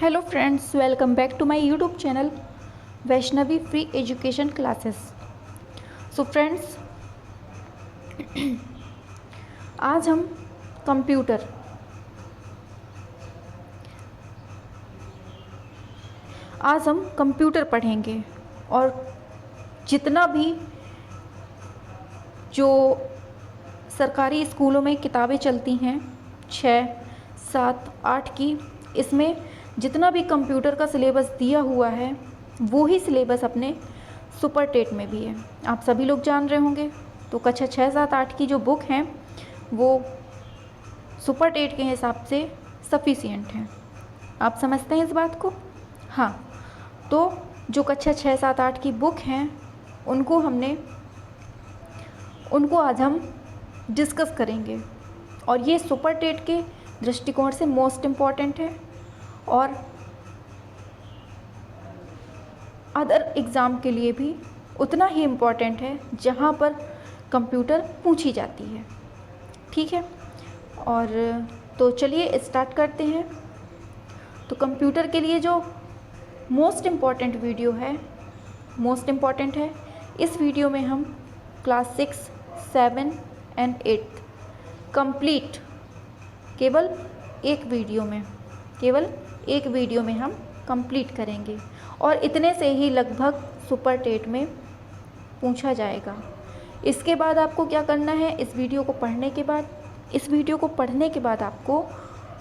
Hello friends, welcome back to my YouTube channel Vaishnavi free education classes. So friends, आज हम computer पढ़ेंगे। और जितना भी जो सरकारी स्कूलों में किताबें चलती हैं 6, 7, 8 की, इसमें जितना भी कंप्यूटर का सिलेबस दिया हुआ है वो ही सिलेबस अपने सुपर टेट में भी है। आप सभी लोग जान रहे होंगे। तो कक्षा 6, 7, 8 की जो बुक हैं वो सुपर टेट के हिसाब से सफिशिएंट हैं। आप समझते हैं इस बात को? हाँ। तो जो कक्षा 6, 7, 8 की बुक हैं उनको आज हम डिस्कस करेंगे। और ये सुपर टेट के दृष्टिकोण से मोस्ट इम्पॉर्टेंट है और अदर एग्ज़ाम के लिए भी उतना ही इम्पॉर्टेंट है जहाँ पर कंप्यूटर पूछी जाती है। ठीक है। और तो चलिए स्टार्ट करते हैं। तो कंप्यूटर के लिए जो मोस्ट इम्पॉर्टेंट है, इस वीडियो में हम क्लास 6, 7 एंड 8 कंप्लीट केवल एक वीडियो में हम कंप्लीट करेंगे। और इतने से ही लगभग सुपर टेट में पूछा जाएगा। इसके बाद आपको क्या करना है? इस वीडियो को पढ़ने के बाद आपको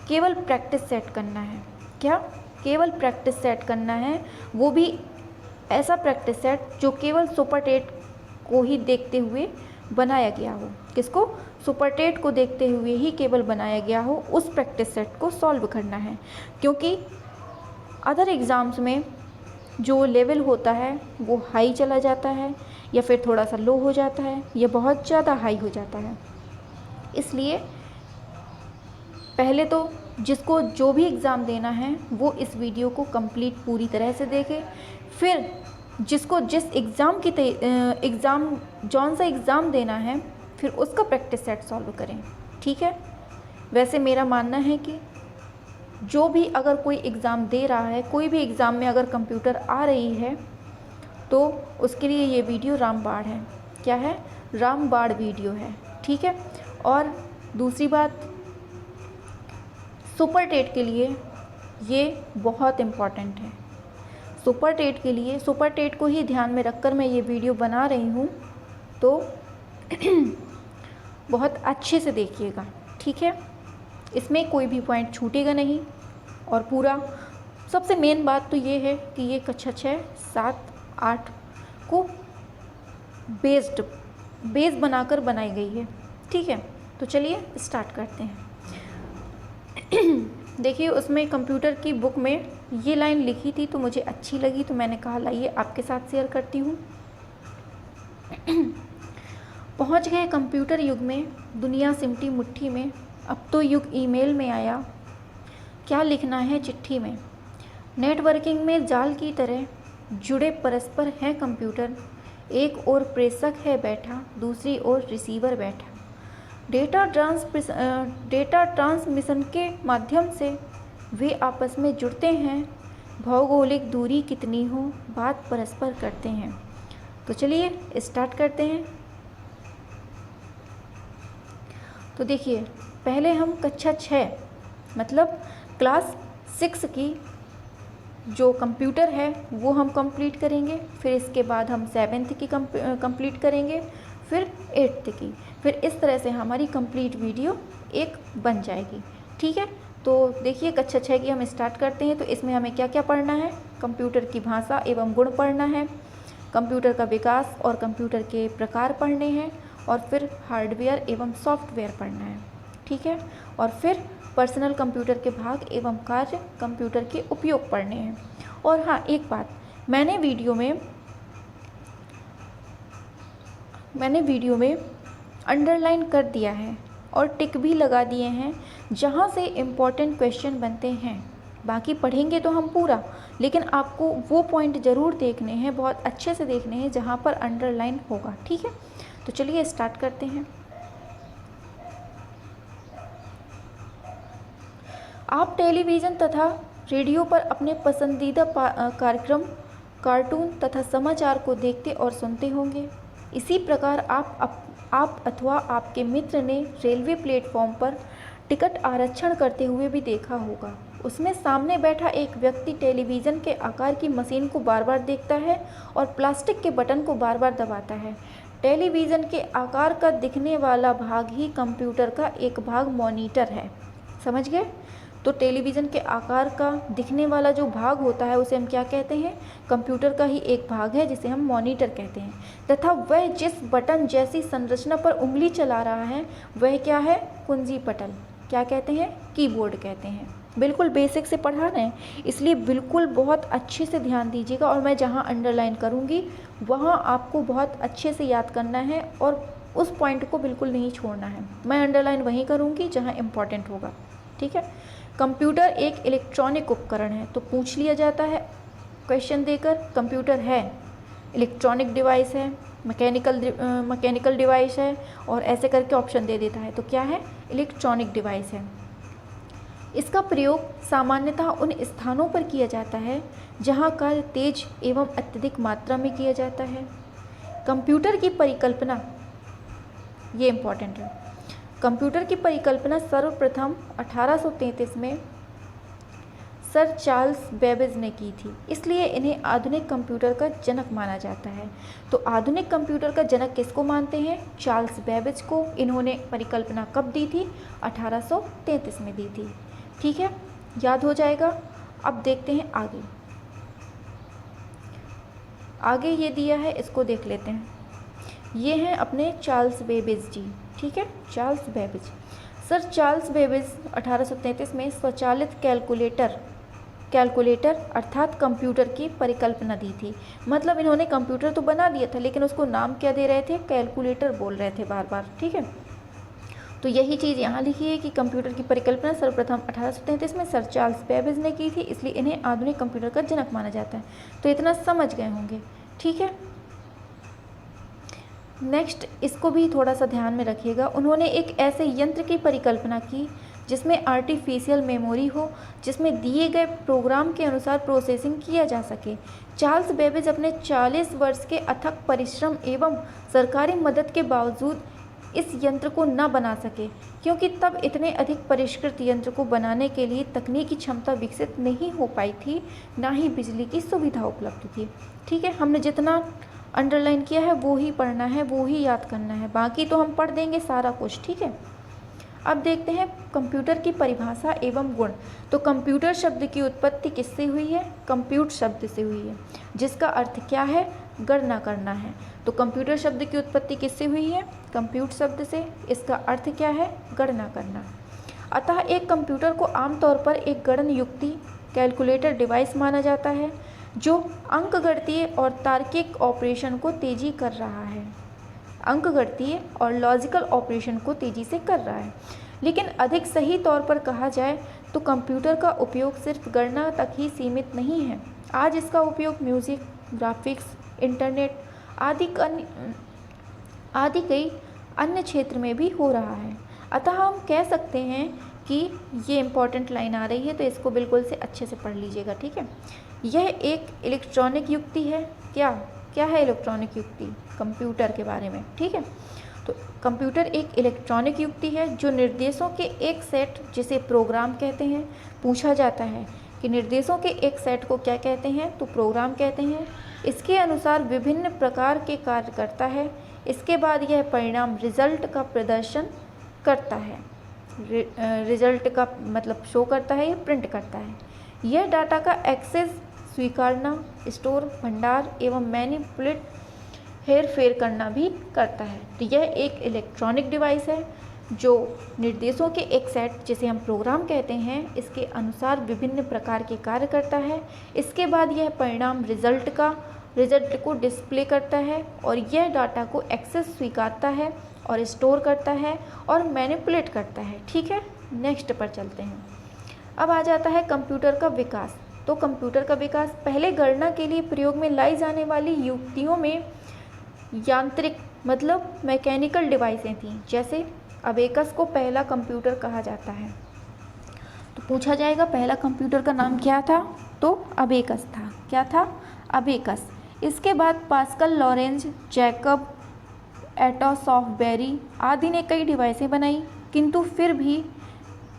केवल प्रैक्टिस सेट करना है। क्या? केवल प्रैक्टिस सेट करना है। वो भी ऐसा प्रैक्टिस सेट जो केवल सुपर टेट को ही देखते हुए बनाया गया हो। किसको? सुपर टेट को देखते हुए ही केवल बनाया गया हो, उस प्रैक्टिस सेट को सॉल्व करना है। क्योंकि अदर एग्ज़ाम्स में जो लेवल होता है वो हाई चला जाता है, या फिर थोड़ा सा लो हो जाता है, या बहुत ज़्यादा हाई हो जाता है। इसलिए पहले तो जिसको जो भी एग्ज़ाम देना है वो इस वीडियो को कंप्लीट पूरी तरह से देखे। फिर जिसको जिस जौन सा एग्ज़ाम देना है फिर उसका प्रैक्टिस सेट सॉल्व करें। ठीक है। वैसे मेरा मानना है कि जो भी अगर कोई एग्ज़ाम दे रहा है, कोई भी एग्ज़ाम में अगर कंप्यूटर आ रही है तो उसके लिए ये वीडियो रामबाण है। क्या है? रामबाण वीडियो है। ठीक है। और दूसरी बात, सुपर टेट के लिए ये बहुत इम्पॉर्टेंट है। सुपर टेट को ही ध्यान में रखकर मैं ये वीडियो बना रही हूँ। तो बहुत अच्छे से देखिएगा। ठीक है। इसमें कोई भी पॉइंट छूटेगा नहीं। और पूरा सबसे मेन बात तो ये है कि ये कक्षा 6, 7, 8 को बेस बनाकर बनाई गई है। ठीक है। तो चलिए स्टार्ट करते हैं। देखिए, उसमें कंप्यूटर की बुक में ये लाइन लिखी थी तो मुझे अच्छी लगी, तो मैंने कहा लाइए आपके साथ शेयर करती हूँ। पहुँच गए कंप्यूटर युग में, दुनिया सिमटी मुट्ठी में, अब तो युग ईमेल में आया, क्या लिखना है चिट्ठी में। नेटवर्किंग में जाल की तरह जुड़े परस्पर हैं कंप्यूटर, एक ओर प्रेषक है बैठा, दूसरी ओर रिसीवर बैठा। डेटा ट्रांसमिशन के माध्यम से वे आपस में जुड़ते हैं, भौगोलिक दूरी कितनी हो बात परस्पर करते हैं। तो चलिए स्टार्ट करते हैं। तो देखिए, पहले हम कक्षा 6 मतलब क्लास 6 की जो कंप्यूटर है वो हम कंप्लीट करेंगे। फिर इसके बाद हम 7th की कंप्लीट करेंगे, फिर 8th की। फिर इस तरह से हमारी कंप्लीट वीडियो एक बन जाएगी। ठीक है। तो देखिए, कक्षा 6 की हम स्टार्ट करते हैं। तो इसमें हमें क्या क्या पढ़ना है? कंप्यूटर की भाषा एवं गुण पढ़ना है, कंप्यूटर का विकास और कंप्यूटर के प्रकार पढ़ने हैं, और फिर हार्डवेयर एवं सॉफ्टवेयर पढ़ना है। ठीक है। और फिर पर्सनल कंप्यूटर के भाग एवं कार्य कंप्यूटर के उपयोग पढ़ने हैं। और हाँ, एक बात, मैंने वीडियो में अंडरलाइन कर दिया है और टिक भी लगा दिए हैं जहाँ से इम्पॉर्टेंट क्वेश्चन बनते हैं। बाकी पढ़ेंगे तो हम पूरा, लेकिन आपको वो पॉइंट ज़रूर देखने हैं, बहुत अच्छे से देखने हैं जहाँ पर अंडरलाइन होगा। ठीक है। तो चलिए स्टार्ट करते हैं। आप टेलीविज़न तथा रेडियो पर अपने पसंदीदा कार्यक्रम, कार्टून तथा समाचार को देखते और सुनते होंगे। इसी प्रकार आप अथवा आपके मित्र ने रेलवे प्लेटफॉर्म पर टिकट आरक्षण करते हुए भी देखा होगा। उसमें सामने बैठा एक व्यक्ति टेलीविज़न के आकार की मशीन को बार बार देखता है और प्लास्टिक के बटन को बार बार दबाता है। टेलीविज़न के आकार का दिखने वाला भाग ही कंप्यूटर का एक भाग मॉनिटर है। समझ गए? तो टेलीविज़न के आकार का दिखने वाला जो भाग होता है उसे हम क्या कहते हैं? कंप्यूटर का ही एक भाग है जिसे हम मॉनिटर कहते हैं। तथा वह जिस बटन जैसी संरचना पर उंगली चला रहा है वह क्या है? कुंजी पटल। क्या कहते हैं? कीबोर्ड कहते हैं। बिल्कुल बेसिक से पढ़ा रहे हैं, इसलिए बिल्कुल बहुत अच्छे से ध्यान दीजिएगा और मैं जहाँ अंडरलाइन करूँगी वहाँ आपको बहुत अच्छे से याद करना है और उस पॉइंट को बिल्कुल नहीं छोड़ना है। मैं अंडरलाइन वहीं करूँगी जहाँ इम्पॉर्टेंट होगा। ठीक है? कंप्यूटर एक इलेक्ट्रॉनिक उपकरण है, तो पूछ लिया जाता है क्वेश्चन देकर, कंप्यूटर है इलेक्ट्रॉनिक डिवाइस है, मैकेनिकल डिवाइस है, और ऐसे करके ऑप्शन दे देता है। तो क्या है? इलेक्ट्रॉनिक डिवाइस है। इसका प्रयोग सामान्यतः उन स्थानों पर किया जाता है जहां कार्य तेज एवं अत्यधिक मात्रा में किया जाता है। कंप्यूटर की परिकल्पना, ये इम्पॉर्टेंट है, कंप्यूटर की परिकल्पना सर्वप्रथम 1833 में सर चार्ल्स बेबेज ने की थी, इसलिए इन्हें आधुनिक कंप्यूटर का जनक माना जाता है। तो आधुनिक कंप्यूटर का जनक किसको मानते हैं? चार्ल्स बेबेज को। इन्होंने परिकल्पना कब दी थी? 1833 में दी थी। ठीक है, याद हो जाएगा। अब देखते हैं आगे। आगे ये दिया है, इसको देख लेते हैं। ये हैं अपने चार्ल्स बेबेज जी। ठीक है, Charles Babbage. Sir Charles Babbage 1833 में स्वचालित कैलकुलेटर अर्थात कंप्यूटर की परिकल्पना दी थी। मतलब इन्होंने कंप्यूटर तो बना दिया था लेकिन उसको नाम क्या दे रहे थे? कैलकुलेटर बोल रहे थे बार बार। ठीक है, तो यही चीज़ यहाँ लिखी है कि कंप्यूटर की परिकल्पना सर्वप्रथम 1833 में सर चार्ल्स बेबेज ने की थी, इसलिए इन्हें आधुनिक कंप्यूटर का जनक माना जाता है। तो इतना समझ गए होंगे। ठीक है, नेक्स्ट इसको भी थोड़ा सा ध्यान में रखिएगा। उन्होंने एक ऐसे यंत्र की परिकल्पना की जिसमें आर्टिफिशियल मेमोरी हो, जिसमें दिए गए प्रोग्राम के अनुसार प्रोसेसिंग किया जा सके। चार्ल्स बेबेज अपने 40 वर्ष के अथक परिश्रम एवं सरकारी मदद के बावजूद इस यंत्र को न बना सके, क्योंकि तब इतने अधिक परिष्कृत यंत्र को बनाने के लिए तकनीकी क्षमता विकसित नहीं हो पाई थी, ना ही बिजली की सुविधा उपलब्ध थी। ठीक है, हमने जितना अंडरलाइन किया है वो ही पढ़ना है, वो ही याद करना है, बाकी तो हम पढ़ देंगे सारा कुछ। ठीक है, अब देखते हैं कंप्यूटर की परिभाषा एवं गुण। तो कंप्यूटर शब्द की उत्पत्ति किससे हुई है? कंप्यूट शब्द से हुई है, जिसका अर्थ क्या है? गणना करना है। तो कंप्यूटर शब्द की उत्पत्ति किससे हुई है? कंप्यूट शब्द से। इसका अर्थ क्या है? गणना करना। अतः एक कंप्यूटर को आमतौर पर एक गणन युक्ति कैलकुलेटर डिवाइस माना जाता है जो अंकगणितीय और तार्किक ऑपरेशन को तेजी कर रहा है। अंकगणितीय और लॉजिकल ऑपरेशन को तेजी से कर रहा है। लेकिन अधिक सही तौर पर कहा जाए तो कंप्यूटर का उपयोग सिर्फ गणना तक ही सीमित नहीं है। आज इसका उपयोग म्यूज़िक, ग्राफिक्स, इंटरनेट आदि कई अन्य क्षेत्र में भी हो रहा है। अतः हम कह सकते हैं कि ये इम्पॉर्टेंट लाइन आ रही है, तो इसको बिल्कुल से अच्छे से पढ़ लीजिएगा। ठीक है, यह एक इलेक्ट्रॉनिक युक्ति है। क्या है इलेक्ट्रॉनिक युक्ति? कंप्यूटर के बारे में। ठीक है, तो कंप्यूटर एक इलेक्ट्रॉनिक युक्ति है जो निर्देशों के एक सेट, जिसे प्रोग्राम कहते हैं, पूछा जाता है कि निर्देशों के एक सेट को क्या कहते हैं? तो प्रोग्राम कहते हैं। इसके अनुसार विभिन्न प्रकार के कार्य करता है। इसके बाद यह परिणाम रिजल्ट का प्रदर्शन करता है। रिजल्ट का मतलब शो करता है या प्रिंट करता है। यह डाटा का एक्सेस, स्वीकारना, स्टोर, भंडार एवं मैनिपुलेट, हेर फेर करना भी करता है। तो यह एक इलेक्ट्रॉनिक डिवाइस है जो निर्देशों के एक सेट, जिसे हम प्रोग्राम कहते हैं, इसके अनुसार विभिन्न प्रकार के कार्य करता है। इसके बाद यह परिणाम रिजल्ट को डिस्प्ले करता है और यह डाटा को एक्सेस, स्वीकारता है और स्टोर करता है और मैनिपुलेट करता है। ठीक है, नेक्स्ट पर चलते हैं। अब आ जाता है कंप्यूटर का विकास। तो कंप्यूटर का विकास पहले गणना के लिए प्रयोग में लाई जाने वाली युक्तियों में यांत्रिक मतलब मैकेनिकल डिवाइसें थीं। जैसे अबेकस को पहला कंप्यूटर कहा जाता है। तो पूछा जाएगा पहला कंप्यूटर का नाम क्या था, तो अबेकस था। क्या था? अबेकस। इसके बाद पास्कल, लॉरेंज, जैकब, एटोसॉफ्टबेरी आदि ने कई डिवाइसें बनाई, किंतु फिर भी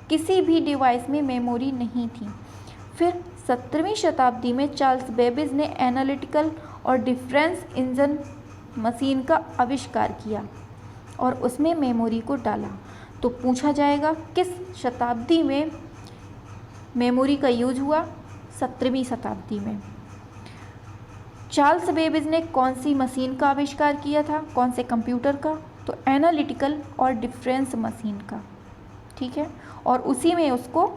किसी भी डिवाइस में मेमोरी नहीं थी। फिर 17वीं शताब्दी में चार्ल्स बेबेज ने एनालिटिकल और डिफरेंस इंजन मशीन का आविष्कार किया और उसमें मेमोरी को डाला। तो पूछा जाएगा किस शताब्दी में मेमोरी का यूज हुआ? 17वीं शताब्दी में। चार्ल्स बेबेज ने कौन सी मशीन का आविष्कार किया था, कौन से कंप्यूटर का? तो एनालिटिकल और डिफरेंस मशीन का, ठीक है, और उसी में उसको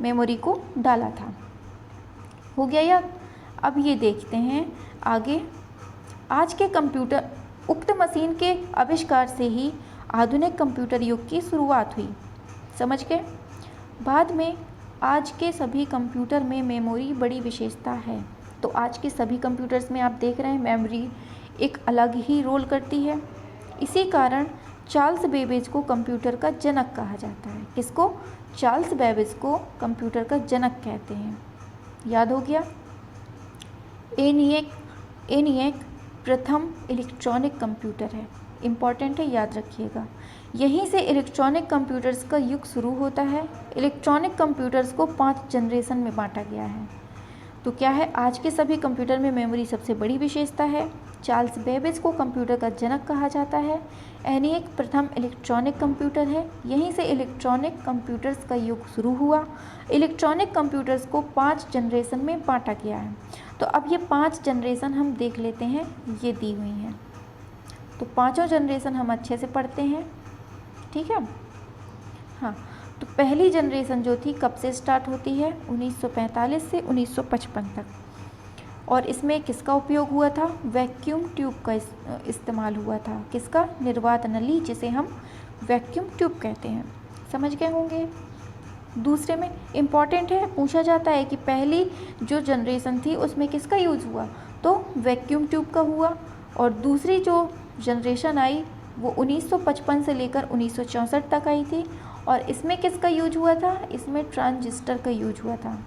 मेमोरी को डाला था। हो गया याद? अब ये देखते हैं आगे। आज के कंप्यूटर, उक्त मशीन के आविष्कार से ही आधुनिक कंप्यूटर युग की शुरुआत हुई। समझ गए? बाद में आज के सभी कंप्यूटर में मेमोरी बड़ी विशेषता है। तो आज के सभी कंप्यूटर्स में आप देख रहे हैं मेमोरी एक अलग ही रोल करती है। इसी कारण चार्ल्स बेबेज को कंप्यूटर का जनक कहा जाता है। किसको? चार्ल्स बेबेज को कंप्यूटर का जनक कहते हैं। याद हो गया? एनिएक प्रथम इलेक्ट्रॉनिक कंप्यूटर है। इम्पॉर्टेंट है, याद रखिएगा। यहीं से इलेक्ट्रॉनिक कंप्यूटर्स का युग शुरू होता है। इलेक्ट्रॉनिक कंप्यूटर्स को 5 जनरेशन में बांटा गया है। तो क्या है? आज के सभी कंप्यूटर में मेमोरी सबसे बड़ी विशेषता है। चार्ल्स बेबेज को कंप्यूटर का जनक कहा जाता है। एनिएक प्रथम इलेक्ट्रॉनिक कंप्यूटर है। यहीं से इलेक्ट्रॉनिक कंप्यूटर्स का युग शुरू हुआ। इलेक्ट्रॉनिक कंप्यूटर्स को 5 जनरेशन में बांटा गया है। तो अब ये 5 जनरेशन हम देख लेते हैं, ये दी हुई हैं। तो पाँचों जनरेशन हम अच्छे से पढ़ते हैं, ठीक है। हाँ, तो पहली जनरेशन जो थी कब से स्टार्ट होती है? 1945 से 1955 तक। और इसमें किसका उपयोग हुआ था? वैक्यूम ट्यूब का इस्तेमाल हुआ था। किसका? निर्वात नली, जिसे हम वैक्यूम ट्यूब कहते हैं। समझ गए होंगे? दूसरे में इम्पॉर्टेंट है, पूछा जाता है कि पहली जो जनरेशन थी उसमें किसका यूज़ हुआ? तो वैक्यूम ट्यूब का हुआ। और दूसरी जो जनरेशन आई वो 1955 से लेकर 1964 तक आई थी। और इसमें किसका यूज हुआ था? इसमें ट्रांजिस्टर का यूज हुआ था।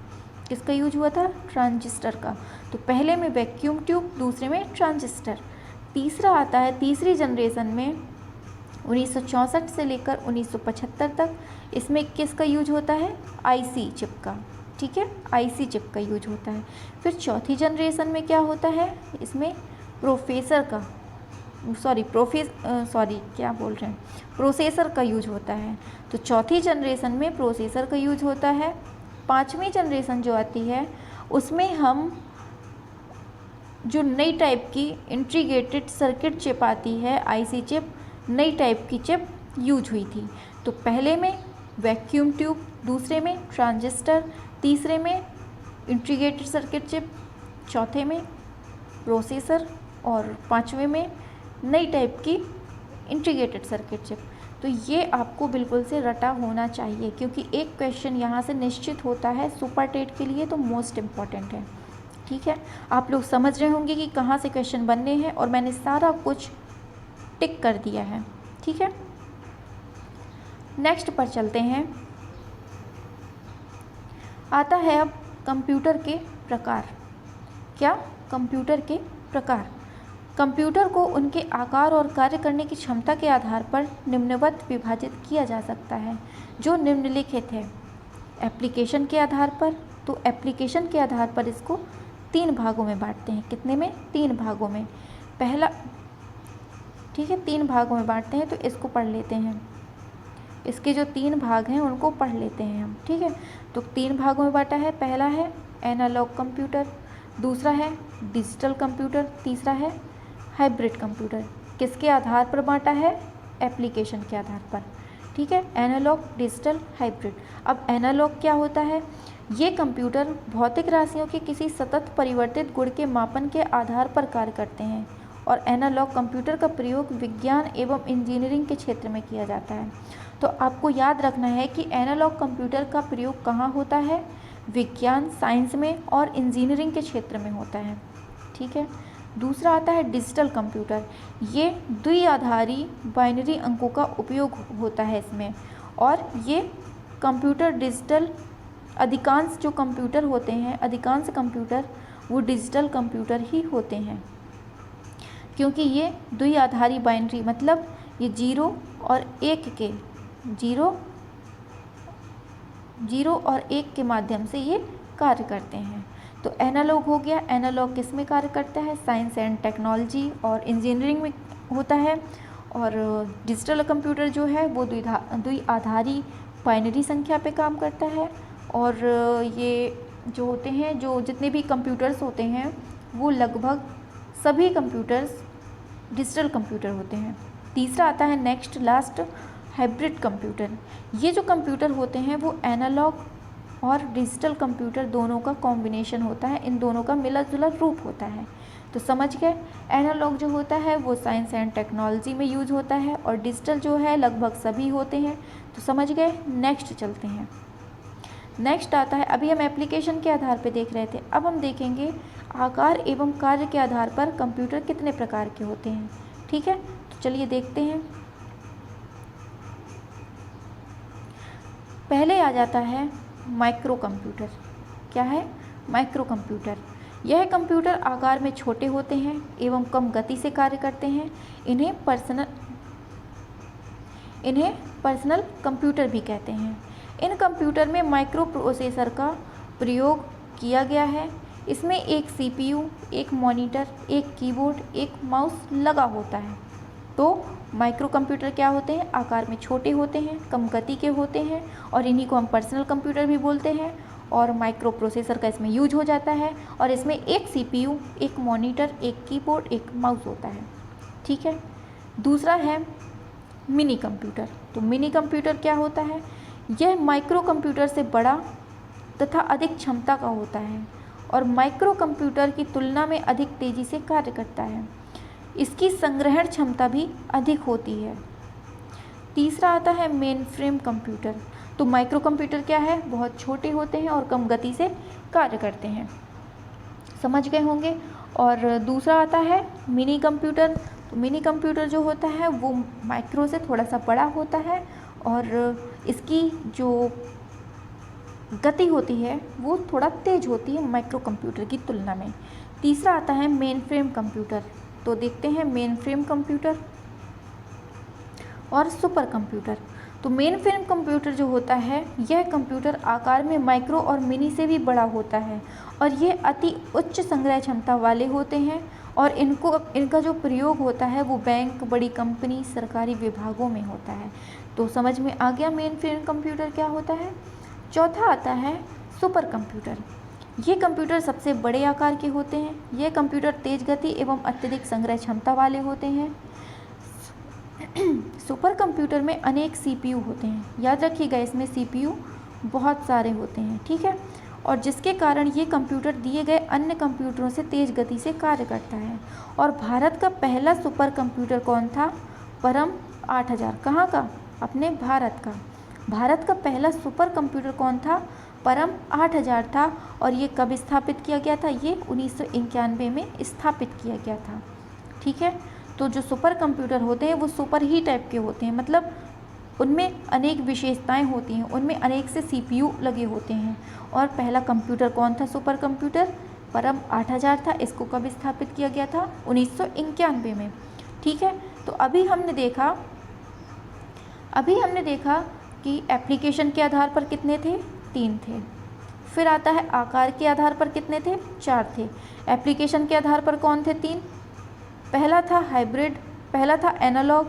किसका यूज हुआ था? ट्रांजिस्टर का। तो पहले में वैक्यूम ट्यूब, दूसरे में ट्रांजिस्टर। तीसरा आता है तीसरी जनरेशन में 1964 से लेकर 1975 तक। इसमें किसका यूज होता है? आईसी चिप का, ठीक है, आईसी चिप का यूज होता है। फिर चौथी जनरेशन में क्या होता है? इसमें प्रोसेसर का यूज होता है। तो चौथी जनरेशन में प्रोसेसर का यूज होता है। पांचवी जनरेशन जो आती है उसमें हम जो नई टाइप की इंटीग्रेटेड सर्किट चिप आती है, आईसी चिप, नई टाइप की चिप यूज हुई थी। तो पहले में वैक्यूम ट्यूब, दूसरे में ट्रांजिस्टर, तीसरे में इंटीग्रेटेड सर्किट चिप, चौथे में प्रोसेसर और पांचवें में नई टाइप की इंटीग्रेटेड सर्किट चिप। तो ये आपको बिल्कुल से रटा होना चाहिए, क्योंकि एक क्वेश्चन यहाँ से निश्चित होता है सुपर टेट के लिए, तो मोस्ट इम्पॉर्टेंट है, ठीक है। आप लोग समझ रहे होंगे कि कहाँ से क्वेश्चन बनने हैं, और मैंने सारा कुछ टिक कर दिया है, ठीक है। नेक्स्ट पर चलते हैं। आता है अब कंप्यूटर के प्रकार। क्या? कंप्यूटर के प्रकार। कंप्यूटर को उनके आकार और कार्य करने की क्षमता के आधार पर निम्नवत विभाजित किया जा सकता है, जो निम्नलिखित है। एप्लीकेशन के आधार पर, तो एप्लीकेशन के आधार पर इसको 3 भागों में बांटते हैं। कितने में? 3 भागों में। पहला, ठीक है, 3 भागों में बांटते हैं, तो इसको पढ़ लेते हैं। इसके जो 3 भाग हैं उनको पढ़ लेते हैं हम, ठीक है। तो 3 भागों में बांटा है। पहला है एनालॉग कंप्यूटर, दूसरा है डिजिटल कंप्यूटर, तीसरा है हाइब्रिड कंप्यूटर। किसके आधार पर बांटा है? एप्लीकेशन के आधार पर, ठीक है। Analog, digital, hybrid. अब एनालॉग क्या होता है? ये कंप्यूटर भौतिक राशियों के किसी सतत परिवर्तित गुण के मापन के आधार पर कार्य करते हैं, और एनालॉग कंप्यूटर का प्रयोग विज्ञान एवं इंजीनियरिंग के क्षेत्र में किया जाता है। तो आपको याद रखना है कि एनालॉग कंप्यूटर का प्रयोग कहाँ होता है? विज्ञान, साइंस में और इंजीनियरिंग के क्षेत्र में होता है, ठीक है। दूसरा आता है डिजिटल कंप्यूटर। ये द्विआधारी बाइनरी अंकों का उपयोग होता है इसमें, और ये कंप्यूटर डिजिटल अधिकांश जो कंप्यूटर होते हैं, अधिकांश कंप्यूटर वो डिजिटल कंप्यूटर ही होते हैं, क्योंकि ये द्विआधारी बाइनरी, मतलब ये 0 और 1 के माध्यम से ये कार्य करते हैं। तो एनालॉग हो गया। एनालॉग किस में कार्य करता है? साइंस एंड टेक्नोलॉजी और इंजीनियरिंग में होता है। और डिजिटल कंप्यूटर जो है वो द्विआधारी बाइनरी संख्या पे काम करता है। और ये जो होते हैं, जो जितने भी कंप्यूटर्स होते हैं वो लगभग सभी कंप्यूटर्स डिजिटल कंप्यूटर होते हैं। तीसरा आता है नेक्स्ट लास्ट, हाइब्रिड कंप्यूटर। ये जो कंप्यूटर होते हैं वो एनालॉग और डिजिटल कंप्यूटर दोनों का कॉम्बिनेशन होता है, इन दोनों का मिला जुला रूप होता है। तो समझ गए, एनालॉग जो होता है वो साइंस एंड टेक्नोलॉजी में यूज होता है और डिजिटल जो है लगभग सभी होते हैं। तो समझ गए। नेक्स्ट चलते हैं। नेक्स्ट आता है, अभी हम एप्लीकेशन के आधार पर देख रहे थे, अब हम देखेंगे आकार एवं कार्य के आधार पर कंप्यूटर कितने प्रकार के होते हैं। ठीक है, तो चलिए देखते हैं। पहले आ जाता है माइक्रो कंप्यूटर। क्या है? Micro computer. यह कंप्यूटर आकार में छोटे होते हैं एवं कम गति से कार्य करते हैं। इन्हें पर्सनल कंप्यूटर भी कहते हैं। इन कंप्यूटर में माइक्रो प्रोसेसर का प्रयोग किया गया है। इसमें एक CPU, एक मॉनिटर, एक कीबोर्ड, एक माउस लगा होता है। तो माइक्रो कंप्यूटर क्या होते हैं? आकार में छोटे होते हैं, कम गति के होते हैं और इन्हीं को हम पर्सनल कंप्यूटर भी बोलते हैं। और माइक्रो प्रोसेसर का इसमें यूज हो जाता है और इसमें एक CPU, एक मॉनिटर, एक कीबोर्ड, एक माउस होता है। ठीक है। दूसरा है मिनी कंप्यूटर। तो मिनी कंप्यूटर क्या होता है? यह माइक्रो कंप्यूटर से बड़ा तथा अधिक क्षमता का होता है और माइक्रो कंप्यूटर की तुलना में अधिक तेज़ी से कार्य करता है। इसकी संग्रहण क्षमता भी अधिक होती है। तीसरा आता है मेन फ्रेम कंप्यूटर। तो माइक्रो कंप्यूटर क्या है? बहुत छोटे होते हैं और कम गति से कार्य करते हैं। समझ गए होंगे। और दूसरा आता है मिनी कंप्यूटर। तो मिनी कंप्यूटर जो होता है वो माइक्रो से थोड़ा सा बड़ा होता है और इसकी जो गति होती है वो थोड़ा तेज होती है माइक्रो कंप्यूटर की तुलना में। तीसरा आता है मेन फ्रेम कंप्यूटर। तो देखते हैं मेन फ्रेम कंप्यूटर और सुपर कंप्यूटर। तो मेन फ्रेम कंप्यूटर जो होता है यह कंप्यूटर आकार में माइक्रो और मिनी से भी बड़ा होता है और ये अति उच्च संग्रह क्षमता वाले होते हैं और इनका जो प्रयोग होता है वो बैंक, बड़ी कंपनी, सरकारी विभागों में होता है। तो समझ में आ गया मेन फ्रेम कंप्यूटर क्या होता है। चौथा आता है सुपर कंप्यूटर। ये कंप्यूटर सबसे बड़े आकार के होते हैं। ये कंप्यूटर तेज गति एवं अत्यधिक संग्रह क्षमता वाले होते हैं। सुपर कंप्यूटर में अनेक CPU होते हैं। याद रखिएगा, इसमें CPU बहुत सारे होते हैं। ठीक है। और जिसके कारण ये कंप्यूटर दिए गए अन्य कंप्यूटरों से तेज गति से कार्य करता है। और भारत का पहला सुपर कंप्यूटर कौन था? परम 8000। कहाँ का? अपने भारत का। भारत का पहला सुपर कंप्यूटर कौन था? परम 8000 था। और ये कब स्थापित किया गया था? ये 1991 में स्थापित किया गया था। ठीक है। तो जो सुपर कंप्यूटर होते हैं वो सुपर ही टाइप के होते हैं, मतलब उनमें अनेक विशेषताएं होती हैं, उनमें अनेक से CPU लगे होते हैं। और पहला कंप्यूटर कौन था? सुपर कंप्यूटर परम 8000 था। इसको कब स्थापित किया गया था? 1991 में। ठीक है। तो अभी हमने देखा कि एप्लीकेशन के आधार पर कितने थे? 3 थे। फिर आता है आकार के आधार पर कितने थे? 4 थे। एप्लीकेशन के आधार पर कौन थे? 3। पहला था हाइब्रिड, पहला था एनालॉग,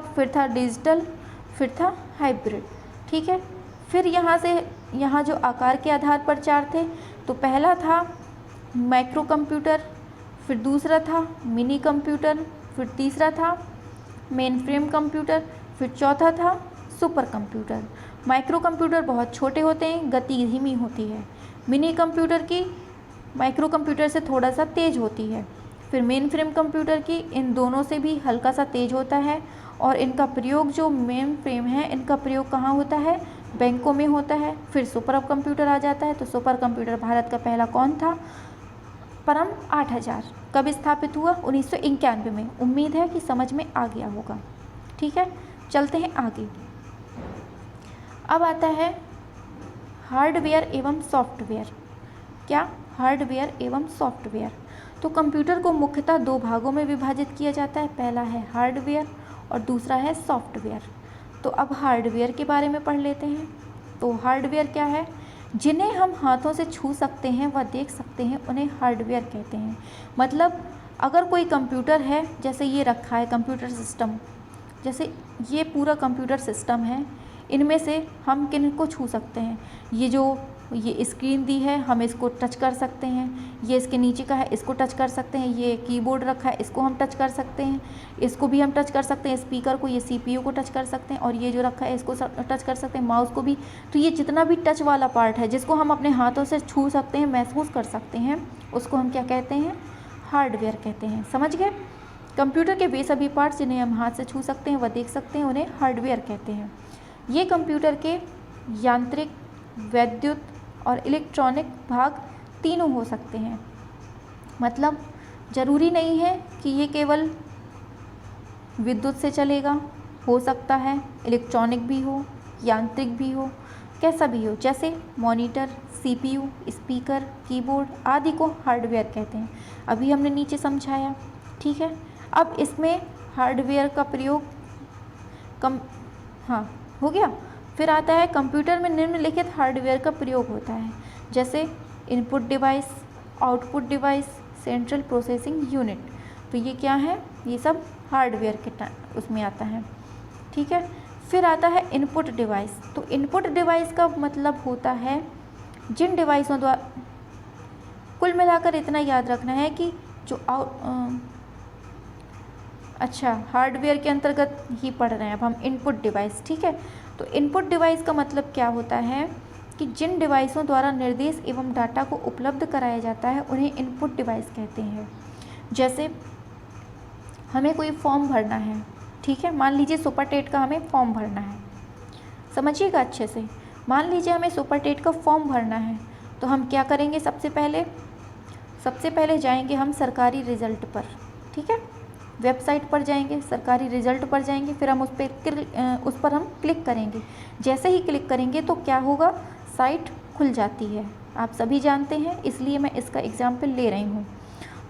फिर था डिजिटल, फिर था हाइब्रिड। ठीक है। फिर यहाँ जो आकार के आधार पर 4 थे, तो पहला था माइक्रो कंप्यूटर, फिर दूसरा था मिनी कंप्यूटर, फिर तीसरा था मेन फ्रेम कंप्यूटर, फिर चौथा था सुपर कंप्यूटर। माइक्रो कंप्यूटर बहुत छोटे होते हैं, गति धीमी होती है। मिनी कंप्यूटर की माइक्रो कंप्यूटर से थोड़ा सा तेज होती है। फिर मेन फ्रेम कंप्यूटर की इन दोनों से भी हल्का सा तेज होता है। और इनका प्रयोग, जो मेन फ्रेम है, इनका प्रयोग कहाँ होता है? बैंकों में होता है। फिर सुपर कंप्यूटर आ जाता है। तो सुपर कंप्यूटर भारत का पहला कौन था? परम 8000। कब स्थापित हुआ? 1991 में। उम्मीद है कि समझ में आ गया होगा। ठीक है। चलते हैं आगे। अब आता है हार्डवेयर एवं सॉफ्टवेयर। क्या? हार्डवेयर एवं सॉफ्टवेयर। तो कंप्यूटर को मुख्यतः दो भागों में विभाजित किया जाता है, पहला है हार्डवेयर और दूसरा है सॉफ्टवेयर। तो अब हार्डवेयर के बारे में पढ़ लेते हैं। तो हार्डवेयर क्या है? जिन्हें हम हाथों से छू सकते हैं व देख सकते हैं उन्हें हार्डवेयर कहते हैं। मतलब अगर कोई कंप्यूटर है, जैसे ये रखा है कंप्यूटर सिस्टम, जैसे ये पूरा कंप्यूटर सिस्टम है, इनमें से हम किन को छू सकते हैं? ये स्क्रीन दी है, हम इसको टच कर सकते हैं। ये इसके नीचे का है, इसको टच कर सकते हैं। ये कीबोर्ड रखा है, इसको हम टच कर सकते हैं। इसको भी हम टच कर सकते हैं, स्पीकर को, ये CPU को टच कर सकते हैं। और ये जो रखा है इसको टच कर सकते हैं, माउस को भी। तो ये जितना भी टच वाला पार्ट है जिसको हम अपने हाथों से छू सकते हैं, महसूस कर सकते हैं, उसको हम क्या कहते हैं? हार्डवेयर कहते हैं। समझ गए? कंप्यूटर के वे सभी पार्ट्स जिन्हें हम हाथ से छू सकते हैं व देख सकते हैं उन्हें हार्डवेयर कहते हैं। ये कंप्यूटर के यांत्रिक, वैद्युत और इलेक्ट्रॉनिक भाग तीनों हो सकते हैं। मतलब ज़रूरी नहीं है कि ये केवल विद्युत से चलेगा, हो सकता है इलेक्ट्रॉनिक भी हो, यांत्रिक भी हो, कैसा भी हो। जैसे मॉनिटर, CPU, स्पीकर, कीबोर्ड आदि को हार्डवेयर कहते हैं। अभी हमने नीचे समझाया, ठीक है। अब इसमें हार्डवेयर का प्रयोग हो गया। फिर आता है कंप्यूटर में निम्नलिखित हार्डवेयर का प्रयोग होता है, जैसे input device, output device, central processing unit. तो ये क्या है? ये सब हार्डवेयर के उसमें आता है, ठीक है। फिर आता है इनपुट डिवाइस। तो इनपुट डिवाइस का मतलब होता है जिन डिवाइसों द्वारा, कुल मिलाकर इतना याद रखना है कि जो हार्डवेयर के अंतर्गत ही पढ़ रहे हैं अब हम इनपुट डिवाइस, ठीक है। तो इनपुट डिवाइस का मतलब क्या होता है कि जिन डिवाइसों द्वारा निर्देश एवं डाटा को उपलब्ध कराया जाता है उन्हें इनपुट डिवाइस कहते हैं। जैसे हमें कोई फॉर्म भरना है, ठीक है। मान लीजिए सुपर टेट का हमें फॉर्म भरना है, समझिएगा अच्छे से। मान लीजिए हमें सुपर टेट का फॉर्म भरना है, तो हम क्या करेंगे? सबसे पहले जाएंगे हम सरकारी रिज़ल्ट पर, ठीक है। वेबसाइट पर जाएंगे, सरकारी रिज़ल्ट पर जाएंगे, फिर हम उस पर हम क्लिक करेंगे। जैसे ही क्लिक करेंगे तो क्या होगा? साइट खुल जाती है, आप सभी जानते हैं, इसलिए मैं इसका एग्जाम्पल ले रही हूँ।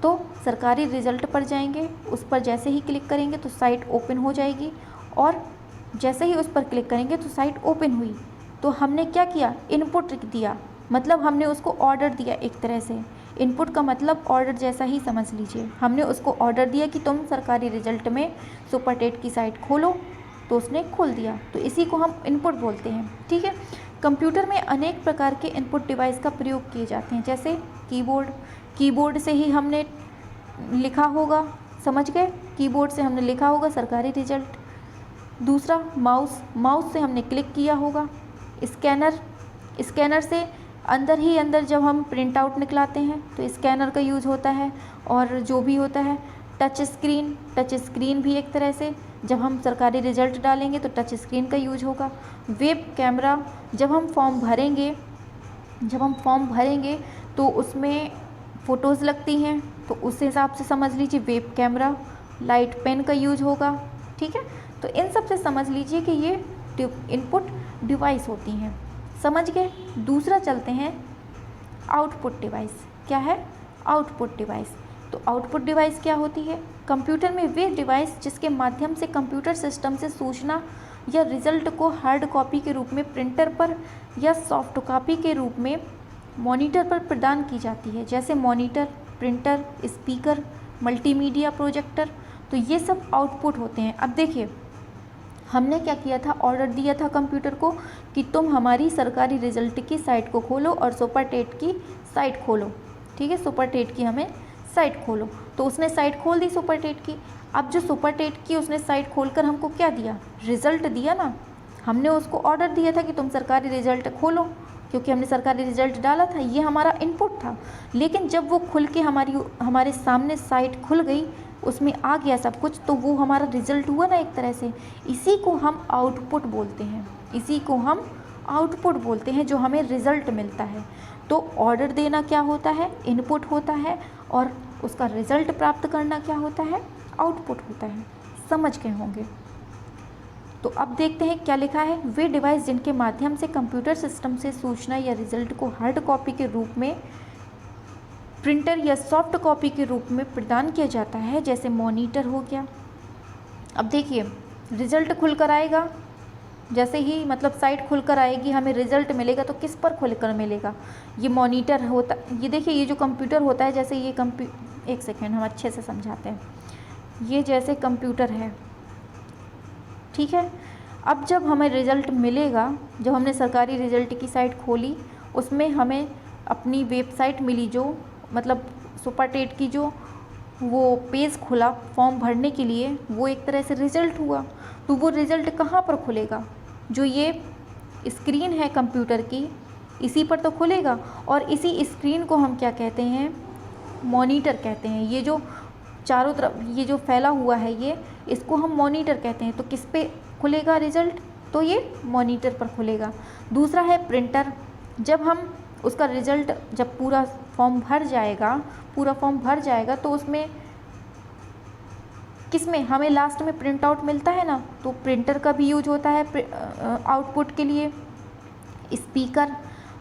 तो सरकारी रिज़ल्ट पर जाएंगे, उस पर जैसे ही क्लिक करेंगे तो साइट ओपन हो जाएगी, और जैसे ही उस पर क्लिक करेंगे तो साइट ओपन हुई। तो हमने क्या किया? इनपुट दिया, मतलब हमने उसको ऑर्डर दिया एक तरह से। इनपुट का मतलब ऑर्डर जैसा ही समझ लीजिए। हमने उसको ऑर्डर दिया कि तुम सरकारी रिजल्ट में सुपर टेट की साइट खोलो, तो उसने खोल दिया। तो इसी को हम इनपुट बोलते हैं, ठीक है। कंप्यूटर में अनेक प्रकार के इनपुट डिवाइस का प्रयोग किए जाते हैं, जैसे कीबोर्ड से ही हमने लिखा होगा, समझ गए? कीबोर्ड से हमने लिखा होगा सरकारी रिजल्ट। दूसरा माउस से हमने क्लिक किया होगा। स्कैनर से अंदर ही अंदर जब हम प्रिंट आउट निकलाते हैं तो स्कैनर का यूज़ होता है। और जो भी होता है टच स्क्रीन भी एक तरह से, जब हम सरकारी रिजल्ट डालेंगे तो टच स्क्रीन का यूज होगा। वेब कैमरा, जब हम फॉर्म भरेंगे तो उसमें फ़ोटोज़ लगती हैं, तो उस हिसाब से समझ लीजिए वेब कैमरा। लाइट पेन का यूज होगा, ठीक है। तो इन सब से समझ लीजिए कि ये इनपुट डिवाइस होती हैं, समझ गए। दूसरा चलते हैं आउटपुट डिवाइस। क्या है? Output device. तो आउटपुट डिवाइस क्या होती है? कंप्यूटर में वे डिवाइस जिसके माध्यम से कंप्यूटर सिस्टम से सूचना या रिजल्ट को हार्ड कॉपी के रूप में प्रिंटर पर या सॉफ्ट कॉपी के रूप में मॉनिटर पर प्रदान की जाती है, जैसे monitor, printer, speaker, multimedia projector. तो ये सब आउटपुट होते हैं। अब देखिए, हमने क्या किया था? ऑर्डर दिया था कंप्यूटर को कि तुम हमारी सरकारी रिजल्ट की साइट को खोलो और सुपर टेट की साइट खोलो, ठीक है। सुपर टेट की हमें साइट खोलो, तो उसने साइट खोल दी सुपर टेट की। अब जो सुपर टेट की उसने साइट खोलकर हमको क्या दिया? रिज़ल्ट दिया ना। हमने उसको ऑर्डर दिया था कि तुम सरकारी रिजल्ट खोलो, क्योंकि हमने सरकारी रिजल्ट डाला था, ये हमारा इनपुट था। लेकिन जब वो खुल के हमारे सामने साइट खुल गई, उसमें आ गया सब कुछ, तो वो हमारा रिजल्ट हुआ ना एक तरह से। इसी को हम आउटपुट बोलते हैं, जो हमें रिज़ल्ट मिलता है। तो ऑर्डर देना क्या होता है? इनपुट होता है, और उसका रिज़ल्ट प्राप्त करना क्या होता है? आउटपुट होता है। समझ गए होंगे। तो तो अब देखते हैं क्या लिखा है। वे डिवाइस जिनके माध्यम से कंप्यूटर सिस्टम से सूचना या रिजल्ट को हार्ड कॉपी के रूप में, प्रिंटर या सॉफ्ट कॉपी के रूप में प्रदान किया जाता है, जैसे मॉनिटर हो गया। अब देखिए रिजल्ट खुलकर आएगा, जैसे ही मतलब साइट खुलकर आएगी हमें रिजल्ट मिलेगा तो किस पर खुलकर मिलेगा, ये मॉनिटर होता, ये देखिए ये जो कंप्यूटर होता है, जैसे ये एक सेकेंड हम अच्छे से समझाते हैं। ये जैसे कंप्यूटर है, ठीक है। अब जब हमें रिज़ल्ट मिलेगा, जब हमने सरकारी रिज़ल्ट की साइट खोली, उसमें हमें अपनी वेबसाइट मिली, जो मतलब सुपरटेट की जो वो पेज खुला फॉर्म भरने के लिए, वो एक तरह से रिज़ल्ट हुआ। तो वो रिज़ल्ट कहाँ पर खुलेगा, जो ये स्क्रीन है कंप्यूटर की, इसी पर तो खुलेगा। और इसी स्क्रीन को हम क्या कहते हैं, मॉनिटर कहते हैं। ये जो चारों तरफ ये जो फैला हुआ है ये, इसको हम मॉनिटर कहते हैं। तो किस पे खुलेगा रिज़ल्ट, तो ये मॉनिटर पर खुलेगा। दूसरा है प्रिंटर। जब हम उसका रिज़ल्ट, जब पूरा फॉर्म भर जाएगा तो उसमें किस में हमें लास्ट में प्रिंट आउट मिलता है ना, तो प्रिंटर का भी यूज होता है आउटपुट के लिए। स्पीकर,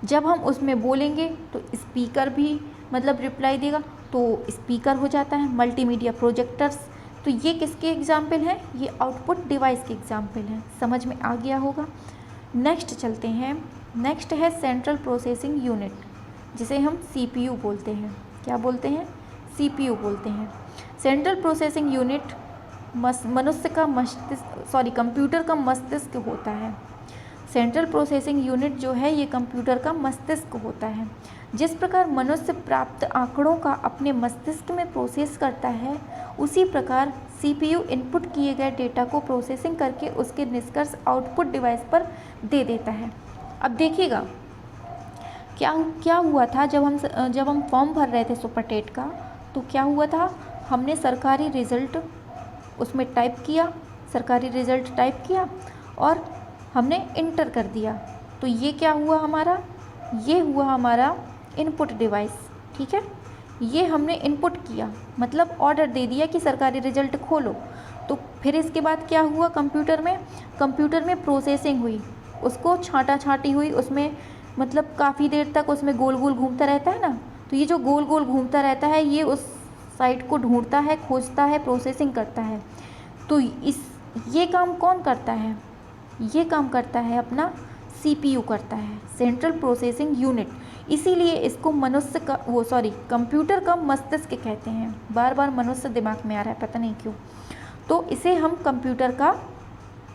जब हम उसमें बोलेंगे तो स्पीकर भी मतलब रिप्लाई देगा, तो स्पीकर हो जाता है। मल्टीमीडिया प्रोजेक्टर्स, तो ये किसके एग्जाम्पल हैं, ये आउटपुट डिवाइस के एग्जाम्पल हैं। समझ में आ गया होगा। नेक्स्ट चलते हैं। नेक्स्ट है सेंट्रल प्रोसेसिंग यूनिट, जिसे हम सीपीयू बोलते हैं। क्या बोलते हैं, सीपीयू बोलते हैं। सेंट्रल प्रोसेसिंग यूनिट मनुष्य का कंप्यूटर का मस्तिष्क होता है। सेंट्रल प्रोसेसिंग यूनिट जो है ये कंप्यूटर का मस्तिष्क होता है। जिस प्रकार मनुष्य प्राप्त आंकड़ों का अपने मस्तिष्क में प्रोसेस करता है, उसी प्रकार सीपीयू इनपुट किए गए डेटा को प्रोसेसिंग करके उसके निष्कर्ष आउटपुट डिवाइस पर दे देता है। अब देखिएगा क्या हुआ था, जब हम फॉर्म भर रहे थे सुपरटेट का, तो क्या हुआ था, हमने सरकारी रिज़ल्ट उसमें टाइप किया, सरकारी रिज़ल्ट टाइप किया और हमने इंटर कर दिया। तो ये क्या हुआ हमारा, ये हुआ हमारा इनपुट डिवाइस, ठीक है। ये हमने इनपुट किया, मतलब ऑर्डर दे दिया कि सरकारी रिज़ल्ट खोलो। तो फिर इसके बाद क्या हुआ, कंप्यूटर में प्रोसेसिंग हुई, उसको छांटा छांटी हुई, उसमें मतलब काफ़ी देर तक उसमें गोल गोल घूमता रहता है ना। तो ये जो गोल गोल घूमता रहता है, ये उस साइट को ढूंढता है, खोजता है, प्रोसेसिंग करता है। तो ये काम कौन करता है, ये काम करता है अपना सीपीयू करता है, सेंट्रल प्रोसेसिंग यूनिट। इसीलिए इसको कंप्यूटर का मस्तिष्क कहते हैं। बार बार मनुष्य दिमाग में आ रहा है, पता नहीं क्यों। तो इसे हम कंप्यूटर का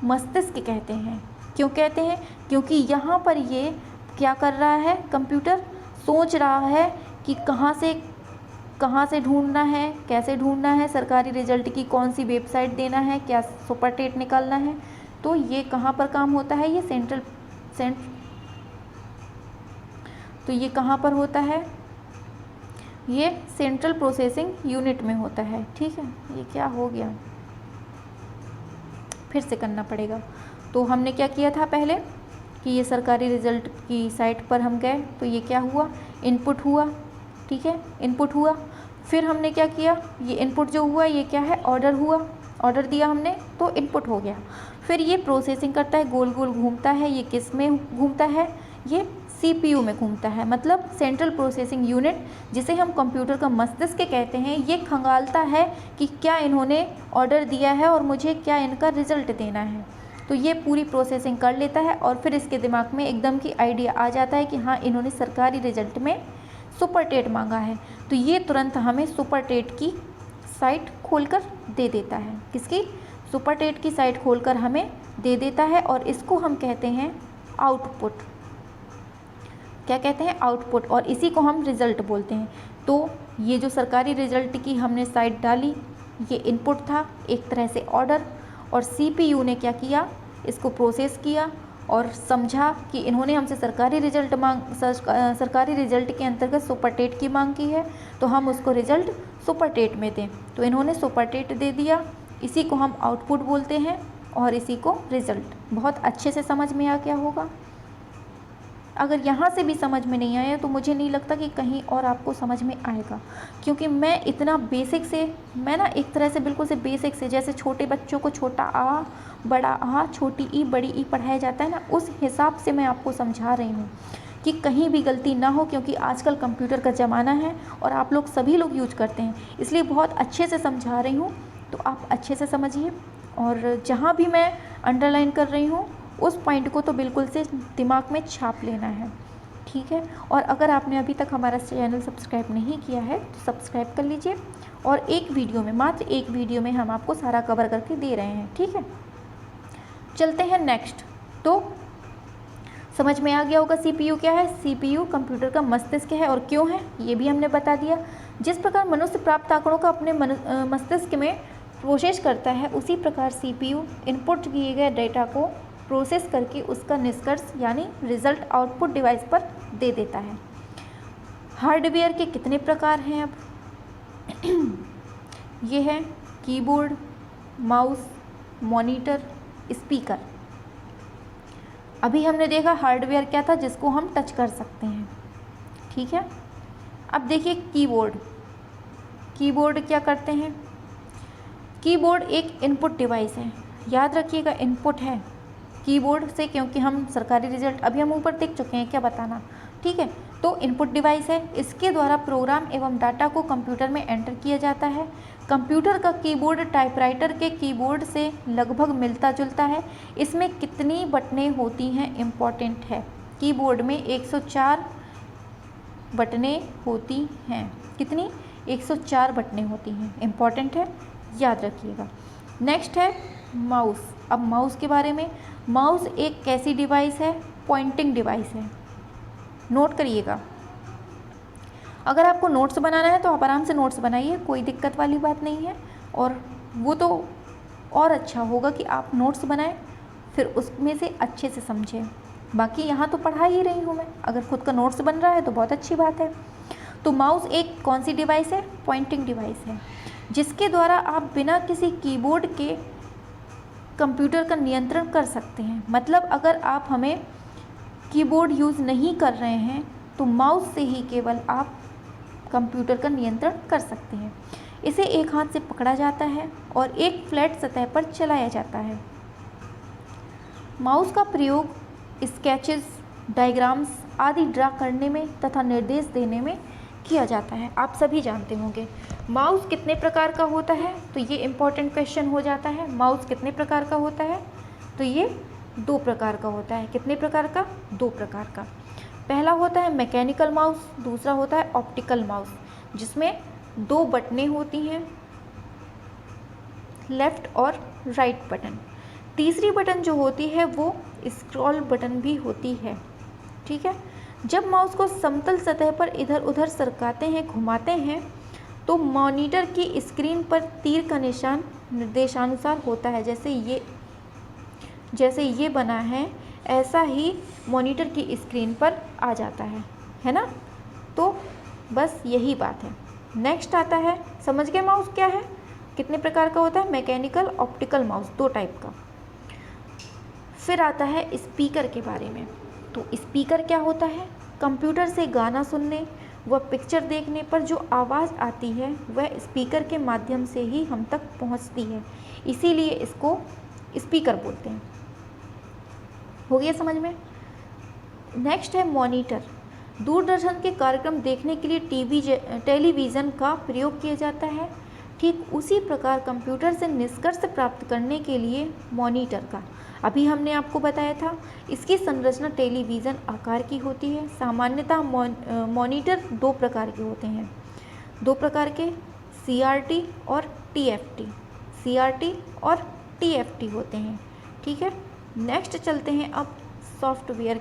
मस्तिष्क कहते हैं। क्यों कहते हैं, क्योंकि यहाँ पर ये क्या कर रहा है, कंप्यूटर सोच रहा है कि कहाँ से ढूंढना है, कैसे ढूंढना है, सरकारी रिजल्ट की कौन सी वेबसाइट देना है, क्या सुपरटेट निकालना है। तो ये कहाँ पर काम होता है, ये तो ये कहाँ पर होता है, ये सेंट्रल प्रोसेसिंग यूनिट में होता है, ठीक है। ये क्या हो गया, फिर से करना पड़ेगा। तो हमने क्या किया था पहले कि ये सरकारी रिज़ल्ट की साइट पर हम गए, तो ये क्या हुआ, इनपुट हुआ, ठीक है, इनपुट हुआ। फिर हमने क्या किया, ये इनपुट जो हुआ ये क्या है, ऑर्डर हुआ, ऑर्डर दिया हमने तो इनपुट हो गया। फिर ये प्रोसेसिंग करता है, गोल गोल घूमता है। ये किस में घूमता है, ये सीपीयू में घूमता है। मतलब सेंट्रल प्रोसेसिंग यूनिट, जिसे हम कंप्यूटर का मस्तिष्क कहते हैं, ये खंगालता है कि क्या इन्होंने ऑर्डर दिया है और मुझे क्या इनका रिज़ल्ट देना है। तो ये पूरी प्रोसेसिंग कर लेता है और फिर इसके दिमाग में एकदम की आइडिया आ जाता है कि हाँ, इन्होंने सरकारी रिज़ल्ट में सुपरटेट मांगा है। तो ये तुरंत हमें सुपरटेट की साइट खोलकर दे देता है। किसकी, सुपरटेट की साइट खोलकर हमें दे देता है। और इसको हम कहते हैं आउटपुट। क्या कहते हैं, आउटपुट। और इसी को हम रिज़ल्ट बोलते हैं। तो ये जो सरकारी रिज़ल्ट की हमने साइट डाली, ये इनपुट था, एक तरह से ऑर्डर। और सीपीयू ने क्या किया, इसको प्रोसेस किया और समझा कि इन्होंने हमसे सरकारी रिज़ल्ट के अंतर्गत सुपरटेट की मांग की है, तो हम उसको रिज़ल्ट सुपरटेट में दें। तो इन्होंने सुपरटेट दे दिया, इसी को हम आउटपुट बोलते हैं और इसी को रिज़ल्ट। बहुत अच्छे से समझ में आ गया होगा। अगर यहाँ से भी समझ में नहीं आया तो मुझे नहीं लगता कि कहीं और आपको समझ में आएगा, क्योंकि मैं इतना बेसिक से, मैं ना एक तरह से बिल्कुल से बेसिक से, जैसे छोटे बच्चों को छोटा आ, बड़ा आ, छोटी ई, बड़ी ई पढ़ाया जाता है ना, उस हिसाब से मैं आपको समझा रही हूँ कि कहीं भी गलती ना हो, क्योंकि आजकल कंप्यूटर का ज़माना है और आप लोग सभी लोग यूज करते हैं, इसलिए बहुत अच्छे से समझा रही हूँ, तो आप अच्छे से समझिए। और जहाँ भी मैं अंडरलाइन कर रही हूँ उस पॉइंट को तो बिल्कुल से दिमाग में छाप लेना है, ठीक है। और अगर आपने अभी तक हमारा चैनल सब्सक्राइब नहीं किया है तो सब्सक्राइब कर लीजिए। और एक वीडियो में, मात्र एक वीडियो में हम आपको सारा कवर करके दे रहे हैं, ठीक है। चलते हैं नेक्स्ट। तो समझ में आ गया होगा CPU क्या है। CPU कंप्यूटर का मस्तिष्क है, और क्यों है ये भी हमने बता दिया। जिस प्रकार मनुष्य प्राप्त आंकड़ों का अपने मस्तिष्क में प्रोसेस करता है, उसी प्रकार CPU इनपुट किए गए डेटा को प्रोसेस करके उसका निष्कर्ष यानी रिजल्ट आउटपुट डिवाइस पर दे देता है। हार्डवेयर के कितने प्रकार हैं अब ये है कीबोर्ड, माउस, मॉनिटर, स्पीकर। अभी हमने देखा हार्डवेयर क्या था, जिसको हम टच कर सकते हैं, ठीक है। अब देखिए कीबोर्ड। कीबोर्ड क्या करते हैं। कीबोर्ड एक इनपुट डिवाइस है, याद रखिएगा इनपुट है कीबोर्ड से, क्योंकि हम सरकारी रिजल्ट अभी हम ऊपर देख चुके हैं, क्या बताना, ठीक है। तो इनपुट डिवाइस है, इसके द्वारा प्रोग्राम एवं डाटा को कंप्यूटर में एंटर किया जाता है। कंप्यूटर का कीबोर्ड टाइपराइटर के कीबोर्ड से लगभग मिलता जुलता है। इसमें कितनी बटनें होती हैं इम्पॉर्टेंट है। कीबोर्ड में 104 बटनें होती हैं। कितनी? 104 बटनें होती हैं, इम्पॉर्टेंट है, याद रखिएगा। नेक्स्ट है माउस। अब माउस के बारे में, माउस एक कैसी डिवाइस है, पॉइंटिंग डिवाइस है, नोट करिएगा। अगर आपको नोट्स बनाना है तो आप आराम से नोट्स बनाइए, कोई दिक्कत वाली बात नहीं है। और वो तो और अच्छा होगा कि आप नोट्स बनाएं, फिर उसमें से अच्छे से समझें। बाकी यहाँ तो पढ़ा ही रही हूँ मैं, अगर खुद का नोट्स बन रहा है तो बहुत अच्छी बात है। तो माउस एक कौन सी डिवाइस है, पॉइंटिंग डिवाइस है, जिसके द्वारा आप बिना किसी कीबोर्ड के कंप्यूटर का नियंत्रण कर सकते हैं। मतलब अगर आप हमें कीबोर्ड यूज़ नहीं कर रहे हैं तो माउस से ही केवल आप कंप्यूटर का नियंत्रण कर सकते हैं। इसे एक हाथ से पकड़ा जाता है और एक फ्लैट सतह पर चलाया जाता है। माउस का प्रयोग स्केचेस, डायग्राम्स आदि ड्रा करने में तथा निर्देश देने में किया जाता है। आप सभी जानते होंगे माउस कितने प्रकार का होता है, तो ये इम्पॉर्टेंट क्वेश्चन हो जाता है। माउस कितने प्रकार का होता है, तो ये 2 प्रकार का होता है। कितने प्रकार का? 2 प्रकार का। पहला होता है मैकेनिकल माउस, दूसरा होता है ऑप्टिकल माउस, जिसमें 2 बटनें होती हैं, लेफ़्ट और राइट बटन। तीसरी बटन जो होती है वो स्क्रॉल बटन भी होती है, ठीक है। जब माउस को समतल सतह पर इधर उधर सरकाते हैं, घुमाते हैं, तो मॉनिटर की स्क्रीन पर तीर का निशान निर्देशानुसार होता है। जैसे ये बना है, ऐसा ही मॉनिटर की स्क्रीन पर आ जाता है ना। तो बस यही बात है। नेक्स्ट आता है, समझ गए माउस क्या है, कितने प्रकार का होता है, मैकेनिकल, ऑप्टिकल माउस, 2 टाइप का। फिर आता है स्पीकर के बारे में। तो स्पीकर क्या होता है, कंप्यूटर से गाना सुनने व पिक्चर देखने पर जो आवाज़ आती है वह स्पीकर के माध्यम से ही हम तक पहुंचती है, इसीलिए इसको स्पीकर बोलते हैं। हो गया समझ में। नेक्स्ट है मॉनिटर। दूरदर्शन के कार्यक्रम देखने के लिए टेलीविज़न का प्रयोग किया जाता है। ठीक उसी प्रकार कंप्यूटर से निष्कर्ष प्राप्त करने के लिए मॉनिटर का, अभी हमने आपको बताया था, इसकी संरचना टेलीविज़न आकार की होती है। सामान्यतः मॉनिटर 2 प्रकार के होते हैं, 2 प्रकार के, CRT और TFT। CRT और TFT होते हैं, ठीक है। नेक्स्ट चलते हैं अब सॉफ्टवेयर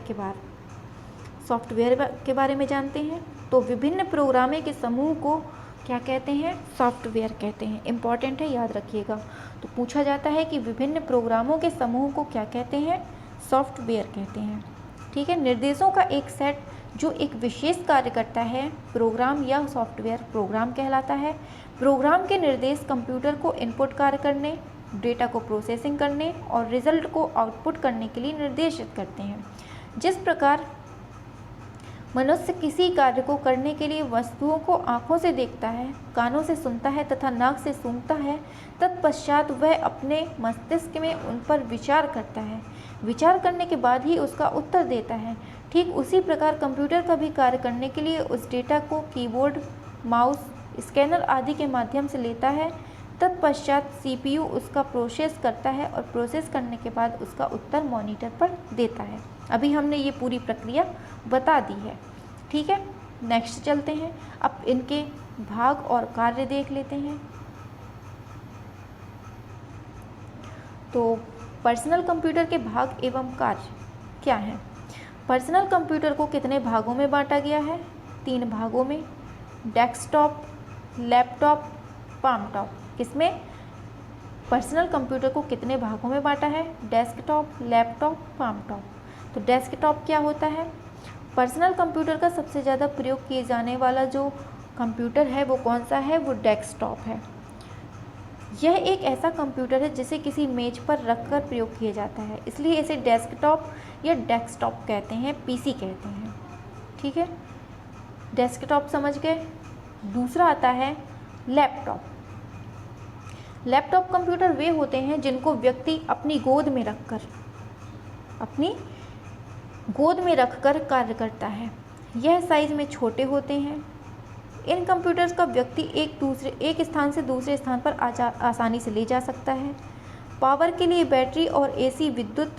के बारे में जानते हैं। तो विभिन्न प्रोग्रामों के समूह को क्या कहते हैं, सॉफ्टवेयर कहते हैं। इम्पॉर्टेंट है, याद रखिएगा। तो पूछा जाता है कि विभिन्न प्रोग्रामों के समूह को क्या कहते हैं, सॉफ्टवेयर कहते हैं, ठीक है। निर्देशों का एक सेट जो एक विशेष कार्य करता है, प्रोग्राम या सॉफ्टवेयर प्रोग्राम कहलाता है। प्रोग्राम के निर्देश कंप्यूटर को इनपुट कार्य करने, डेटा को प्रोसेसिंग करने और रिजल्ट को आउटपुट करने के लिए निर्देशित करते हैं। जिस प्रकार मनुष्य किसी कार्य को करने के लिए वस्तुओं को आँखों से देखता है, कानों से सुनता है तथा नाक से सूंघता है। तत्पश्चात वह अपने मस्तिष्क में उन पर विचार करता है। विचार करने के बाद ही उसका उत्तर देता है। ठीक उसी प्रकार कंप्यूटर का भी कार्य करने के लिए उस डेटा को कीबोर्ड, माउस, स्कैनर आदि के माध्यम से लेता है। तत्पश्चात CPU उसका प्रोसेस करता है और प्रोसेस करने के बाद उसका उत्तर मॉनिटर पर देता है। अभी हमने ये पूरी प्रक्रिया बता दी है। ठीक है, नेक्स्ट चलते हैं। अब इनके भाग और कार्य देख लेते हैं। तो पर्सनल कंप्यूटर के भाग एवं कार्य क्या हैं? पर्सनल कंप्यूटर को कितने भागों में बांटा गया है? 3 भागों में, डेस्कटॉप, लैपटॉप, पामटॉप। किसमें? पर्सनल कंप्यूटर को कितने भागों में बांटा है? Desktop, laptop, palmtop. तो डेस्कटॉप क्या होता है? पर्सनल कंप्यूटर का सबसे ज़्यादा प्रयोग किए जाने वाला जो कंप्यूटर है वो कौन सा है? वो डेस्कटॉप है। यह एक ऐसा कंप्यूटर है जिसे किसी मेज पर रखकर प्रयोग किया जाता है, इसलिए इसे डेस्कटॉप या डेस्कटॉप कहते हैं, PC कहते हैं। ठीक है, डेस्कटॉप समझ गए। दूसरा आता है लैपटॉप। लैपटॉप कंप्यूटर वे होते हैं जिनको व्यक्ति अपनी गोद में रखकर कार्य करता है। यह साइज में छोटे होते हैं। इन कंप्यूटर्स का व्यक्ति एक स्थान से दूसरे स्थान पर आसानी से ले जा सकता है। पावर के लिए बैटरी और AC विद्युत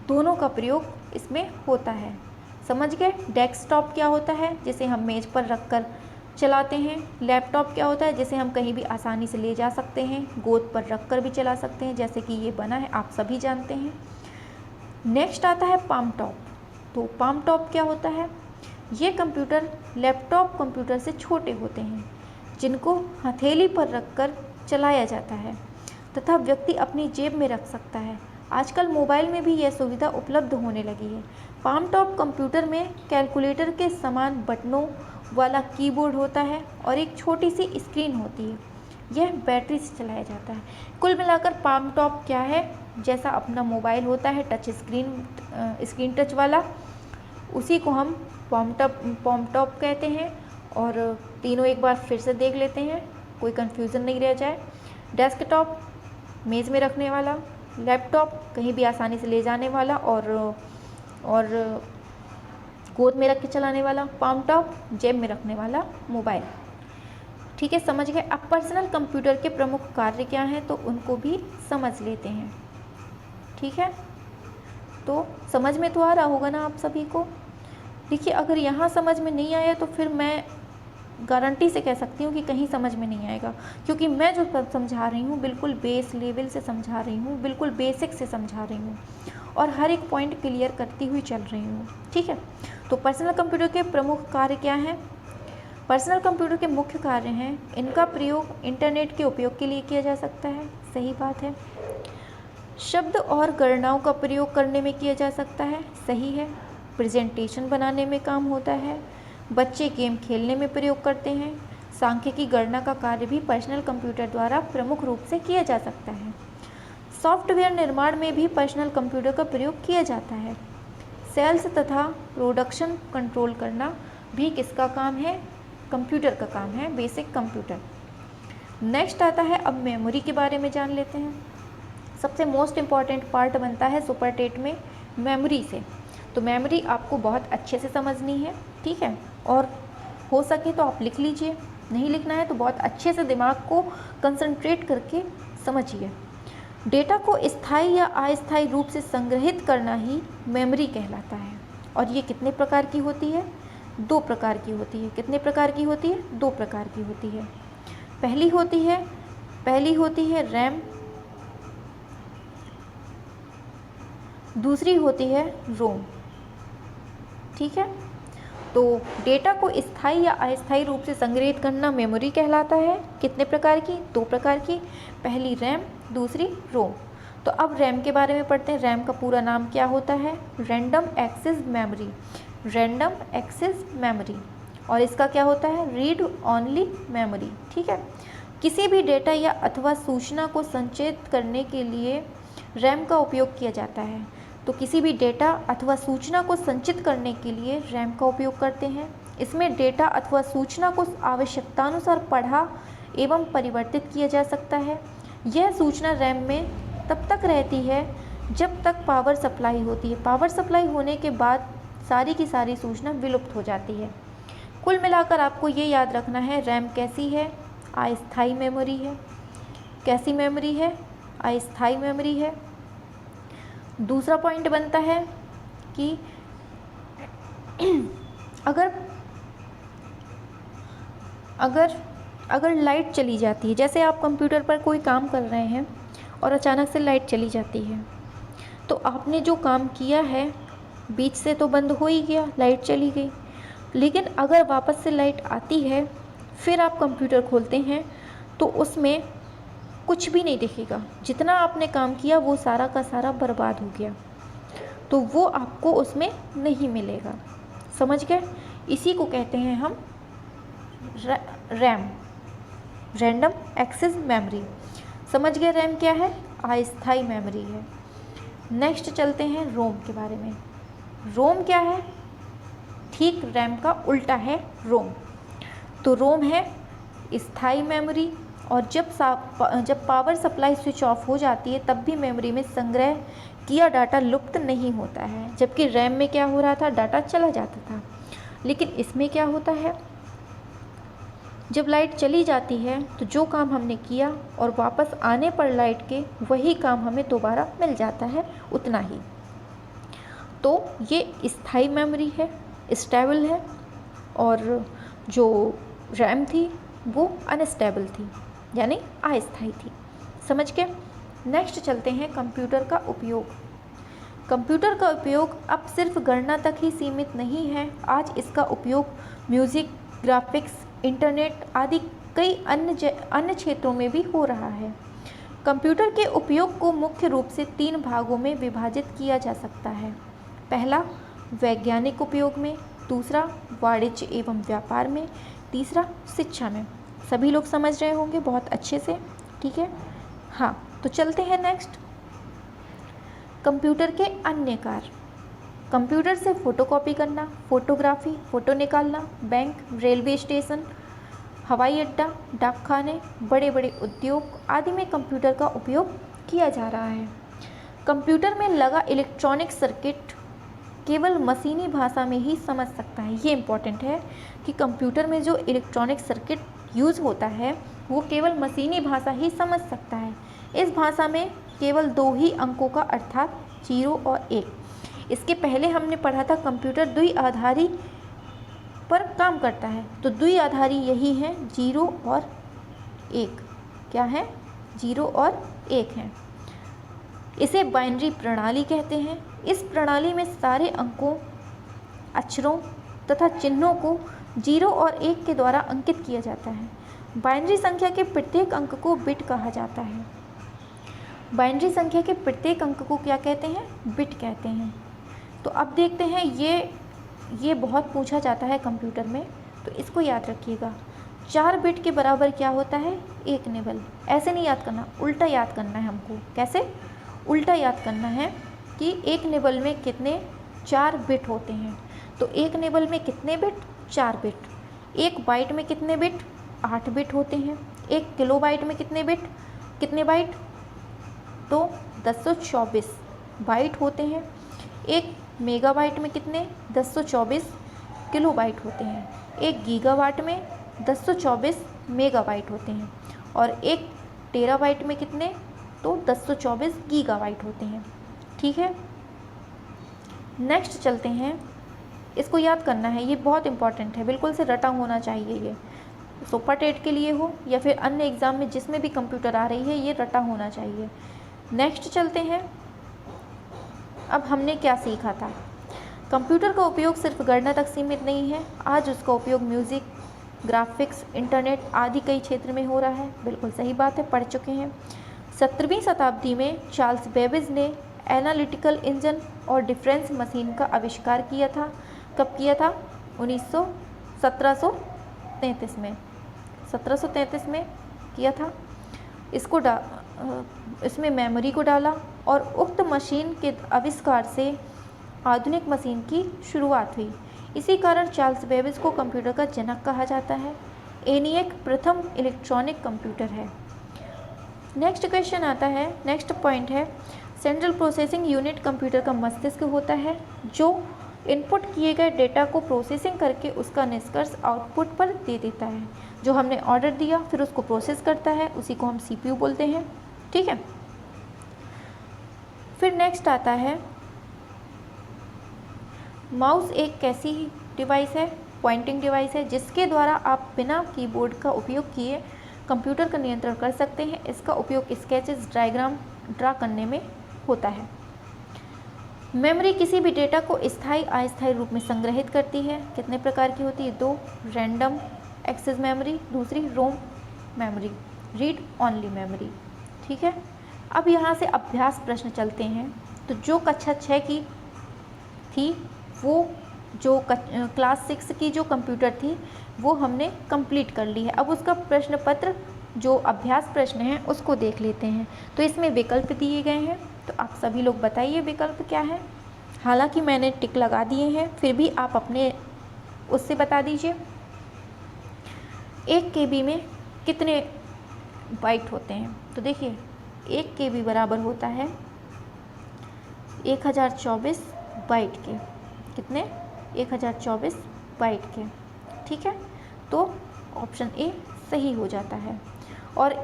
दोनों का प्रयोग इसमें होता है। समझ गए? डेस्कटॉप क्या होता है? जिसे हम मेज पर रखकर चलाते हैं। लैपटॉप क्या होता है? जिसे हम कहीं भी आसानी से ले जा सकते हैं, गोद पर रखकर भी चला सकते हैं, जैसे कि ये बना है, आप सभी जानते हैं। नेक्स्ट आता है पामटॉप। तो पामटॉप क्या होता है? ये कंप्यूटर लैपटॉप कंप्यूटर से छोटे होते हैं, जिनको हथेली पर रखकर चलाया जाता है तथा व्यक्ति अपनी जेब में रख सकता है। आजकल मोबाइल में भी यह सुविधा उपलब्ध होने लगी है। पामटॉप कंप्यूटर में कैलकुलेटर के समान बटनों वाला कीबोर्ड होता है और एक छोटी सी स्क्रीन होती है। यह बैटरी से चलाया जाता है। कुल मिलाकर पामटॉप क्या है? जैसा अपना मोबाइल होता है टच स्क्रीन टच वाला, उसी को हम पामटॉप कहते हैं। और तीनों एक बार फिर से देख लेते हैं, कोई कन्फ्यूज़न नहीं रह जाए। डेस्कटॉप मेज़ में रखने वाला, लैपटॉप कहीं भी आसानी से ले जाने वाला और गोद में रख के चलाने वाला, पामटॉप जेब में रखने वाला मोबाइल। ठीक है, समझ गए। अब पर्सनल कंप्यूटर के प्रमुख कार्य क्या हैं तो उनको भी समझ लेते हैं। ठीक है, तो समझ में तो आ रहा होगा ना आप सभी को। देखिए, अगर यहाँ समझ में नहीं आया तो फिर मैं गारंटी से कह सकती हूँ कि कहीं समझ में नहीं आएगा, क्योंकि मैं जो समझा रही हूँ बिल्कुल बेस लेवल से समझा रही हूँ, बिल्कुल बेसिक से समझा रही हूँ और हर एक पॉइंट क्लियर करती हुई चल रही हूँ। ठीक है, तो पर्सनल कंप्यूटर के प्रमुख कार्य क्या हैं? पर्सनल कंप्यूटर के मुख्य कार्य हैं, इनका प्रयोग इंटरनेट के उपयोग के लिए किया जा सकता है, सही बात है। शब्द और गणनाओं का प्रयोग करने में किया जा सकता है, सही है। प्रेजेंटेशन बनाने में काम होता है। बच्चे गेम खेलने में प्रयोग करते हैं। सांख्यिकी गणना का कार्य भी पर्सनल कंप्यूटर द्वारा प्रमुख रूप से किया जा सकता है। सॉफ्टवेयर निर्माण में भी पर्सनल कंप्यूटर का प्रयोग किया जाता है। सेल्स तथा प्रोडक्शन कंट्रोल करना भी किसका काम है? कंप्यूटर का काम है, बेसिक कंप्यूटर। नेक्स्ट आता है, अब मेमोरी के बारे में जान लेते हैं। सबसे मोस्ट इम्पॉर्टेंट पार्ट बनता है सुपरटेट में मेमोरी से। तो मेमोरी आपको बहुत अच्छे से समझनी है, ठीक है, और हो सके तो आप लिख लीजिए, नहीं लिखना है तो बहुत अच्छे से दिमाग को कंसंट्रेट करके समझिए। डेटा को स्थायी या अस्थायी रूप से संग्रहित करना ही मेमोरी कहलाता है। और ये कितने प्रकार की होती है? 2 प्रकार की होती है। कितने प्रकार की होती है? 2 प्रकार की होती है। पहली होती है रैम, दूसरी होती है रोम। ठीक है, तो डेटा को स्थायी या अस्थायी रूप से संग्रहित करना मेमोरी कहलाता है। कितने प्रकार की? 2 प्रकार की। पहली रैम, दूसरी रोम। तो अब रैम के बारे में पढ़ते हैं। रैम का पूरा नाम क्या होता है? Random access memory. Random access memory. और इसका क्या होता है? Read only memory. ठीक है, किसी भी डेटा या अथवा सूचना को संचित करने के लिए रैम का उपयोग किया जाता है। तो किसी भी डेटा अथवा सूचना को संचित करने के लिए रैम का उपयोग करते हैं। इसमें डेटा अथवा सूचना को आवश्यकतानुसार पढ़ा एवं परिवर्तित किया जा सकता है। यह सूचना रैम में तब तक रहती है जब तक पावर सप्लाई होती है। पावर सप्लाई होने के बाद सारी की सारी सूचना विलुप्त हो जाती है। कुल मिलाकर आपको ये याद रखना है, रैम कैसी है? अस्थायी मेमोरी है। कैसी मेमोरी है? अस्थायी मेमोरी है। दूसरा पॉइंट बनता है कि अगर लाइट चली जाती है, जैसे आप कंप्यूटर पर कोई काम कर रहे हैं और अचानक से लाइट चली जाती है, तो आपने जो काम किया है बीच से तो बंद हो ही गया, लाइट चली गई। लेकिन अगर वापस से लाइट आती है, फिर आप कंप्यूटर खोलते हैं तो उसमें कुछ भी नहीं दिखेगा। जितना आपने काम किया वो सारा का सारा बर्बाद हो गया, तो वो आपको उसमें नहीं मिलेगा। समझ गए? इसी को कहते हैं हम रैम, रैंडम एक्सेस मेमोरी। समझ गए रैम क्या है? अस्थायी मेमोरी है। नेक्स्ट चलते हैं रोम के बारे में। रोम क्या है? ठीक रैम का उल्टा है रोम। तो रोम है स्थायी मेमोरी, और जब पावर सप्लाई स्विच ऑफ हो जाती है तब भी मेमोरी में संग्रह किया डाटा लुप्त नहीं होता है। जबकि रैम में क्या हो रहा था? डाटा चला जाता था। लेकिन इसमें क्या होता है? जब लाइट चली जाती है तो जो काम हमने किया और वापस आने पर लाइट के वही काम हमें दोबारा मिल जाता है, उतना ही। तो ये स्थायी मेमोरी है, स्टेबल है, और जो रैम थी वो अनस्टेबल थी, यानी अस्थायी थी। समझ के? नेक्स्ट चलते हैं कंप्यूटर का उपयोग। कंप्यूटर का उपयोग अब सिर्फ गणना तक ही सीमित नहीं है। आज इसका उपयोग म्यूज़िक, ग्राफिक्स, इंटरनेट आदि कई अन्य क्षेत्रों में भी हो रहा है। कंप्यूटर के उपयोग को मुख्य रूप से 3 भागों में विभाजित किया जा सकता है। पहला वैज्ञानिक उपयोग में, दूसरा वाणिज्य एवं व्यापार में, तीसरा शिक्षा में। सभी लोग समझ रहे होंगे बहुत अच्छे से, ठीक है? हाँ, तो चलते हैं नेक्स्ट। कंप्यूटर के अन्य कार्य। कंप्यूटर से फ़ोटोकॉपी करना, फोटोग्राफी, फ़ोटो निकालना, बैंक, रेलवे स्टेशन, हवाई अड्डा, डाकखाने, बड़े बड़े उद्योग आदि में कंप्यूटर का उपयोग किया जा रहा है। कंप्यूटर में लगा इलेक्ट्रॉनिक सर्किट केवल मशीनी भाषा में ही समझ सकता है। ये इम्पॉर्टेंट है कि कंप्यूटर में जो इलेक्ट्रॉनिक सर्किट यूज़ होता है वो केवल मशीनी भाषा ही समझ सकता है। इस भाषा में केवल 2 ही अंकों का, अर्थात 0 और 1। इसके पहले हमने पढ़ा था कंप्यूटर द्विआधारी पर काम करता है, तो द्विआधारी यही है 0 और 1। क्या है? 0 और 1 है। इसे बाइनरी प्रणाली कहते हैं। इस प्रणाली में सारे अंकों, अक्षरों तथा चिन्हों को 0 और 1 के द्वारा अंकित किया जाता है। बाइनरी संख्या के प्रत्येक अंक को बिट कहा जाता है। बाइनरी संख्या के प्रत्येक अंक को क्या कहते हैं? बिट कहते हैं। तो अब देखते हैं, ये बहुत पूछा जाता है कंप्यूटर में, तो इसको याद रखिएगा। 4 बिट के बराबर क्या होता है? 1 निबल। ऐसे नहीं याद करना, उल्टा याद करना है हमको। कैसे? उल्टा याद करना है कि 1 निबल में कितने 4 बिट होते हैं। तो 1 निबल में कितने बिट? 4 बिट। 1 बाइट में कितने बिट? 8 बिट होते हैं। 1 किलोबाइट में कितने बिट? कितने बाइट? तो 1024 बाइट होते हैं। 1 मेगाबाइट में कितने? 1024 किलोबाइट होते हैं। 1 गीगाबाइट में 1024 मेगाबाइट होते हैं। और 1 टेराबाइट में कितने? तो 1024 गीगाबाइट होते हैं। ठीक है, नेक्स्ट चलते हैं। इसको याद करना है, ये बहुत इंपॉर्टेंट है, बिल्कुल से रटा होना चाहिए। ये सुपर टेट के लिए हो या फिर अन्य एग्ज़ाम में जिसमें भी कंप्यूटर आ रही है, ये रटा होना चाहिए। नेक्स्ट चलते हैं। अब हमने क्या सीखा था? कंप्यूटर का उपयोग सिर्फ गणना तक सीमित नहीं है। आज उसका उपयोग म्यूज़िक, ग्राफिक्स, इंटरनेट आदि कई क्षेत्र में हो रहा है। बिल्कुल सही बात है, पढ़ चुके हैं। 17वीं शताब्दी में चार्ल्स बेबेज ने एनालिटिकल इंजन और डिफरेंस मशीन का आविष्कार किया था। कब किया था? 1733 में। 1733 में किया था। इसमें मेमोरी को डाला और उक्त मशीन के आविष्कार से आधुनिक मशीन की शुरुआत हुई। इसी कारण चार्ल्स बेबेज को कंप्यूटर का जनक कहा जाता है। ENIAC प्रथम इलेक्ट्रॉनिक कंप्यूटर है। नेक्स्ट क्वेश्चन आता है, नेक्स्ट पॉइंट है, सेंट्रल प्रोसेसिंग यूनिट कंप्यूटर का मस्तिष्क होता है जो इनपुट किए गए डेटा को प्रोसेसिंग करके उसका निष्कर्ष आउटपुट पर दे देता है। जो हमने ऑर्डर दिया फिर उसको प्रोसेस करता है, उसी को हम CPU बोलते हैं। ठीक है। फिर नेक्स्ट आता है, माउस एक कैसी डिवाइस है? पॉइंटिंग डिवाइस है जिसके द्वारा आप बिना कीबोर्ड का उपयोग किए कंप्यूटर का नियंत्रण कर सकते हैं। इसका उपयोग स्केचेस, डायग्राम ड्रा करने में होता है। मेमोरी किसी भी डेटा को स्थायी अस्थायी रूप में संग्रहित करती है। कितने प्रकार की होती है? 2, रैंडम एक्सेस मेमोरी, दूसरी रोम मेमोरी, रीड ओनली मेमोरी। ठीक है। अब यहाँ से अभ्यास प्रश्न चलते हैं। तो जो कक्षा 6 की थी वो जो क्लास 6 की जो कंप्यूटर थी वो हमने कंप्लीट कर ली है। अब उसका प्रश्न पत्र जो अभ्यास प्रश्न है उसको देख लेते हैं। तो इसमें विकल्प दिए गए हैं, तो आप सभी लोग बताइए विकल्प क्या है। हालांकि मैंने टिक लगा दिए हैं, फिर भी आप अपने उससे बता दीजिए। 1 KB में कितने बाइट होते हैं? तो देखिए 1 KB बराबर होता है 1024 बाइट के। कितने? 1024 बाइट के। ठीक है। तो ऑप्शन ए सही हो जाता है। और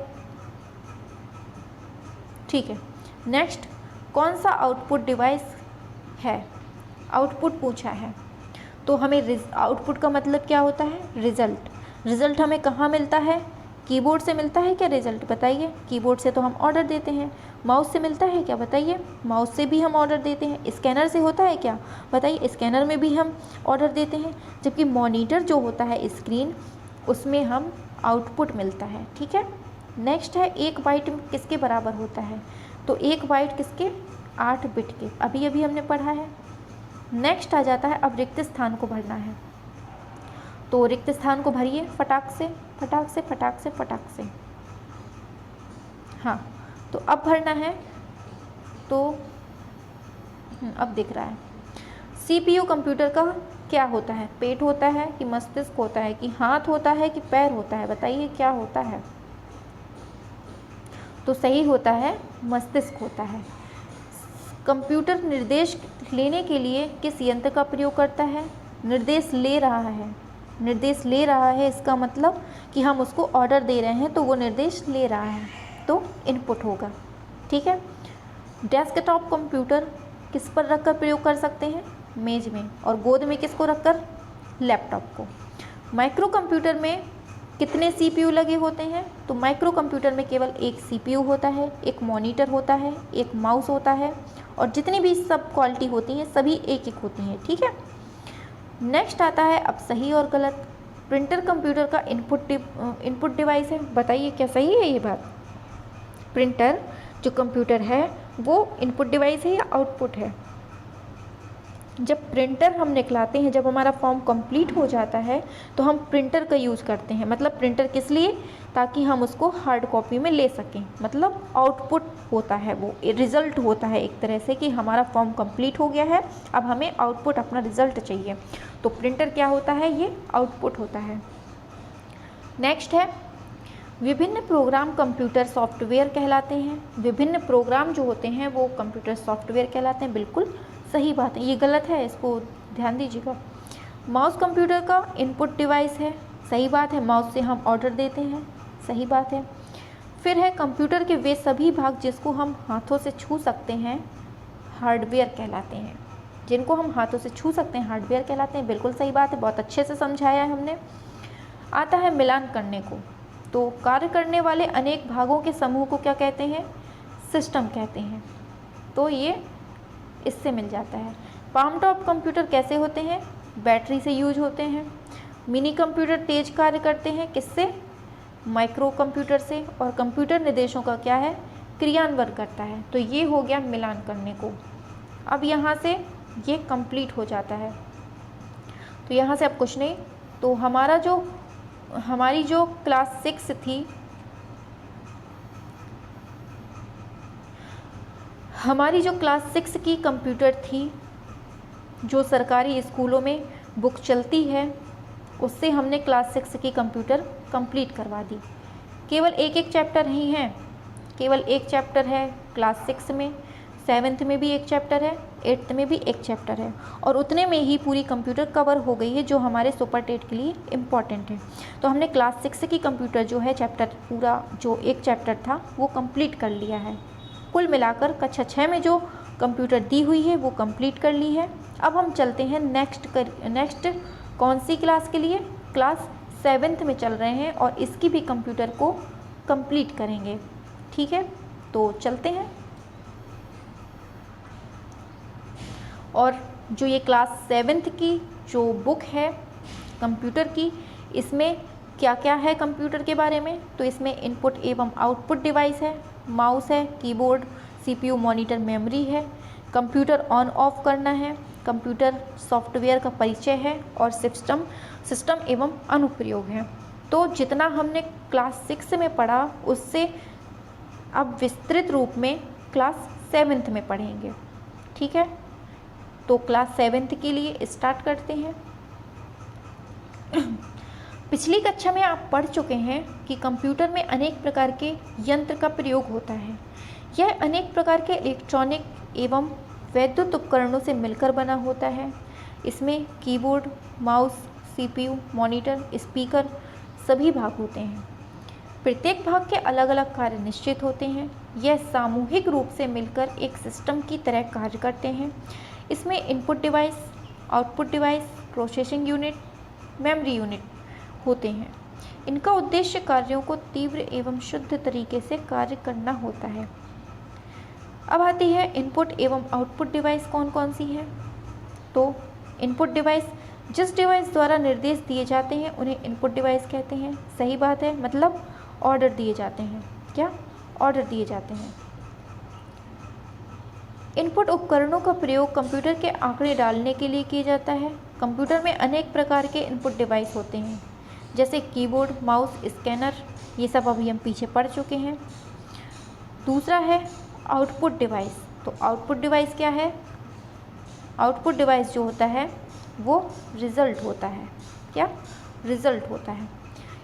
ठीक है, नेक्स्ट, कौन सा आउटपुट डिवाइस है? आउटपुट पूछा है तो हमें आउटपुट का मतलब क्या होता है? रिजल्ट। रिजल्ट हमें कहाँ मिलता है? कीबोर्ड से मिलता है क्या रिजल्ट? बताइए। कीबोर्ड से तो हम ऑर्डर देते हैं। माउस से मिलता है क्या? बताइए। माउस से भी हम ऑर्डर देते हैं। स्कैनर से होता है क्या? बताइए। स्कैनर में भी हम ऑर्डर देते हैं। जबकि मॉनिटर जो होता है स्क्रीन, उसमें हम आउटपुट मिलता है। ठीक है। नेक्स्ट है, 1 बाइट किसके बराबर होता है? तो 1 बाइट किसके? 8 बिट के। अभी अभी हमने पढ़ा है। नेक्स्ट आ जाता है, अब रिक्त स्थान को भरना है। तो रिक्त स्थान को भरिए फटाक से फटाक से फटाक से फटाक से। हाँ, तो अब भरना है। तो अब दिख रहा है। CPU कंप्यूटर का क्या होता है? पेट होता है कि मस्तिष्क होता है कि हाथ होता है कि पैर होता है? बताइए क्या होता है? तो सही होता है मस्तिष्क होता है। कंप्यूटर निर्देश लेने के लिए किस यंत्र का प्रयोग करता है? निर्देश ले रहा है। निर्देश ले रहा है इसका मतलब कि हम उसको ऑर्डर दे रहे हैं तो वो निर्देश ले रहा है, तो इनपुट होगा। ठीक है। डेस्कटॉप कंप्यूटर किस पर रखकर प्रयोग कर सकते हैं? मेज में। और गोद में किसको रखकर? लैपटॉप को। माइक्रो कंप्यूटर में कितने CPU लगे होते हैं? तो माइक्रो कंप्यूटर में केवल एक CPU होता है, एक मॉनिटर होता है, एक माउस होता है, और जितनी भी सब क्वालिटी होती हैं सभी एक एक होती हैं। ठीक है। नेक्स्ट आता है अब सही और गलत। प्रिंटर कंप्यूटर का इनपुट डिवाइस है। बताइए क्या सही है ये बात? प्रिंटर जो कंप्यूटर है वो इनपुट डिवाइस है या आउटपुट है? जब प्रिंटर हम निकलाते हैं, जब हमारा फॉर्म कंप्लीट हो जाता है तो हम प्रिंटर का यूज़ करते हैं। मतलब प्रिंटर किस लिए? ताकि हम उसको हार्ड कॉपी में ले सकें। मतलब आउटपुट होता है, वो रिज़ल्ट होता है एक तरह से कि हमारा फॉर्म कंप्लीट हो गया है, अब हमें आउटपुट अपना रिज़ल्ट चाहिए। तो प्रिंटर क्या होता है? ये आउटपुट होता है। नेक्स्ट है, विभिन्न प्रोग्राम कंप्यूटर सॉफ्टवेयर कहलाते हैं। विभिन्न प्रोग्राम जो होते हैं वो कंप्यूटर सॉफ्टवेयर कहलाते हैं। बिल्कुल सही बात है, ये गलत है, इसको ध्यान दीजिएगा। माउस कंप्यूटर का इनपुट डिवाइस है। सही बात है, माउस से हम ऑर्डर देते हैं। सही बात है। फिर है, कंप्यूटर के वे सभी भाग जिसको हम हाथों से छू सकते हैं हार्डवेयर कहलाते हैं। जिनको हम हाथों से छू सकते हैं हार्डवेयर कहलाते हैं। बिल्कुल सही बात है, बहुत अच्छे से समझाया है हमने। आता है मिलान करने को। तो कार्य करने वाले अनेक भागों के समूह को क्या कहते हैं? सिस्टम कहते हैं। तो ये इससे मिल जाता है। पाम टॉप कंप्यूटर कैसे होते हैं? बैटरी से यूज होते हैं। मिनी कंप्यूटर तेज कार्य करते हैं किससे? माइक्रो कंप्यूटर से। और कंप्यूटर निर्देशों का क्या है? क्रियान्वयन करता है। तो ये हो गया मिलान करने को। अब यहाँ से ये कंप्लीट हो जाता है। तो यहाँ से अब कुछ नहीं। तो हमारी जो क्लास 6 थी, हमारी जो क्लास 6 की कंप्यूटर थी, जो सरकारी स्कूलों में बुक चलती है, उससे हमने क्लास 6 की कंप्यूटर कंप्लीट करवा दी। केवल एक एक चैप्टर ही हैं, केवल एक चैप्टर है क्लास 6 में, 7th में भी एक चैप्टर है, 8th में भी एक चैप्टर है, और उतने में ही पूरी कंप्यूटर कवर हो गई है जो हमारे सुपर टेट के लिए इम्पॉर्टेंट है। तो हमने क्लास 6 की कंप्यूटर जो है चैप्टर पूरा जो एक चैप्टर था वो कंप्लीट कर लिया है। कुल मिलाकर कक्षा 6 में जो कंप्यूटर दी हुई है वो कंप्लीट कर ली है। अब हम चलते हैं नेक्स्ट कौन सी क्लास के लिए? क्लास 7th में चल रहे हैं और इसकी भी कंप्यूटर को कंप्लीट करेंगे। ठीक है, तो चलते हैं। और जो ये क्लास 7th की जो बुक है कंप्यूटर की, इसमें क्या क्या है कंप्यूटर के बारे में? तो इसमें इनपुट एवं आउटपुट डिवाइस है, माउस है, कीबोर्ड, CPU, मॉनिटर, मेमोरी है, कंप्यूटर ऑन ऑफ करना है, कंप्यूटर सॉफ्टवेयर का परिचय है, और सिस्टम एवं अनुप्रयोग है। तो जितना हमने क्लास 6 में पढ़ा उससे अब विस्तृत रूप में क्लास 7th में पढ़ेंगे। ठीक है, तो क्लास 7th के लिए स्टार्ट करते हैं। पिछली कक्षा में आप पढ़ चुके हैं कि कंप्यूटर में अनेक प्रकार के यंत्र का प्रयोग होता है। यह अनेक प्रकार के इलेक्ट्रॉनिक एवं वैद्युत उपकरणों से मिलकर बना होता है। इसमें keyboard, mouse, CPU, monitor, speaker सभी भाग होते हैं। प्रत्येक भाग के अलग अलग कार्य निश्चित होते हैं। यह सामूहिक रूप से मिलकर एक सिस्टम की तरह कार्य करते हैं। इसमें input device, output device, processing unit, memory unit होते हैं। इनका उद्देश्य कार्यों को तीव्र एवं शुद्ध तरीके से कार्य करना होता है। अब आती है इनपुट एवं आउटपुट डिवाइस कौन कौन सी है? तो इनपुट डिवाइस जिस डिवाइस द्वारा निर्देश दिए जाते हैं उन्हें इनपुट डिवाइस कहते हैं। सही बात है, मतलब ऑर्डर दिए जाते हैं। क्या? ऑर्डर दिए जाते हैं। इनपुट उपकरणों का प्रयोग कंप्यूटर के आंकड़े डालने के लिए किया जाता है। कंप्यूटर में अनेक प्रकार के इनपुट डिवाइस होते हैं, जैसे कीबोर्ड, माउस, स्कैनर, ये सब अभी हम पीछे पढ़ चुके हैं। दूसरा है आउटपुट डिवाइस। तो आउटपुट डिवाइस क्या है? आउटपुट डिवाइस जो होता है वो रिजल्ट होता है। क्या? रिजल्ट होता है।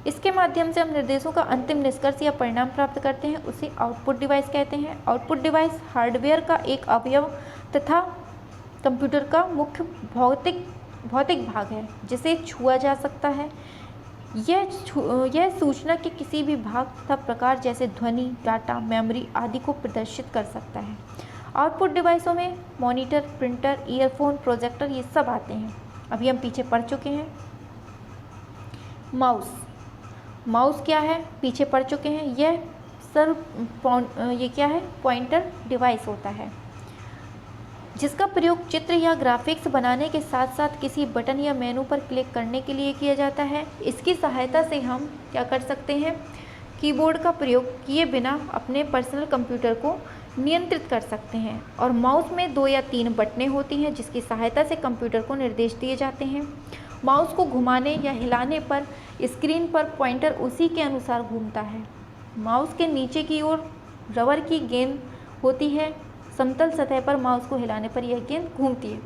इसके माध्यम से हम निर्देशों का अंतिम निष्कर्ष या परिणाम प्राप्त करते हैं, उसे आउटपुट डिवाइस कहते हैं। आउटपुट डिवाइस हार्डवेयर का एक अवयव तथा कंप्यूटर का मुख्य भौतिक भाग है जिसे छुआ जा सकता है। यह सूचना के किसी भी भाग तथा प्रकार जैसे ध्वनि, डाटा, मेमोरी आदि को प्रदर्शित कर सकता है। आउटपुट डिवाइसों में मॉनिटर, प्रिंटर, ईयरफोन, प्रोजेक्टर ये सब आते हैं, अभी हम पीछे पढ़ चुके हैं। माउस क्या है? पीछे पढ़ चुके हैं। ये क्या है? पॉइंटर डिवाइस होता है, जिसका प्रयोग चित्र या ग्राफिक्स बनाने के साथ साथ किसी बटन या मेनू पर क्लिक करने के लिए किया जाता है। इसकी सहायता से हम क्या कर सकते हैं? कीबोर्ड का प्रयोग किए बिना अपने पर्सनल कंप्यूटर को नियंत्रित कर सकते हैं। और माउस में 2 या 3 बटनें होती हैं जिसकी सहायता से कंप्यूटर को निर्देश दिए जाते हैं। माउस को घुमाने या हिलाने पर स्क्रीन पर पॉइंटर उसी के अनुसार घूमता है। माउस के नीचे की ओर रबर की गेंद होती है। समतल सतह पर माउस को हिलाने पर यह गेंद घूमती है।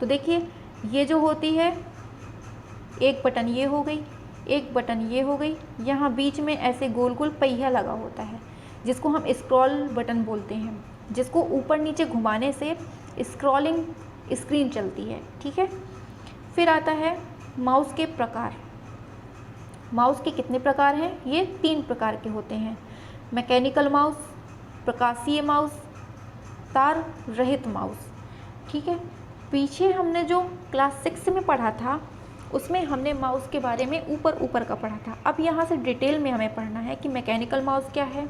तो देखिए, ये जो होती है, एक बटन ये हो गई, एक बटन ये हो गई, यहाँ बीच में ऐसे गोल गोल पहिया लगा होता है जिसको हम स्क्रॉल बटन बोलते हैं, जिसको ऊपर नीचे घुमाने से स्क्रॉलिंग स्क्रीन चलती है। ठीक है, फिर आता है माउस के प्रकार। माउस के कितने प्रकार हैं? ये 3 प्रकार के होते हैं। मैकेनिकल माउस, प्रकाशीय माउस, तार रहित माउस। ठीक है, पीछे हमने जो क्लास 6 में पढ़ा था उसमें हमने माउस के बारे में ऊपर का पढ़ा था। अब यहाँ से डिटेल में हमें पढ़ना है कि मैकेनिकल माउस क्या है,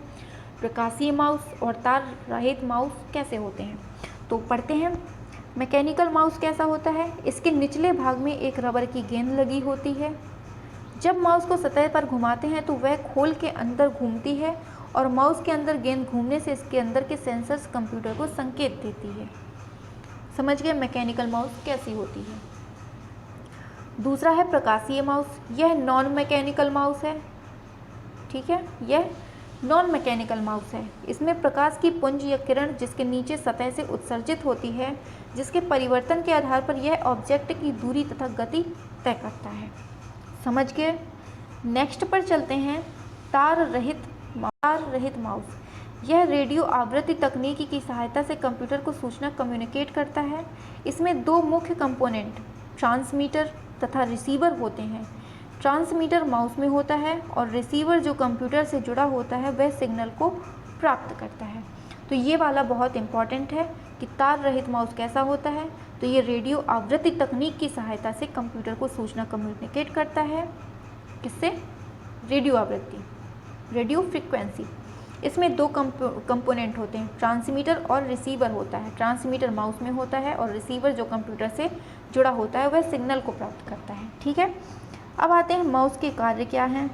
प्रकाशीय माउस और तार रहित माउस कैसे होते हैं। तो पढ़ते हैं। मैकेनिकल माउस कैसा होता है? इसके निचले भाग में एक रबर की गेंद लगी होती है। जब माउस को सतह पर घुमाते हैं तो वह खोल के अंदर घूमती है और माउस के अंदर गेंद घूमने से इसके अंदर के सेंसर्स कंप्यूटर को संकेत देती है। समझ गए मैकेनिकल माउस कैसी होती है। दूसरा है प्रकाशीय माउस। यह नॉन मैकेनिकल माउस है। ठीक है, यह नॉन मैकेनिकल माउस है। इसमें प्रकाश की पुंज या किरण जिसके नीचे सतह से उत्सर्जित होती है, जिसके परिवर्तन के आधार पर यह ऑब्जेक्ट की दूरी तथा गति तय करता है। समझ गए? नेक्स्ट पर चलते हैं, तार रहित माउस। यह रेडियो आवृत्ति तकनीकी की सहायता से कंप्यूटर को सूचना कम्युनिकेट करता है। इसमें दो मुख्य कंपोनेंट ट्रांसमीटर तथा रिसीवर होते हैं। ट्रांसमीटर माउस में होता है और रिसीवर जो कंप्यूटर से जुड़ा होता है वह सिग्नल को प्राप्त करता है। तो ये वाला बहुत इंपॉर्टेंट है कि तार रहित माउस कैसा होता है। तो ये रेडियो आवृत्ति तकनीक की सहायता से कंप्यूटर को सूचना कम्युनिकेट करता है। किससे? रेडियो आवृत्ति, रेडियो फ्रीक्वेंसी। इसमें दो कंपोनेंट होते हैं, ट्रांसमीटर और रिसीवर होता है। ट्रांसमीटर माउस में होता है और रिसीवर जो कंप्यूटर से जुड़ा होता है वह सिग्नल को प्राप्त करता है। ठीक है, अब आते हैं माउस के कार्य क्या हैं।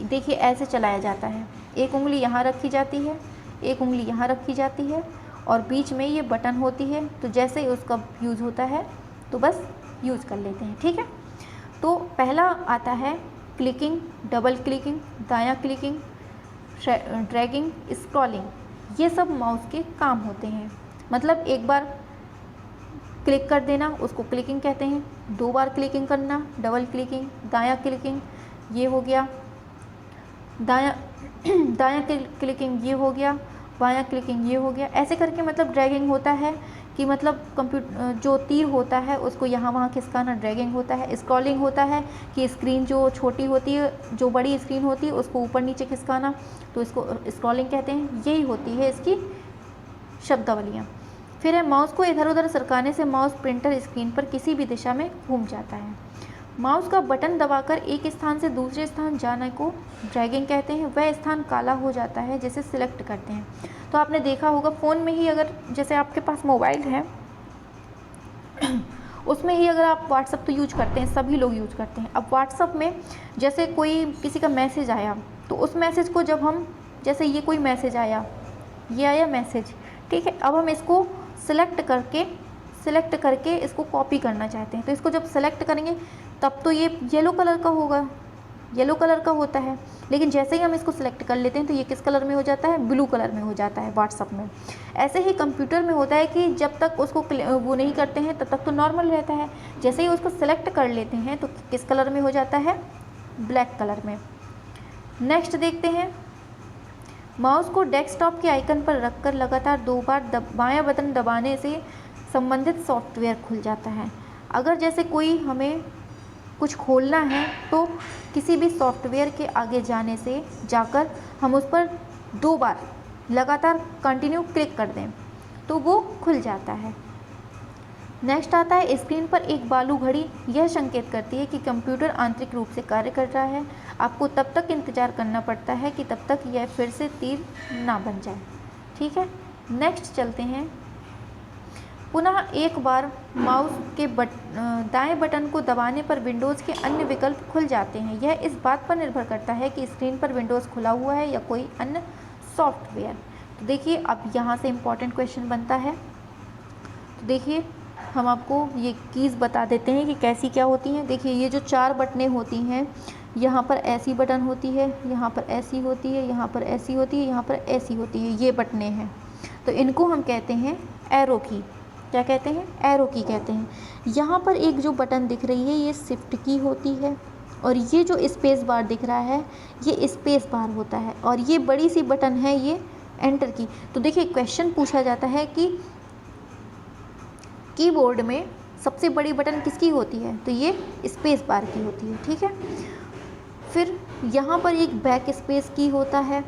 देखिए ऐसे चलाया जाता है, एक उंगली यहाँ रखी जाती है, एक उंगली यहाँ रखी जाती है और बीच में ये बटन होती है। तो जैसे ही उसका यूज़ होता है तो बस यूज़ कर लेते हैं। ठीक है, तो पहला आता है क्लिकिंग, डबल क्लिकिंग, दायां क्लिकिंग, ड्रैगिंग, स्क्रॉलिंग। ये सब माउस के काम होते हैं। मतलब एक बार क्लिक कर देना उसको क्लिकिंग कहते हैं, दो बार क्लिकिंग करना डबल क्लिकिंग, दायां क्लिकिंग ये हो गया, दायां क्लिकिंग ये हो गया, बायां क्लिकिंग ये हो गया। ऐसे करके मतलब ड्रैगिंग होता है कि मतलब कंप्यूटर जो तीर होता है उसको यहाँ वहाँ खिसकाना, ड्रैगिंग होता है। स्क्रॉलिंग होता है कि स्क्रीन जो छोटी होती है, जो बड़ी स्क्रीन होती है उसको ऊपर नीचे खिसकाना, तो इसको स्क्रॉलिंग कहते हैं। यही होती है इसकी शब्दावलियाँ। फिर है माउस को इधर उधर सरकाने से माउस प्रिंटर स्क्रीन पर किसी भी दिशा में घूम जाता है। माउस का बटन दबाकर एक स्थान से दूसरे स्थान जाने को ड्रैगिंग कहते हैं। वह स्थान काला हो जाता है जिसे सिलेक्ट करते हैं। तो आपने देखा होगा फ़ोन में ही, अगर जैसे आपके पास मोबाइल है उसमें ही अगर आप व्हाट्सअप तो यूज करते हैं, सभी लोग यूज करते हैं। अब व्हाट्सअप में जैसे कोई किसी का मैसेज आया तो उस मैसेज को जब हम, जैसे ये कोई मैसेज आया, ये आया मैसेज, ठीक है, अब हम इसको सिलेक्ट करके इसको कॉपी करना चाहते हैं। तो इसको जब सेलेक्ट करेंगे तब तो ये येलो कलर का होगा, येलो कलर का होता है। लेकिन जैसे ही हम इसको सिलेक्ट कर लेते हैं तो ये किस कलर में हो जाता है? ब्लू कलर में हो जाता है व्हाट्सअप में। ऐसे ही कंप्यूटर में होता है कि जब तक उसको वो नहीं करते हैं तब तक तो नॉर्मल रहता है। जैसे ही उसको सिलेक्ट कर लेते हैं तो किस कलर में हो जाता है? ब्लैक कलर में। नेक्स्ट देखते हैं, माउस को डेस्कटॉप के आइकन पर रखकर लगातार 2 बार बायां बटन दबाने से संबंधित सॉफ्टवेयर खुल जाता है। अगर जैसे कोई हमें कुछ खोलना है तो किसी भी सॉफ्टवेयर के आगे जाने से जाकर हम उस पर 2 बार लगातार कंटिन्यू क्लिक कर दें तो वो खुल जाता है। नेक्स्ट आता है, स्क्रीन पर एक बालू घड़ी यह संकेत करती है कि कंप्यूटर आंतरिक रूप से कार्य कर रहा है। आपको तब तक इंतज़ार करना पड़ता है कि तब तक यह फिर से तीर ना बन जाए। ठीक है, नेक्स्ट चलते हैं। पुनः एक बार माउस के दाएं बटन को दबाने पर विंडोज़ के अन्य विकल्प खुल जाते हैं। यह इस बात पर निर्भर करता है कि स्क्रीन पर विंडोज़ खुला हुआ है या कोई अन्य सॉफ्टवेयर। तो देखिए अब यहाँ से इम्पॉर्टेंट क्वेश्चन बनता है। तो देखिए हम आपको ये कीज़ बता देते हैं कि कैसी क्या होती हैं। देखिए ये जो 4 बटनें होती हैं, यहाँ पर ऐसी बटन होती है, यहाँ पर ऐसी होती है, यहाँ पर ऐसी होती है, यहाँ पर ऐसी होती है, ये बटनें हैं। तो इनको हम कहते हैं एरो की। क्या कहते हैं? एरो की कहते हैं। यहाँ पर एक जो बटन दिख रही है ये शिफ्ट की होती है और ये जो स्पेस बार दिख रहा है ये स्पेस बार होता है और ये बड़ी सी बटन है ये एंटर की। तो देखिए क्वेश्चन पूछा जाता है कि कीबोर्ड में सबसे बड़ी बटन किसकी होती है? तो ये स्पेस बार की होती है। ठीक है, फिर यहाँ पर एक बैक स्पेस की होता है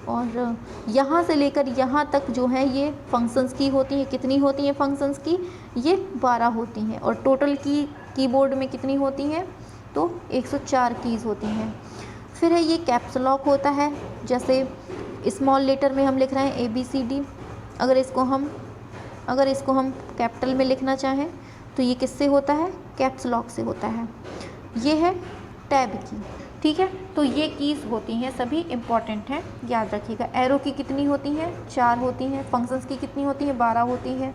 और यहाँ से लेकर यहाँ तक जो है ये फंक्शंस की होती हैं। कितनी होती हैं फंक्शंस की? ये 12 होती हैं। और टोटल की कीबोर्ड में कितनी होती हैं? तो 104 कीज़ होती हैं। फिर है ये कैप्स लॉक होता है। जैसे स्मॉल लेटर में हम लिख रहे हैं ABCD, अगर इसको हम कैपिटल में लिखना चाहें तो ये किससे होता है? कैप्स लॉक से होता है। ये है टैब की। ठीक है, तो ये कीज़ होती हैं, सभी इम्पॉर्टेंट हैं, याद रखिएगा। एरो की कितनी होती हैं? 4 होती हैं। फंक्शंस की कितनी होती हैं? 12 होती हैं।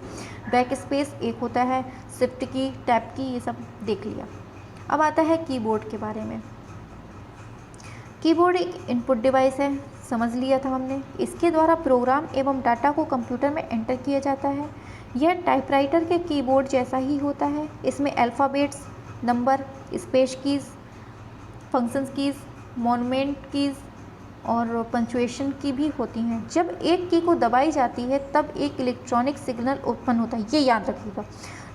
बैक स्पेस 1 होता है। शिफ्ट की, टैब की, ये सब देख लिया। अब आता है कीबोर्ड के बारे में। कीबोर्ड एक इनपुट डिवाइस है, समझ लिया था हमने। इसके द्वारा प्रोग्राम एवं डाटा को कंप्यूटर में एंटर किया जाता है। यह टाइपराइटर के कीबोर्ड जैसा ही होता है। इसमें alphabets, number, space keys, functions keys, monument keys और पंक्चुएशन की भी होती हैं। जब एक की को दबाई जाती है तब एक इलेक्ट्रॉनिक सिग्नल उत्पन्न होता है, ये याद रखिएगा।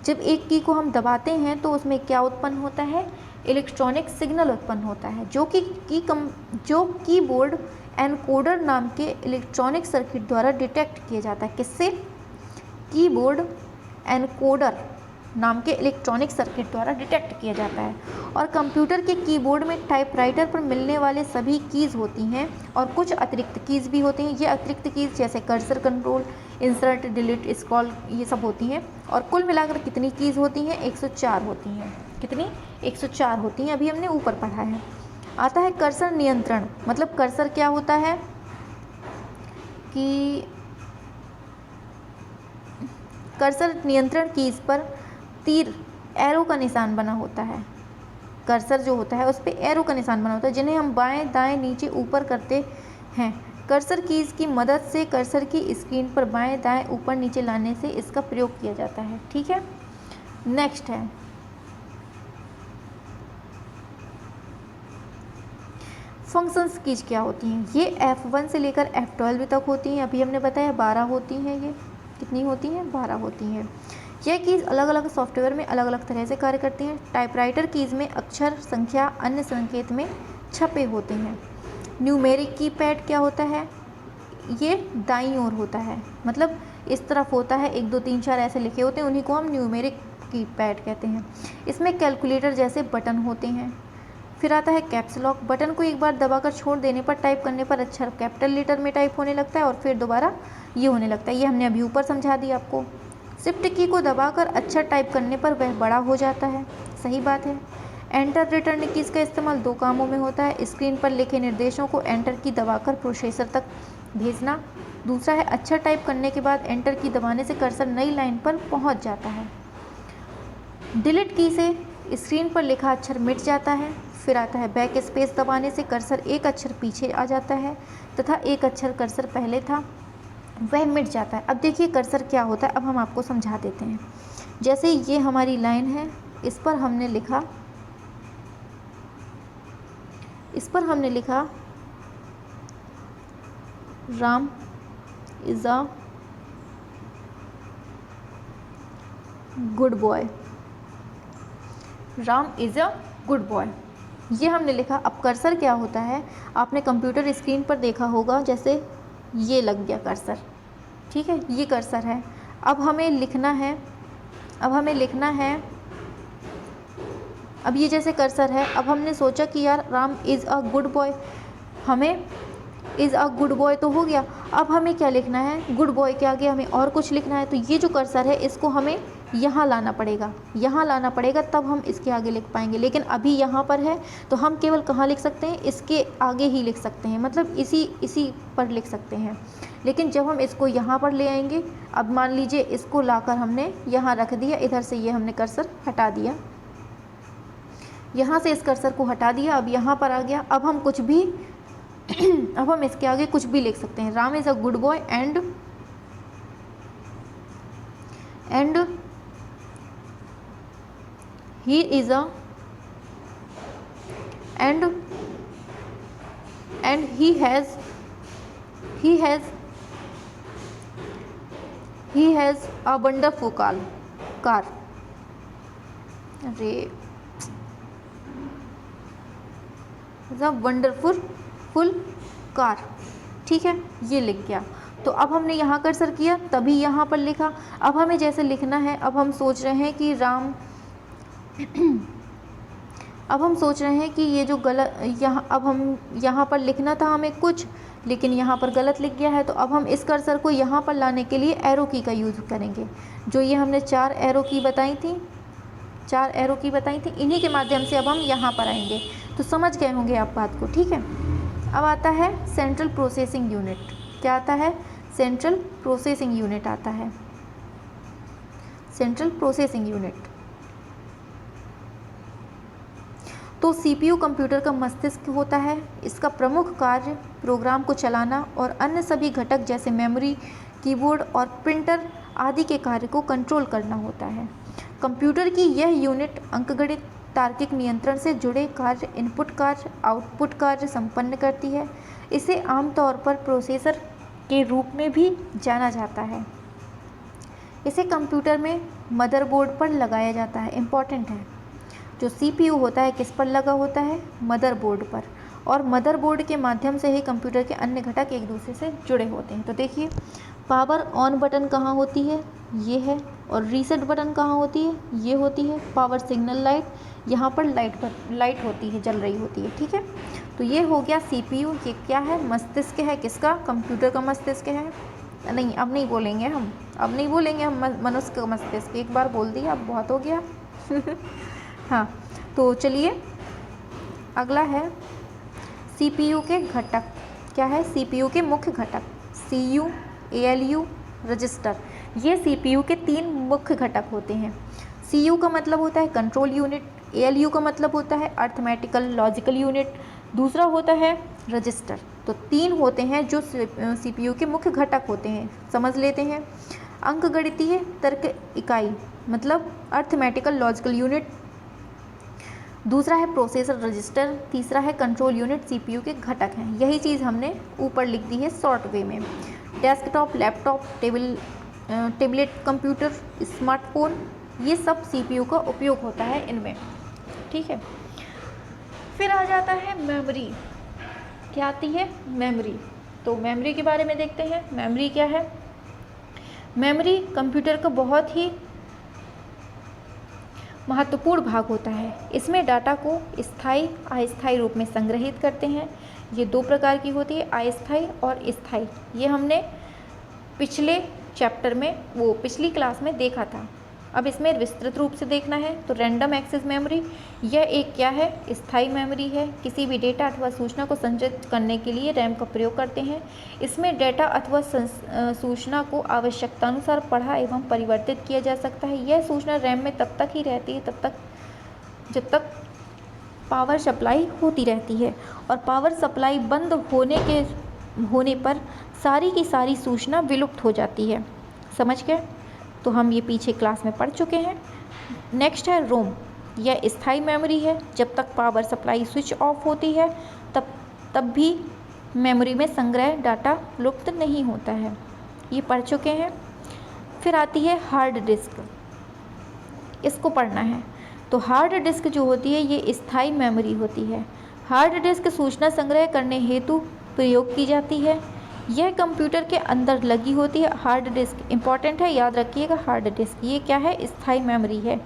जब एक की को हम दबाते हैं तो उसमें क्या उत्पन्न होता है, इलेक्ट्रॉनिक सिग्नल उत्पन्न होता है, जो कीबोर्ड एनकोडर नाम के इलेक्ट्रॉनिक सर्किट द्वारा डिटेक्ट किया जाता है। किससे? कीबोर्ड एनकोडर नाम के इलेक्ट्रॉनिक सर्किट द्वारा डिटेक्ट किया जाता है। और कंप्यूटर के कीबोर्ड में टाइपराइटर पर मिलने वाले सभी कीज़ होती हैं और कुछ अतिरिक्त कीज़ भी होती हैं। ये अतिरिक्त कीज़ जैसे cursor control, insert, delete, scroll, ये सब होती हैं। और कुल मिलाकर कितनी कीज़ होती हैं? 104 होती हैं। कितनी? 104 होती हैं। अभी हमने ऊपर पढ़ा है। आता है कर्सर नियंत्रण। मतलब कर्सर क्या होता है कि कर्सर नियंत्रण कीज़ पर तीर, एरो का निशान बना होता है। कर्सर जो होता है उस पर एरो का निशान बना होता है, जिन्हें हम बाएं, दाएं, नीचे, ऊपर करते हैं। कर्सर कीज़ की मदद से कर्सर की स्क्रीन पर बाएं, दाएं, ऊपर, नीचे लाने से इसका प्रयोग किया जाता है। ठीक है, नेक्स्ट है फंक्शंस कीज क्या होती हैं। ये F1 से लेकर F12 तक होती हैं। अभी हमने बताया 12 होती हैं। ये कितनी होती हैं? 12 होती हैं। यह कीज़ अलग अलग सॉफ्टवेयर में अलग अलग तरह से कार्य करती हैं। टाइपराइटर कीज़ में अक्षर, संख्या, अन्य संकेत में छपे होते हैं। न्यूमेरिक कीपैड क्या होता है? ये दाईं ओर होता है, मतलब इस तरफ होता है, 1 2 3 4 ऐसे लिखे होते हैं, उन्हीं को हम न्यूमेरिक कीपैड कहते हैं। इसमें कैलकुलेटर जैसे बटन होते हैं। फिर आता है कैप्स लॉक। बटन को एक बार दबाकर छोड़ देने पर टाइप करने पर अक्षर कैपिटल लेटर में टाइप होने लगता है और फिर दोबारा ये होने लगता है। ये हमने अभी ऊपर समझा दिया आपको। शिफ्ट की को दबाकर अक्षर टाइप करने पर वह बड़ा हो जाता है। सही बात है। एंटर रिटर्न कीज़ का इस्तेमाल 2 कामों में होता है। स्क्रीन पर लिखे निर्देशों को एंटर की दबाकर प्रोसेसर तक भेजना। दूसरा है अक्षर टाइप करने के बाद एंटर की दबाने से कर्सर नई लाइन पर पहुंच जाता है। डिलीट की से स्क्रीन पर लिखा अक्षर मिट जाता है। फिर आता है बैक स्पेस दबाने से कर्सर एक अक्षर पीछे आ जाता है तथा एक अक्षर कर्सर पहले था वह मिट जाता है। अब देखिए कर्सर क्या होता है, अब हम आपको समझा देते हैं। जैसे ये हमारी लाइन है, इस पर हमने लिखा Ram is a good boy. Ram is a good boy, ये हमने लिखा। अब कर्सर क्या होता है, आपने कंप्यूटर स्क्रीन पर देखा होगा, जैसे ये लग गया कर्सर, ठीक है, ये कर्सर है। अब हमें लिखना है, अब ये जैसे कर्सर है। अब हमने सोचा कि यार Ram is a good boy, हमें इज़ अ गुड बॉय तो हो गया। अब हमें क्या लिखना है, गुड बॉय के आगे हमें और कुछ लिखना है। तो ये जो कर्सर है इसको हमें यहाँ लाना पड़ेगा, तब हम इसके आगे लिख पाएंगे। लेकिन अभी यहाँ पर है तो हम केवल कहाँ लिख सकते हैं, इसके आगे ही लिख सकते हैं, मतलब इसी पर लिख सकते हैं। लेकिन जब हम इसको यहाँ पर ले आएंगे, अब मान लीजिए इसको लाकर हमने यहाँ रख दिया, इधर से ये हमने कर्सर हटा दिया, यहाँ से इस कर्सर को हटा दिया, अब यहाँ पर आ गया। अब हम कुछ भी अब हम इसके आगे कुछ भी लिख सकते हैं। Ram is a good boy and he is a and he has a wonderful car। अरे द वंडरफुल कार, ठीक है, ये लिख गया। तो अब हमने यहाँ कर्सर किया, तभी यहाँ पर लिखा। अब हमें जैसे लिखना है, अब हम सोच रहे हैं कि राम अब हम सोच रहे हैं कि ये जो गलत यहाँ, अब हम यहाँ पर लिखना था हमें कुछ, लेकिन यहाँ पर गलत लिख गया है। तो अब हम इस कर्सर को यहाँ पर लाने के लिए एरो की का यूज़ करेंगे। जो ये हमने 4 एरो की बताई थी, इन्हीं के माध्यम से अब हम यहाँ पर आएंगे। तो समझ गए होंगे आप बात को, ठीक है। अब आता है सेंट्रल प्रोसेसिंग यूनिट। क्या आता है? सेंट्रल प्रोसेसिंग यूनिट आता है। सेंट्रल प्रोसेसिंग यूनिट, तो तो सीपीयू कंप्यूटर का मस्तिष्क होता है। इसका प्रमुख कार्य प्रोग्राम को चलाना और अन्य सभी घटक जैसे मेमोरी, कीबोर्ड और प्रिंटर आदि के कार्य को कंट्रोल करना होता है। कंप्यूटर की यह यूनिट अंकगणित तार्किक नियंत्रण से जुड़े कार्य, इनपुट कार्य, आउटपुट कार्य संपन्न करती है। इसे आमतौर पर प्रोसेसर के रूप में भी जाना जाता है। इसे कंप्यूटर में मदरबोर्ड पर लगाया जाता है। इम्पॉर्टेंट है, जो सीपीयू होता है किस पर लगा होता है? मदरबोर्ड पर। और मदरबोर्ड के माध्यम से ही कंप्यूटर के अन्य घटक एक दूसरे से जुड़े होते हैं। तो देखिए, पावर ऑन बटन कहाँ होती है? ये है। और रीसेट बटन कहाँ होती है? ये होती है। पावर सिग्नल लाइट, यहाँ पर लाइट होती है, जल रही होती है। ठीक है, तो ये हो गया सीपीयू। ये क्या है? मस्तिष्क है। किसका? कंप्यूटर का मस्तिष्क है। नहीं, अब नहीं बोलेंगे हम, मनुष्य का मस्तिष्क। एक बार बोल दिया, अब बहुत हो गया। हाँ, तो चलिए अगला है सीपीयू के घटक। क्या है? सीपीयू के मुख्य घटक सीयू, एएलयू, रजिस्टर। ये सीपीयू के 3 मुख्य घटक होते हैं। सीयू का मतलब होता है कंट्रोल यूनिट, एएलयू का मतलब होता है अर्थमेटिकल लॉजिकल यूनिट, दूसरा होता है रजिस्टर। तो 3 होते हैं जो सीपीयू के मुख्य घटक होते हैं। समझ लेते हैं। अंकगणितीय तर्क इकाई मतलब अर्थमेटिकल लॉजिकल यूनिट, दूसरा है प्रोसेसर रजिस्टर, तीसरा है कंट्रोल यूनिट। सीपीयू के घटक हैं। यही चीज़ हमने ऊपर लिख दी है शॉर्ट वे में। Desktop, laptop, tablet computer, smartphone, ये सब सीपीयू का उपयोग होता है इनमें। ठीक है, फिर आ जाता है मेमोरी। क्या आती है? मेमोरी। तो मेमोरी के बारे में देखते हैं। मेमोरी क्या है? मेमोरी कंप्यूटर का बहुत ही महत्वपूर्ण भाग होता है। इसमें डाटा को स्थायी, अस्थायी रूप में संग्रहित करते हैं। ये 2 प्रकार की होती है, अस्थायी और स्थायी। ये हमने पिछले चैप्टर में, पिछली क्लास में देखा था। अब इसमें विस्तृत रूप से देखना है तो रैंडम एक्सेस मेमोरी, यह एक क्या है? स्थायी मेमोरी है। किसी भी डेटा अथवा सूचना को संचित करने के लिए रैम का प्रयोग करते हैं। इसमें डेटा अथवा सूचना को आवश्यकतानुसार पढ़ा एवं परिवर्तित किया जा सकता है। यह सूचना रैम में तब तक ही रहती है जब तक पावर सप्लाई होती रहती है, और पावर सप्लाई बंद होने पर सारी की सारी सूचना विलुप्त हो जाती है। समझ गए? तो हम ये पीछे क्लास में पढ़ चुके हैं। नेक्स्ट है रोम। यह स्थायी मेमोरी है। जब तक पावर सप्लाई स्विच ऑफ होती है तब भी मेमोरी में संग्रह डाटा लुप्त नहीं होता है। ये पढ़ चुके हैं। फिर आती है हार्ड डिस्क। इसको पढ़ना है। तो हार्ड डिस्क जो होती है ये स्थायी मेमोरी होती है। हार्ड डिस्क सूचना संग्रह करने हेतु प्रयोग की जाती है। यह कंप्यूटर के अंदर लगी होती है। हार्ड डिस्क इंपॉर्टेंट है, याद रखिएगा। हार्ड डिस्क ये क्या है? स्थायी मेमोरी है।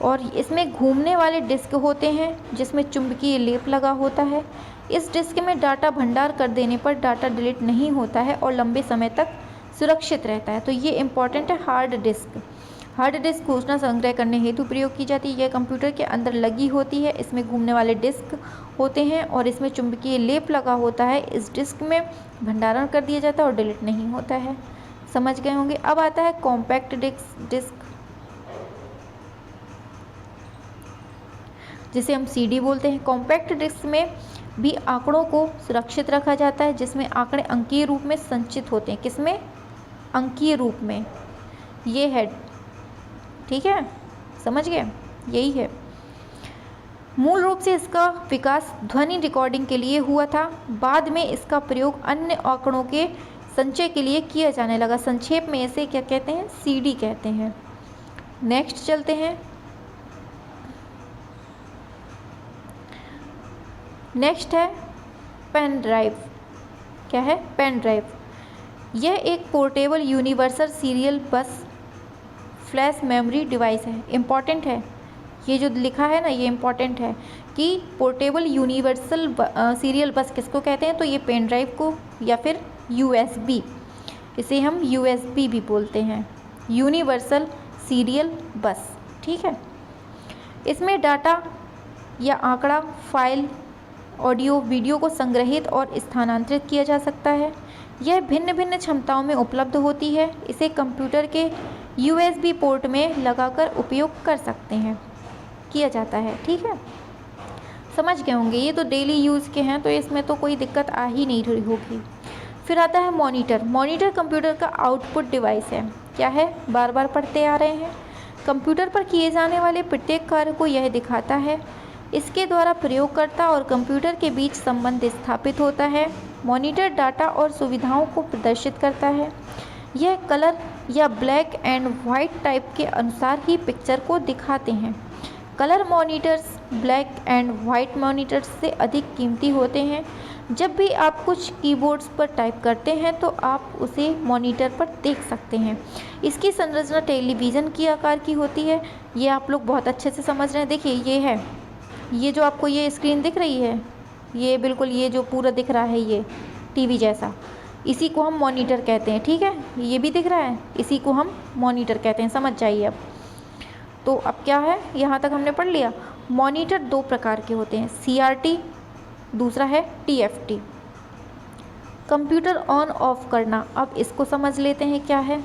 और इसमें घूमने वाले डिस्क होते हैं जिसमें चुंबकीय लेप लगा होता है। इस डिस्क में डाटा भंडार कर देने पर डाटा डिलीट नहीं होता है और लंबे समय तक सुरक्षित रहता है। तो ये इंपॉर्टेंट है हार्ड डिस्क। हार्ड डिस्क सूचना संग्रह करने हेतु प्रयोग की जाती है। यह कंप्यूटर के अंदर लगी होती है। इसमें घूमने वाले डिस्क होते हैं और इसमें चुंबकीय लेप लगा होता है। इस डिस्क में भंडारण कर दिया जाता है और डिलीट नहीं होता है। समझ गए होंगे। अब आता है कॉम्पैक्ट डिस्क, जिसे हम सीडी बोलते हैं। कॉम्पैक्ट डिस्क में भी आंकड़ों को सुरक्षित रखा जाता है, जिसमें आंकड़े अंकीय रूप में संचित होते हैं। किसमें? अंकीय रूप में। ये है, ठीक है, समझ गए? यही है। मूल रूप से इसका विकास ध्वनि रिकॉर्डिंग के लिए हुआ था। बाद में इसका प्रयोग अन्य आंकड़ों के संचय के लिए किया जाने लगा। संक्षेप में इसे क्या कहते हैं? सीडी कहते हैं। नेक्स्ट चलते हैं। नेक्स्ट है पेन ड्राइव। क्या है? Pen drive. यह एक portable universal serial bus flash memory device है। इम्पॉर्टेंट है, ये जो लिखा है ना, ये इम्पॉर्टेंट है कि पोर्टेबल यूनिवर्सल सीरियल बस किसको कहते हैं? तो ये पेन ड्राइव को, या फिर यूएसबी, इसे हम यूएसबी भी बोलते हैं, यूनिवर्सल सीरियल बस। ठीक है, इसमें डाटा या आंकड़ा, फाइल, ऑडियो, वीडियो को संग्रहित और स्थानांतरित किया जा सकता है। यह भिन्न भिन्न क्षमताओं में उपलब्ध होती है। इसे कंप्यूटर के यूएसबी पोर्ट में लगाकर उपयोग कर सकते हैं, किया जाता है। ठीक है, समझ गए होंगे, ये तो डेली यूज़ के हैं तो इसमें तो कोई दिक्कत आ ही नहीं रही होगी। फिर आता है मॉनिटर। मॉनिटर कंप्यूटर का आउटपुट डिवाइस है। क्या है, बार बार पढ़ते आ रहे हैं। कंप्यूटर पर किए जाने वाले प्रत्येक कार्य को यह दिखाता है। इसके द्वारा प्रयोगकर्ता और कंप्यूटर के बीच संबंध स्थापित होता है। मॉनिटर डाटा और सुविधाओं को प्रदर्शित करता है। यह कलर या ब्लैक एंड वाइट टाइप के अनुसार ही पिक्चर को दिखाते हैं। Colour monitors black and white monitors से अधिक कीमती होते हैं। जब भी आप कुछ कीबोर्ड्स पर टाइप करते हैं तो आप उसे मॉनिटर पर देख सकते हैं। इसकी संरचना टेलीविज़न की आकार की होती है। ये आप लोग बहुत अच्छे से समझ रहे हैं। देखिए ये है, ये जो आपको ये स्क्रीन दिख रही है, ये बिल्कुल ये जो पूरा दिख रहा है ये टीवी जैसा, इसी को हम मॉनिटर कहते हैं। ठीक है, ये भी दिख रहा है, इसी को हम मॉनिटर कहते हैं। समझ जाइए अब। तो अब क्या है, यहाँ तक हमने पढ़ लिया। मॉनिटर दो प्रकार के होते हैं, CRT, दूसरा है TFT। कंप्यूटर ऑन ऑफ करना, अब इसको समझ लेते हैं क्या है।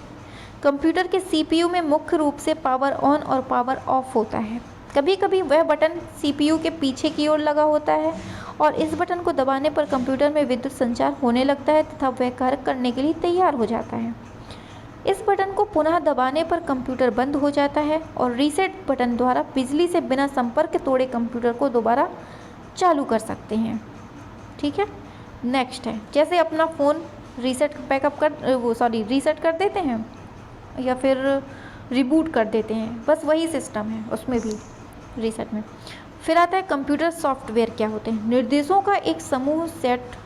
कंप्यूटर के CPU में मुख्य रूप से पावर ऑन और पावर ऑफ होता है। कभी कभी वह बटन CPU के पीछे की ओर लगा होता है और इस बटन को दबाने पर कंप्यूटर में विद्युत संचार होने लगता है तथा वह कार्य करने के लिए तैयार हो जाता है। इस बटन को पुनः दबाने पर कंप्यूटर बंद हो जाता है और रीसेट बटन द्वारा बिजली से बिना संपर्क तोड़े कंप्यूटर को दोबारा चालू कर सकते हैं। ठीक है, नेक्स्ट है, जैसे अपना फ़ोन रीसेट कर देते हैं या फिर रिबूट कर देते हैं, बस वही सिस्टम है उसमें भी, रीसेट में। फिर आता है कंप्यूटर सॉफ्टवेयर। क्या होते हैं, निर्देशों का एक समूह सेट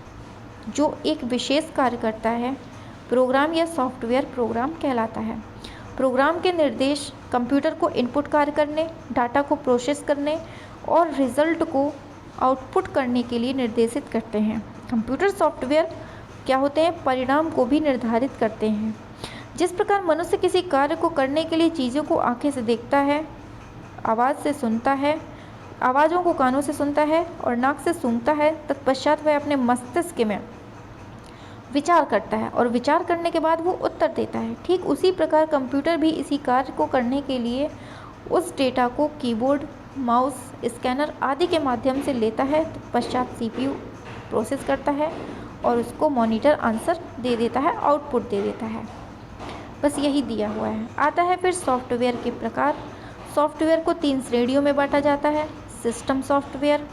जो एक विशेष कार्य करता है। प्रोग्राम या सॉफ्टवेयर प्रोग्राम कहलाता है। प्रोग्राम के निर्देश कंप्यूटर को इनपुट कार्य करने, डाटा को प्रोसेस करने और रिजल्ट को आउटपुट करने के लिए निर्देशित करते हैं। कंप्यूटर सॉफ्टवेयर क्या होते हैं, परिणाम को भी निर्धारित करते हैं। जिस प्रकार मनुष्य किसी कार्य को करने के लिए चीज़ों को आंखें से देखता है, आवाज़ से सुनता है, आवाज़ों को कानों से सुनता है और नाक से सूंघता है, तत्पश्चात वह अपने मस्तिष्क में विचार करता है और विचार करने के बाद वो उत्तर देता है। ठीक उसी प्रकार कंप्यूटर भी इसी कार्य को करने के लिए उस डेटा को कीबोर्ड, माउस, स्कैनर आदि के माध्यम से लेता है, तत्पश्चात CPU प्रोसेस करता है और उसको मॉनिटर आंसर दे देता है, आउटपुट दे देता है। बस यही दिया हुआ है। आता है फिर सॉफ्टवेयर के प्रकार। सॉफ्टवेयर को 3 श्रेणियों में बांटा जाता है, system software,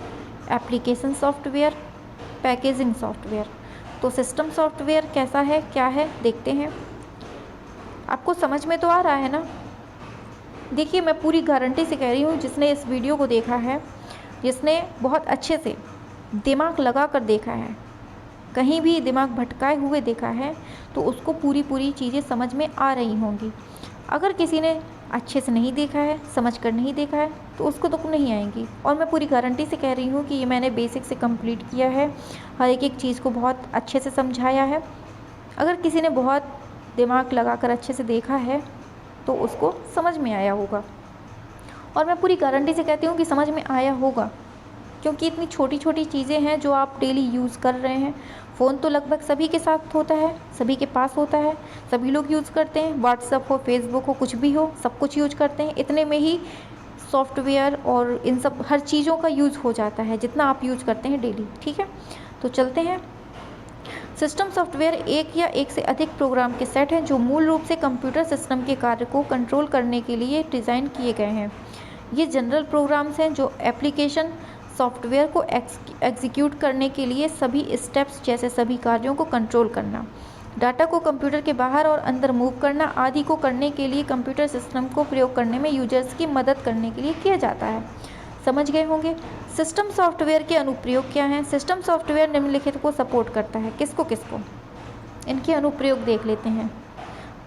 application software, packaging software. तो सिस्टम सॉफ्टवेयर कैसा है, क्या है, देखते हैं। आपको समझ में तो आ रहा है ना। देखिए मैं पूरी गारंटी से कह रही हूँ, जिसने इस वीडियो को देखा है, जिसने बहुत अच्छे से दिमाग लगा कर देखा है, कहीं भी दिमाग भटकाए हुए देखा है, तो उसको पूरी चीज़ें समझ में आ रही होंगी। अगर किसी ने अच्छे से नहीं देखा है, समझ कर नहीं देखा है, तो उसको तो नहीं आएंगी। और मैं पूरी गारंटी से कह रही हूँ कि ये मैंने बेसिक से कंप्लीट किया है, हर एक चीज़ को बहुत अच्छे से समझाया है। अगर किसी ने बहुत दिमाग लगाकर अच्छे से देखा है तो उसको समझ में आया होगा, और मैं पूरी गारंटी से कहती हूँ कि समझ में आया होगा, क्योंकि इतनी छोटी छोटी चीज़ें हैं जो आप डेली यूज़ कर रहे हैं। फ़ोन तो लगभग सभी के साथ होता है, सभी के पास होता है, सभी लोग यूज़ करते हैं। व्हाट्सअप हो, फेसबुक हो, कुछ भी हो, सब कुछ यूज करते हैं। इतने में ही सॉफ्टवेयर और इन सब हर चीज़ों का यूज़ हो जाता है, जितना आप यूज़ करते हैं डेली। ठीक है, तो चलते हैं। सिस्टम सॉफ्टवेयर एक या एक से अधिक प्रोग्राम के सेट हैं जो मूल रूप से कंप्यूटर सिस्टम के कार्य को कंट्रोल करने के लिए डिज़ाइन किए गए हैं। ये जनरल प्रोग्राम्स हैं जो एप्लीकेशन सॉफ्टवेयर को एग्जीक्यूट करने के लिए सभी स्टेप्स जैसे सभी कार्यों को कंट्रोल करना, डाटा को कंप्यूटर के बाहर और अंदर मूव करना आदि को करने के लिए कंप्यूटर सिस्टम को प्रयोग करने में यूजर्स की मदद करने के लिए किया जाता है। समझ गए होंगे। सिस्टम सॉफ्टवेयर के अनुप्रयोग क्या हैं। सिस्टम सॉफ्टवेयर निम्नलिखित को सपोर्ट करता है। किसको किसको, इनके अनुप्रयोग देख लेते हैं।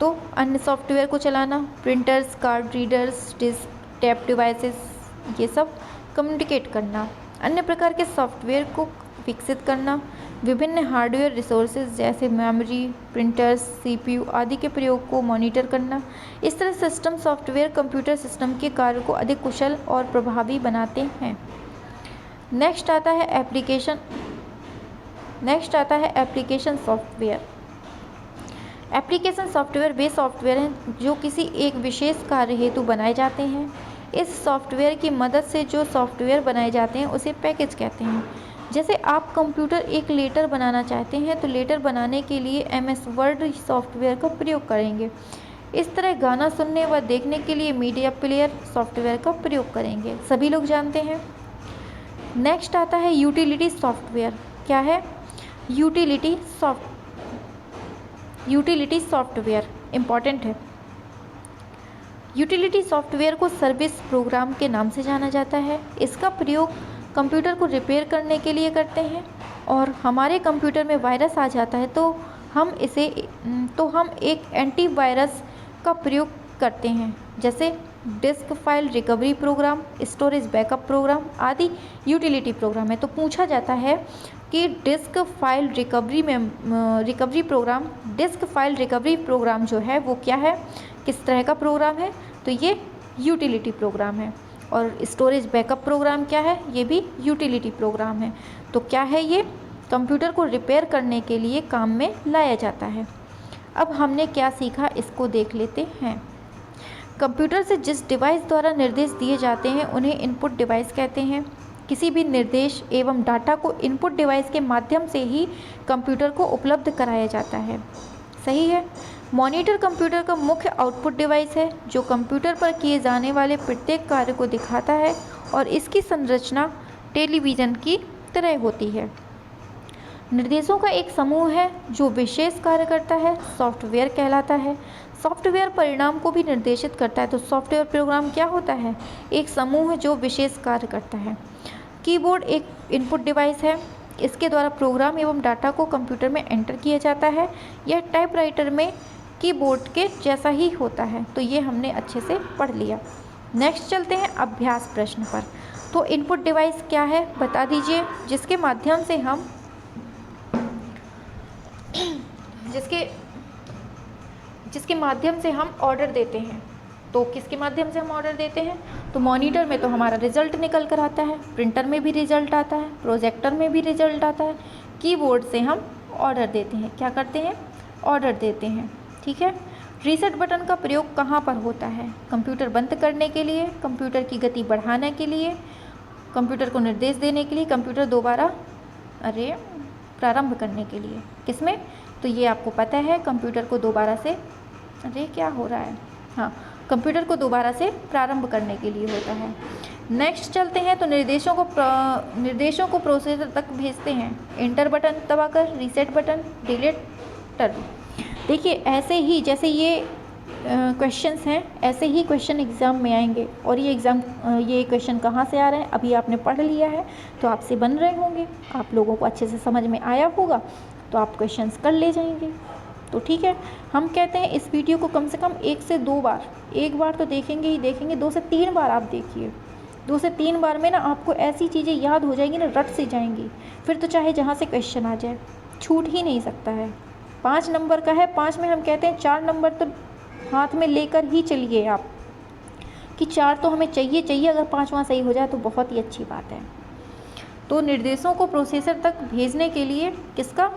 तो अन्य सॉफ्टवेयर को चलाना, printers, card readers, disk, tab devices, ये सब कम्युनिकेट करना, अन्य प्रकार के सॉफ्टवेयर को विकसित करना, विभिन्न हार्डवेयर रिसोर्सेज जैसे मेमोरी, प्रिंटर्स, CPU आदि के प्रयोग को मॉनिटर करना। इस तरह सिस्टम सॉफ्टवेयर कंप्यूटर सिस्टम के कार्य को अधिक कुशल और प्रभावी बनाते हैं। नेक्स्ट आता है एप्लीकेशन सॉफ्टवेयर। एप्लीकेशन सॉफ्टवेयर वे सॉफ्टवेयर हैं जो किसी एक विशेष कार्य हेतु बनाए जाते हैं। इस सॉफ्टवेयर की मदद से जो सॉफ्टवेयर बनाए जाते हैं उसे पैकेज कहते हैं। जैसे आप कंप्यूटर एक लेटर बनाना चाहते हैं तो लेटर बनाने के लिए MS वर्ड सॉफ्टवेयर का प्रयोग करेंगे। इस तरह गाना सुनने व देखने के लिए मीडिया प्लेयर सॉफ्टवेयर का प्रयोग करेंगे, सभी लोग जानते हैं। नेक्स्ट आता है यूटिलिटी सॉफ्टवेयर। क्या है? यूटिलिटी सॉफ्टवेयर इम्पॉर्टेंट है। यूटिलिटी सॉफ्टवेयर को सर्विस प्रोग्राम के नाम से जाना जाता है। इसका प्रयोग कंप्यूटर को रिपेयर करने के लिए करते हैं, और हमारे कंप्यूटर में वायरस आ जाता है तो हम एक एंटीवायरस का प्रयोग करते हैं, जैसे disk file recovery program, storage backup program आदि यूटिलिटी प्रोग्राम है। तो पूछा जाता है कि डिस्क फाइल रिकवरी प्रोग्राम जो है वो क्या है, किस तरह का प्रोग्राम है? तो ये यूटिलिटी प्रोग्राम है। और स्टोरेज बैकअप प्रोग्राम क्या है? ये भी यूटिलिटी प्रोग्राम है। तो क्या है ये? कंप्यूटर को रिपेयर करने के लिए काम में लाया जाता है। अब हमने क्या सीखा इसको देख लेते हैं। कंप्यूटर से जिस डिवाइस द्वारा निर्देश दिए जाते हैं उन्हें इनपुट डिवाइस कहते हैं। किसी भी निर्देश एवं डाटा को इनपुट डिवाइस के माध्यम से ही कंप्यूटर को उपलब्ध कराया जाता है। सही है। मॉनिटर कंप्यूटर का मुख्य आउटपुट डिवाइस है जो कंप्यूटर पर किए जाने वाले प्रत्येक कार्य को दिखाता है, और इसकी संरचना टेलीविज़न की तरह होती है। निर्देशों का एक समूह है जो विशेष कार्य करता है, सॉफ्टवेयर कहलाता है। सॉफ्टवेयर परिणाम को भी निर्देशित करता है। तो सॉफ्टवेयर प्रोग्राम क्या होता है? एक समूह जो विशेष कार्य करता है। कीबोर्ड एक इनपुट डिवाइस है। इसके द्वारा प्रोग्राम एवं डाटा को कंप्यूटर में एंटर किया जाता है। यह टाइपराइटर में कीबोर्ड के जैसा ही होता है। तो ये हमने अच्छे से पढ़ लिया। नेक्स्ट चलते हैं अभ्यास प्रश्न पर। तो इनपुट डिवाइस क्या है बता दीजिए, जिसके माध्यम से हम ऑर्डर देते हैं। तो किसके माध्यम से हम ऑर्डर देते हैं? तो मॉनिटर में तो हमारा रिजल्ट निकल कर आता है, प्रिंटर में भी रिजल्ट आता है, प्रोजेक्टर में भी रिजल्ट आता है। कीबोर्ड से हम ऑर्डर देते हैं। क्या करते हैं? ऑर्डर देते हैं। ठीक है। रीसेट बटन का प्रयोग कहाँ पर होता है? कंप्यूटर बंद करने के लिए, कंप्यूटर की गति बढ़ाने के लिए, कंप्यूटर को निर्देश देने के लिए, कंप्यूटर दोबारा प्रारंभ करने के लिए। किसमें? तो ये आपको पता है, कंप्यूटर को दोबारा से कंप्यूटर को दोबारा से प्रारंभ करने के लिए होता है। नेक्स्ट चलते हैं। तो निर्देशों को प्रोसेसर तक भेजते हैं। एंटर बटन दबाकर, रीसेट बटन, डिलीटर। देखिए ऐसे ही जैसे ये क्वेश्चंस हैं, ऐसे ही क्वेश्चन एग्ज़ाम में आएंगे। और ये क्वेश्चन कहाँ से आ रहे हैं अभी आपने पढ़ लिया है, तो आपसे बन रहे होंगे, आप लोगों को अच्छे से समझ में आया होगा, तो आप क्वेश्चंस कर ले जाएंगे। तो ठीक है, हम कहते हैं इस वीडियो को कम से कम 1 से 2 बार, एक बार तो देखेंगे ही देखेंगे, 2 से 3 बार आप देखिए। 2 से 3 बार में ना आपको ऐसी चीज़ें याद हो जाएंगी ना, रट सी जाएंगी। फिर तो चाहे जहाँ से क्वेश्चन आ जाए, छूट ही नहीं सकता है। 5 नंबर का है, 5 में हम कहते हैं 4 नंबर तो हाथ में लेकर ही चलिए आप, कि 4 तो हमें चाहिए। अगर 5वां सही हो जाए तो बहुत ही अच्छी बात है। तो निर्देशों को प्रोसेसर तक भेजने के लिए किसका?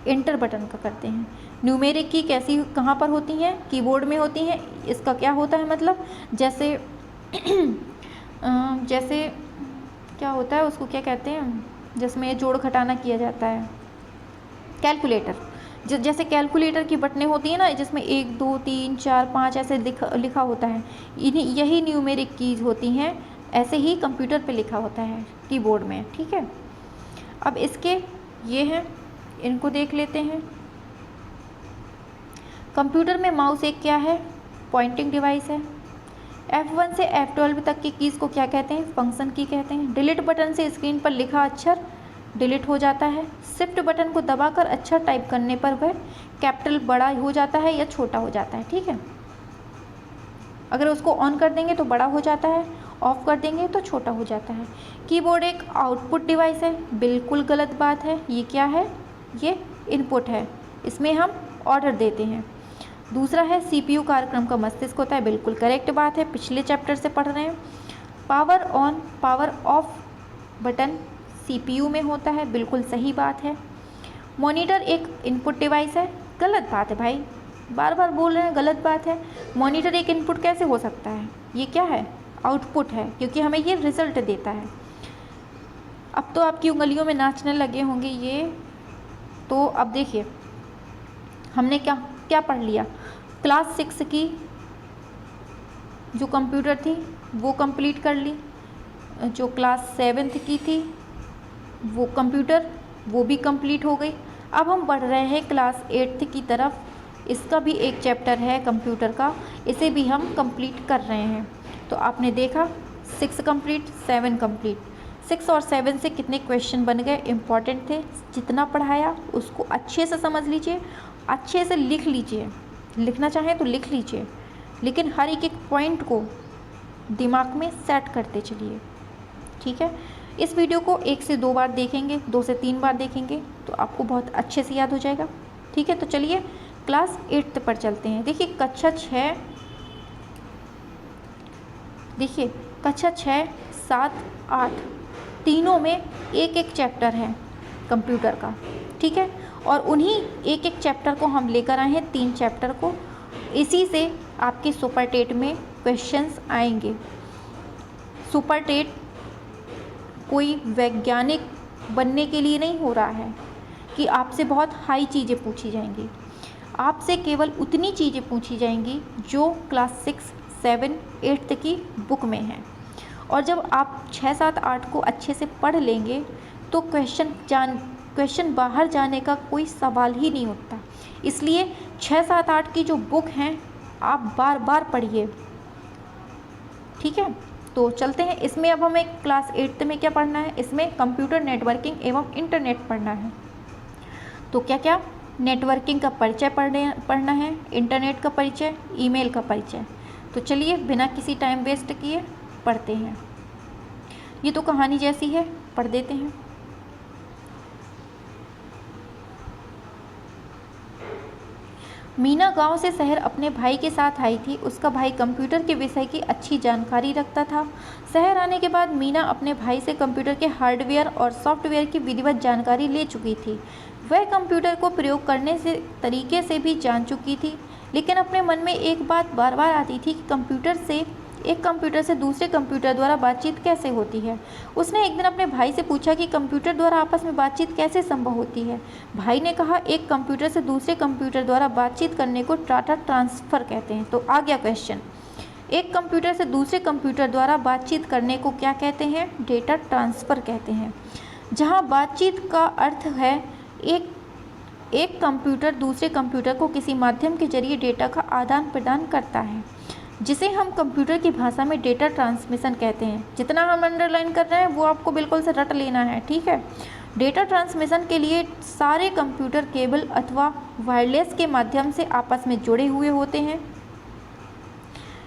एंटर बटन का करते हैं। न्यूमेरिक की कैसी कहाँ पर होती हैं? कीबोर्ड में होती हैं। इसका क्या होता है मतलब? जैसे क्या होता है, उसको क्या कहते हैं, जिसमें जोड़ घटाना किया जाता है? कैलकुलेटर। जैसे कैलकुलेटर की बटनें होती हैं ना, जिसमें 1 2 3 4 5 ऐसे लिखा होता है, यही न्यूमेरिक कीज होती हैं। ऐसे ही कंप्यूटर पे लिखा होता है कीबोर्ड में। ठीक है। अब इसके ये हैं, इनको देख लेते हैं। कंप्यूटर में माउस एक क्या है? पॉइंटिंग डिवाइस है। F1 से F12 तक की कीज़ को क्या कहते हैं? फंक्शन की कहते हैं। डिलीट बटन से स्क्रीन पर लिखा अक्षर डिलीट हो जाता है। शिफ्ट बटन को दबाकर अक्षर टाइप करने पर वह कैपिटल बड़ा हो जाता है या छोटा हो जाता है। ठीक है। अगर उसको ऑन कर देंगे तो बड़ा हो जाता है, ऑफ कर देंगे तो छोटा हो जाता है। कीबोर्ड एक आउटपुट डिवाइस है, बिल्कुल गलत बात है। ये क्या है? ये इनपुट है, इसमें हम ऑर्डर देते हैं। दूसरा है CPU कार्यक्रम का मस्तिष्क होता है, बिल्कुल करेक्ट बात है, पिछले चैप्टर से पढ़ रहे हैं। Power on power off button CPU में होता है, बिल्कुल सही बात है। मॉनिटर एक इनपुट डिवाइस है, गलत बात है भाई, बार बार बोल रहे हैं गलत बात है। मॉनिटर एक इनपुट कैसे हो सकता है? ये क्या है? आउटपुट है, क्योंकि हमें ये रिज़ल्ट देता है। अब तो आपकी उंगलियों में नाचने लगे होंगे ये। तो अब देखिए हमने क्या क्या पढ़ लिया। क्लास 6 की जो कंप्यूटर थी वो कंप्लीट कर ली, जो क्लास 7 की थी वो कंप्यूटर वो भी कंप्लीट हो गई। अब हम बढ़ रहे हैं क्लास 8 की तरफ। इसका भी एक चैप्टर है कंप्यूटर का, इसे भी हम कंप्लीट कर रहे हैं। तो आपने देखा 6 कंप्लीट 7 कंप्लीट, 6 और 7 से कितने क्वेश्चन बन गए, इम्पॉर्टेंट थे। जितना पढ़ाया उसको अच्छे से समझ लीजिए, अच्छे से लिख लीजिए, लिखना चाहें तो लिख लीजिए, लेकिन हर एक पॉइंट को दिमाग में सेट करते चलिए, ठीक है। इस वीडियो को 1 से 2 बार देखेंगे, 2 से 3 बार देखेंगे तो आपको बहुत अच्छे से याद हो जाएगा, ठीक है। तो चलिए क्लास 8 पर चलते हैं। देखिए कक्षा 6, देखिए कक्षा 6, 7, 8 तीनों में एक एक चैप्टर है कंप्यूटर का, ठीक है। और उन्हीं एक एक चैप्टर को हम लेकर आए हैं, 3 चैप्टर को। इसी से आपके सुपर टेट में क्वेश्चंस आएंगे। सुपर टेट कोई वैज्ञानिक बनने के लिए नहीं हो रहा है कि आपसे बहुत हाई चीज़ें पूछी जाएंगी। आपसे केवल उतनी चीज़ें पूछी जाएंगी जो क्लास 6, 7, 8 की बुक में हैं। और जब आप 6, 7, 8 को अच्छे से पढ़ लेंगे तो क्वेश्चन बाहर जाने का कोई सवाल ही नहीं उठता। इसलिए 6, 7, 8 की जो बुक हैं आप बार बार पढ़िए, ठीक है। तो चलते हैं इसमें। अब हमें क्लास 8 में क्या पढ़ना है, इसमें कंप्यूटर नेटवर्किंग एवं इंटरनेट पढ़ना है। तो क्या क्या, नेटवर्किंग का परिचय पढ़ना है, इंटरनेट का परिचय, ईमेल का परिचय। तो चलिए बिना किसी टाइम वेस्ट किए पढ़ते हैं। ये तो कहानी जैसी है, पढ़ देते हैं। मीना गांव से शहर अपने भाई के साथ आई थी। उसका भाई कंप्यूटर के विषय की अच्छी जानकारी रखता था। शहर आने के बाद मीना अपने भाई से कंप्यूटर के हार्डवेयर और सॉफ्टवेयर की विधिवत जानकारी ले चुकी थी। वह कंप्यूटर को प्रयोग करने से तरीके से भी जान चुकी थी, लेकिन अपने मन में एक बात बार बार आती थी कि एक कंप्यूटर से दूसरे कंप्यूटर द्वारा बातचीत कैसे होती है। उसने एक दिन अपने भाई से पूछा कि कंप्यूटर द्वारा आपस में बातचीत कैसे संभव होती है। भाई ने कहा एक कंप्यूटर से दूसरे कंप्यूटर द्वारा बातचीत करने को डाटा ट्रांसफ़र कहते हैं। तो आ गया क्वेश्चन, एक कंप्यूटर से दूसरे कंप्यूटर द्वारा बातचीत करने को क्या कहते हैं, डेटा ट्रांसफ़र कहते हैं। जहाँ बातचीत का अर्थ है एक कंप्यूटर दूसरे कंप्यूटर को किसी माध्यम के जरिए डेटा का आदान प्रदान करता है, जिसे हम कंप्यूटर की भाषा में डेटा ट्रांसमिशन कहते हैं। जितना हम अंडरलाइन कर रहे हैं वो आपको बिल्कुल से रट लेना है, ठीक है। डेटा ट्रांसमिशन के लिए सारे कंप्यूटर केबल अथवा वायरलेस के माध्यम से आपस में जुड़े हुए होते हैं।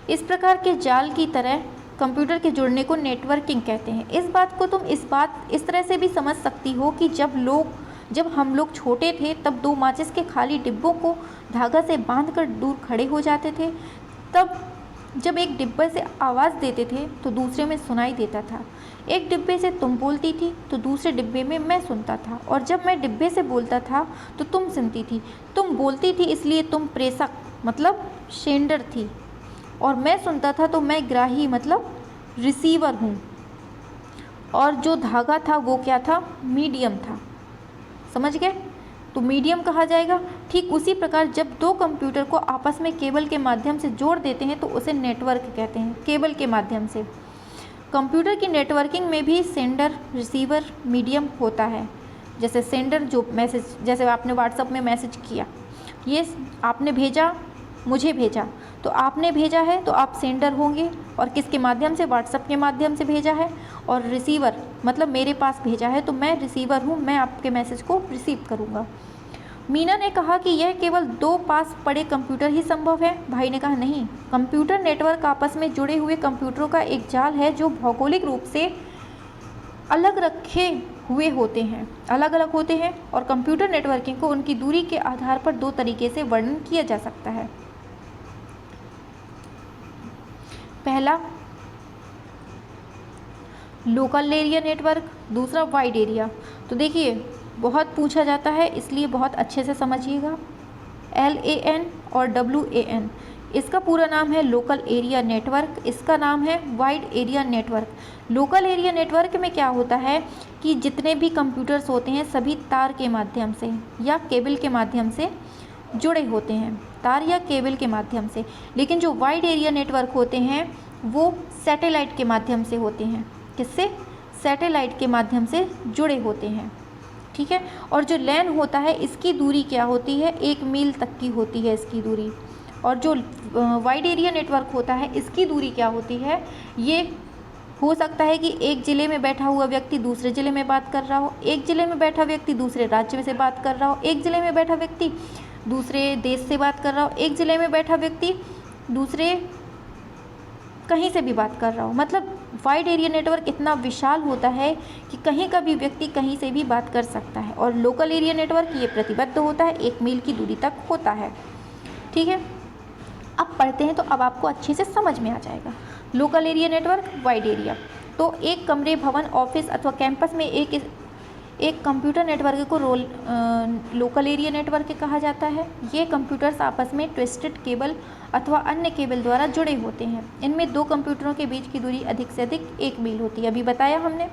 इस प्रकार के जाल की तरह कंप्यूटर के जुड़ने को नेटवर्किंग कहते हैं। इस बात को तुम इस तरह से भी समझ सकती हो कि जब हम लोग छोटे थे तब 2 माचिस के खाली डिब्बों को धागा से बांधकर दूर खड़े हो जाते थे। तब जब एक डिब्बे से आवाज़ देते थे तो दूसरे में सुनाई देता था। एक डिब्बे से तुम बोलती थी तो दूसरे डिब्बे में मैं सुनता था, और जब मैं डिब्बे से बोलता था तो तुम सुनती थी। तुम बोलती थी इसलिए तुम प्रेषक मतलब सेंडर थी, और मैं सुनता था तो मैं ग्राही मतलब रिसीवर हूँ। और जो धागा था वो क्या था, मीडियम था। समझ गए, तो मीडियम कहा जाएगा। ठीक उसी प्रकार जब 2 कंप्यूटर को आपस में केबल के माध्यम से जोड़ देते हैं तो उसे नेटवर्क कहते हैं, केबल के माध्यम से। कंप्यूटर की नेटवर्किंग में भी सेंडर रिसीवर मीडियम होता है। जैसे सेंडर जो मैसेज, जैसे आपने व्हाट्सएप में मैसेज किया, ये आपने भेजा, मुझे भेजा, तो आपने भेजा है तो आप सेंडर होंगे, और किसके माध्यम से, व्हाट्सएप के माध्यम से भेजा है। और रिसीवर मतलब मेरे पास भेजा है तो मैं रिसीवर हूँ, मैं आपके मैसेज को रिसीव करूँगा। मीना ने कहा कि यह केवल 2 पास पड़े कंप्यूटर ही संभव है। भाई ने कहा नहीं, कंप्यूटर नेटवर्क आपस में जुड़े हुए कंप्यूटरों का एक जाल है जो भौगोलिक रूप से अलग अलग होते हैं, और कंप्यूटर नेटवर्किंग को उनकी दूरी के आधार पर 2 तरीके से वर्णन किया जा सकता है। पहला लोकल एरिया नेटवर्क, दूसरा वाइड एरिया। तो देखिए बहुत पूछा जाता है इसलिए बहुत अच्छे से समझिएगा। LAN और WAN, इसका पूरा नाम है लोकल एरिया नेटवर्क, इसका नाम है wide area network. Local area network में क्या होता है कि जितने भी कंप्यूटर्स होते हैं सभी तार के माध्यम से या केबल के माध्यम से जुड़े होते हैं, तार या केबल के माध्यम से। लेकिन जो वाइड एरिया नेटवर्क होते हैं वो सैटेलाइट के माध्यम से होते हैं। किससे? सैटेलाइट के माध्यम से जुड़े होते हैं, ठीक है। और जो लैन होता है इसकी दूरी क्या होती है? 1 मील तक की होती है इसकी दूरी। और जो वाइड एरिया नेटवर्क होता है इसकी दूरी क्या होती है? ये हो सकता है कि एक ज़िले में बैठा हुआ व्यक्ति दूसरे ज़िले में बात कर रहा हो, एक ज़िले में बैठा व्यक्ति दूसरे राज्य में से बात कर रहा हो, एक ज़िले में बैठा व्यक्ति दूसरे देश से बात कर रहा हो, एक ज़िले में बैठा व्यक्ति दूसरे कहीं से भी बात कर रहा हो। मतलब वाइड एरिया नेटवर्क इतना विशाल होता है कि कहीं का भी व्यक्ति कहीं से भी बात कर सकता है। और लोकल एरिया नेटवर्क ये प्रतिबद्ध होता है, 1 मील की दूरी तक होता है, ठीक है। अब पढ़ते हैं तो अब आपको अच्छे से समझ में आ जाएगा। Local area network, wide area. तो एक कमरे, भवन, ऑफिस अथवा कैंपस में एक कंप्यूटर नेटवर्क को लोकल एरिया नेटवर्क कहा जाता है। ये कंप्यूटर्स आपस में ट्विस्टेड केबल अथवा अन्य केबल द्वारा जुड़े होते हैं। इनमें 2 कंप्यूटरों के बीच की दूरी अधिक से अधिक 1 मील होती है, अभी बताया हमने।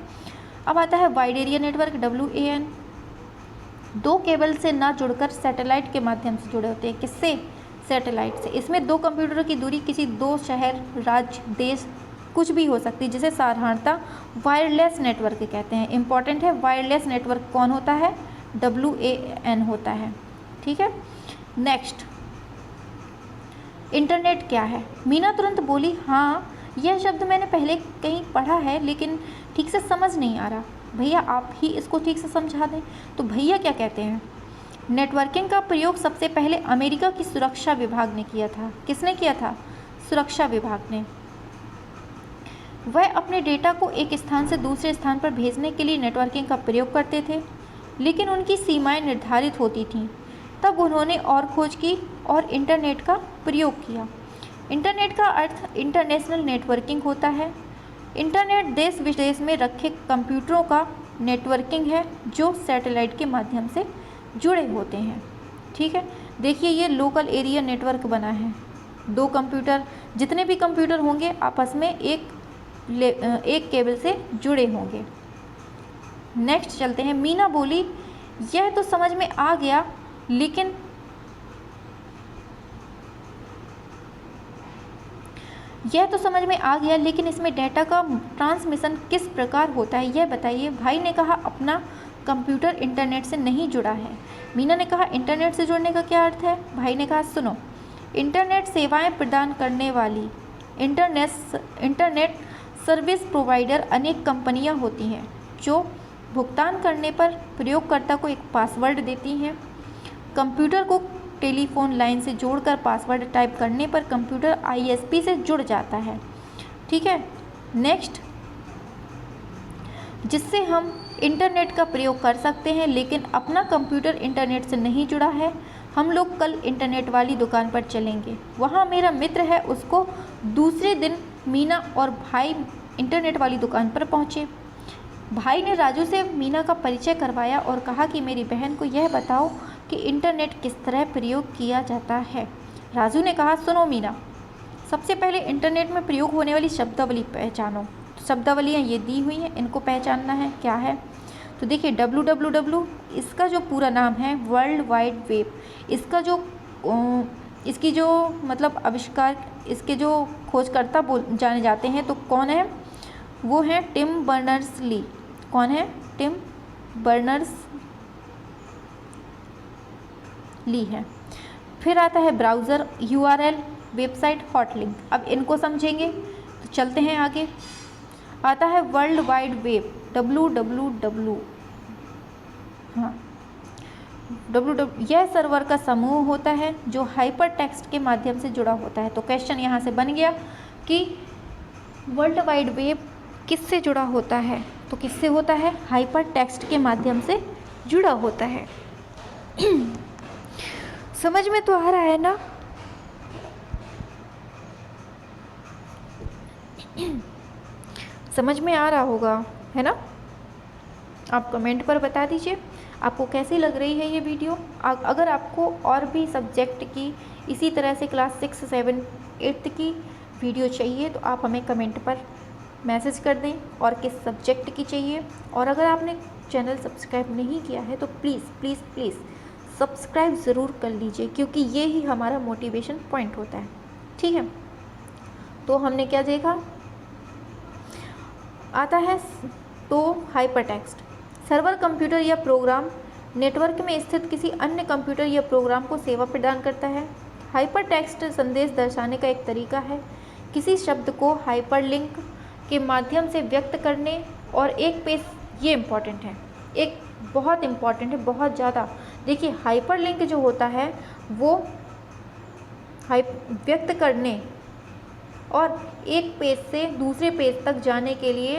अब आता है wide area network, WAN। 2 cable से ना जुड़कर सैटेलाइट के माध्यम से जुड़े होते हैं। किससे? सैटेलाइट से। इसमें 2 कंप्यूटरों की दूरी किसी 2 शहर, राज्य, देश कुछ भी हो सकती है, जिसे साधारणतः वायरलेस नेटवर्क कहते हैं। इंपॉर्टेंट है, वायरलेस नेटवर्क कौन होता है? WAN होता है, ठीक है। नेक्स्ट, इंटरनेट क्या है? मीना तुरंत बोली, हाँ यह शब्द मैंने पहले कहीं पढ़ा है लेकिन ठीक से समझ नहीं आ रहा। भैया आप ही इसको ठीक से समझा दें। तो भैया क्या कहते हैं? नेटवर्किंग का प्रयोग सबसे पहले अमेरिका की सुरक्षा विभाग ने किया था। किसने किया था? सुरक्षा विभाग ने। वह अपने डेटा को एक स्थान से दूसरे स्थान पर भेजने के लिए नेटवर्किंग का प्रयोग करते थे, लेकिन उनकी सीमाएं निर्धारित होती थीं। तब उन्होंने और खोज की और इंटरनेट का प्रयोग किया। इंटरनेट का अर्थ इंटरनेशनल नेटवर्किंग होता है। इंटरनेट देश विदेश में रखे कंप्यूटरों का नेटवर्किंग है जो सैटेलाइट के माध्यम से जुड़े होते हैं, ठीक है। देखिए ये लोकल एरिया नेटवर्क बना है। 2 कंप्यूटर, जितने भी कंप्यूटर होंगे आपस में एक केबल से जुड़े होंगे। नेक्स्ट चलते हैं। मीना बोली, यह तो समझ में आ गया लेकिन इसमें डेटा का ट्रांसमिशन किस प्रकार होता है यह बताइए। भाई ने कहा, अपना कंप्यूटर इंटरनेट से नहीं जुड़ा है। मीना ने कहा, इंटरनेट से जुड़ने का क्या अर्थ है? भाई ने कहा, सुनो, इंटरनेट सेवाएं प्रदान करने वाली इंटरनेट सर्विस प्रोवाइडर अनेक कंपनियां होती हैं जो भुगतान करने पर प्रयोगकर्ता को एक पासवर्ड देती हैं। कंप्यूटर को टेलीफोन लाइन से जोड़कर पासवर्ड टाइप करने पर कंप्यूटर ISP से जुड़ जाता है, ठीक है। नेक्स्ट, जिससे हम इंटरनेट का प्रयोग कर सकते हैं, लेकिन अपना कंप्यूटर इंटरनेट से नहीं जुड़ा है। हम लोग कल इंटरनेट वाली दुकान पर चलेंगे, वहाँ मेरा मित्र है। उसको दूसरे दिन मीना और भाई इंटरनेट वाली दुकान पर पहुँचे। भाई ने राजू से मीना का परिचय करवाया और कहा कि मेरी बहन को यह बताओ कि इंटरनेट किस तरह प्रयोग किया जाता है। राजू ने कहा, सुनो मीना, सबसे पहले इंटरनेट में प्रयोग होने वाली शब्दावली पहचानो। तो शब्दावलियाँ ये दी हुई हैं, इनको पहचानना है। क्या है? तो देखिए www, इसका जो पूरा नाम है वर्ल्ड वाइड वेब। इसकी जो मतलब आविष्कार, इसके जो खोजकर्ता जाने जाते हैं तो कौन है? वो हैं टिम बर्नर्स-ली। कौन है? टिम बर्नर्स-ली है। फिर आता है ब्राउज़र, URL, वेबसाइट, हॉटलिंक। अब इनको समझेंगे तो चलते हैं आगे। आता है वर्ल्ड वाइड वेब, www। हाँ, यह सर्वर का समूह होता है जो हाइपर टेक्स्ट के माध्यम से जुड़ा होता है। तो क्वेश्चन यहाँ से बन गया कि वर्ल्ड वाइड वेब किससे जुड़ा होता है? तो किससे होता है? हाइपर टेक्स्ट के माध्यम से जुड़ा होता है। समझ में तो आ रहा है ना? समझ में आ रहा होगा, है ना? आप कमेंट पर बता दीजिए आपको कैसी लग रही है ये वीडियो। अगर आपको और भी सब्जेक्ट की इसी तरह से क्लास 6, 7, 8 की वीडियो चाहिए तो आप हमें कमेंट पर मैसेज कर दें और किस सब्जेक्ट की चाहिए। और अगर आपने चैनल सब्सक्राइब नहीं किया है तो प्लीज़ प्लीज़ प्लीज़ सब्सक्राइब ज़रूर कर लीजिए, क्योंकि ये ही हमारा मोटिवेशन पॉइंट होता है। ठीक है, तो हमने क्या देखा, आता है तो हाइपरटेक्स्ट सर्वर कंप्यूटर या प्रोग्राम नेटवर्क में स्थित किसी अन्य कंप्यूटर या प्रोग्राम को सेवा प्रदान करता है। हाइपरटेक्स्ट संदेश दर्शाने का एक तरीका है किसी शब्द को हाइपरलिंक के माध्यम से व्यक्त करने और एक पेज, ये इम्पॉर्टेंट है, एक बहुत इम्पॉर्टेंट है, बहुत ज़्यादा। देखिए हाइपरलिंक जो होता है वो व्यक्त करने और एक पेज से दूसरे पेज तक जाने के लिए,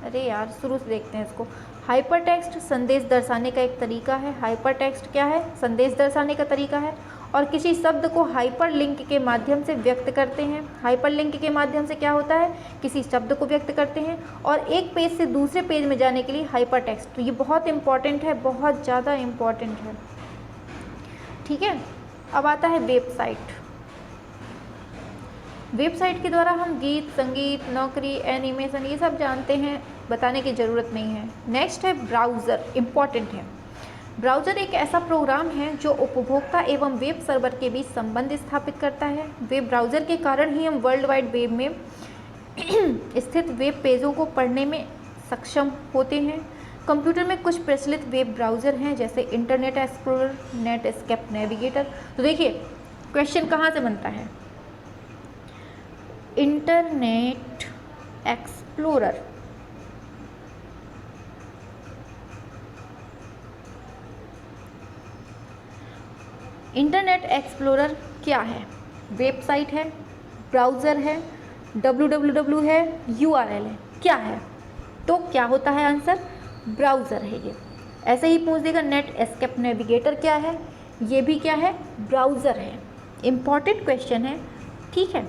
अरे यार शुरू से देखते हैं इसको। हाइपरटेक्स्ट संदेश दर्शाने का एक तरीका है। हाइपरटेक्स्ट क्या है? संदेश दर्शाने का तरीका है और किसी शब्द को हाइपरलिंक के माध्यम से व्यक्त करते हैं। हाइपरलिंक के माध्यम से क्या होता है, किसी शब्द को व्यक्त करते हैं और एक पेज से दूसरे पेज में जाने के लिए हाइपरटेक्स्ट। तो ये बहुत इंपॉर्टेंट है, बहुत ज़्यादा इम्पॉर्टेंट है। ठीक है, अब आता है वेबसाइट। वेबसाइट के द्वारा हम गीत, संगीत, नौकरी, एनिमेशन, ये सब जानते हैं, बताने की ज़रूरत नहीं है। नेक्स्ट है ब्राउज़र, इम्पॉर्टेंट है। ब्राउज़र एक ऐसा प्रोग्राम है जो उपभोक्ता एवं वेब सर्वर के बीच संबंध स्थापित करता है। वेब ब्राउज़र के कारण ही हम वर्ल्ड वाइड वेब में स्थित वेब पेजों को पढ़ने में सक्षम होते हैं। कंप्यूटर में कुछ प्रचलित वेब ब्राउज़र हैं जैसे इंटरनेट एक्सप्लोरर, नेटस्केप नेविगेटर। तो देखिए क्वेश्चन कहाँ से बनता है, इंटरनेट एक्सप्लोरर, इंटरनेट एक्सप्लोरर क्या है? वेबसाइट है, ब्राउज़र है, www है, URL है, क्या है? तो क्या होता है आंसर? ब्राउज़र है ये। ऐसे ही पूछ देगा नेट एस्केप नेविगेटर क्या है? ये भी क्या है? ब्राउज़र है। इम्पॉर्टेंट क्वेश्चन है। ठीक है,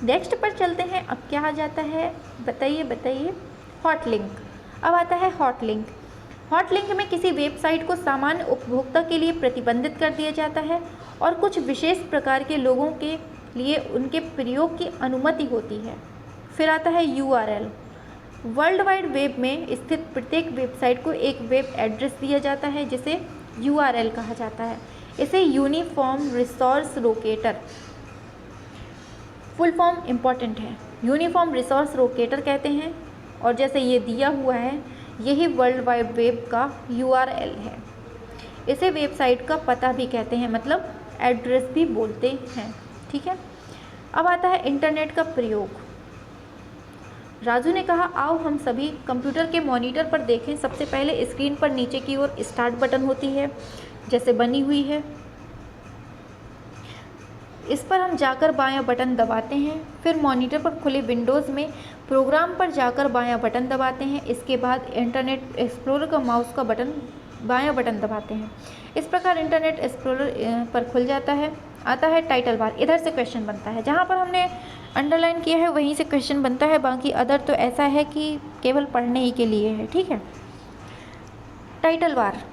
नेक्स्ट पर चलते हैं। अब क्या आ जाता है, बताइए बताइए। Hot link. अब आता है हॉट लिंक। हॉट लिंक में किसी वेबसाइट को सामान्य उपभोक्ता के लिए प्रतिबंधित कर दिया जाता है और कुछ विशेष प्रकार के लोगों के लिए उनके प्रयोग की अनुमति होती है। फिर आता है URL। वर्ल्ड वाइड वेब में स्थित प्रत्येक वेबसाइट को एक वेब एड्रेस दिया जाता है जिसे URL कहा जाता है। इसे uniform resource locator, full form important है, यूनिफॉर्म रिसोर्स लोकेटर कहते हैं। और जैसे ये दिया हुआ है, यही वर्ल्ड वाइड वेब का URL है। इसे वेबसाइट का पता भी कहते हैं, मतलब एड्रेस भी बोलते हैं। ठीक है, अब आता है इंटरनेट का प्रयोग। राजू ने कहा आओ हम सभी कंप्यूटर के मॉनिटर पर देखें। सबसे पहले स्क्रीन पर नीचे की ओर स्टार्ट बटन होती है जैसे बनी हुई है, इस पर हम जाकर बायां बटन दबाते हैं। फिर मॉनिटर पर खुले विंडोज़ में प्रोग्राम पर जाकर बायां बटन दबाते हैं। इसके बाद इंटरनेट एक्सप्लोरर का माउस का बटन बायां बटन दबाते हैं। इस प्रकार इंटरनेट एक्सप्लोरर पर खुल जाता है। आता है टाइटल बार। इधर से क्वेश्चन बनता है, जहाँ पर हमने अंडरलाइन किया है वहीं से क्वेश्चन बनता है। बाकी अदर तो ऐसा है कि केवल पढ़ने ही के लिए है। ठीक है, टाइटल बार।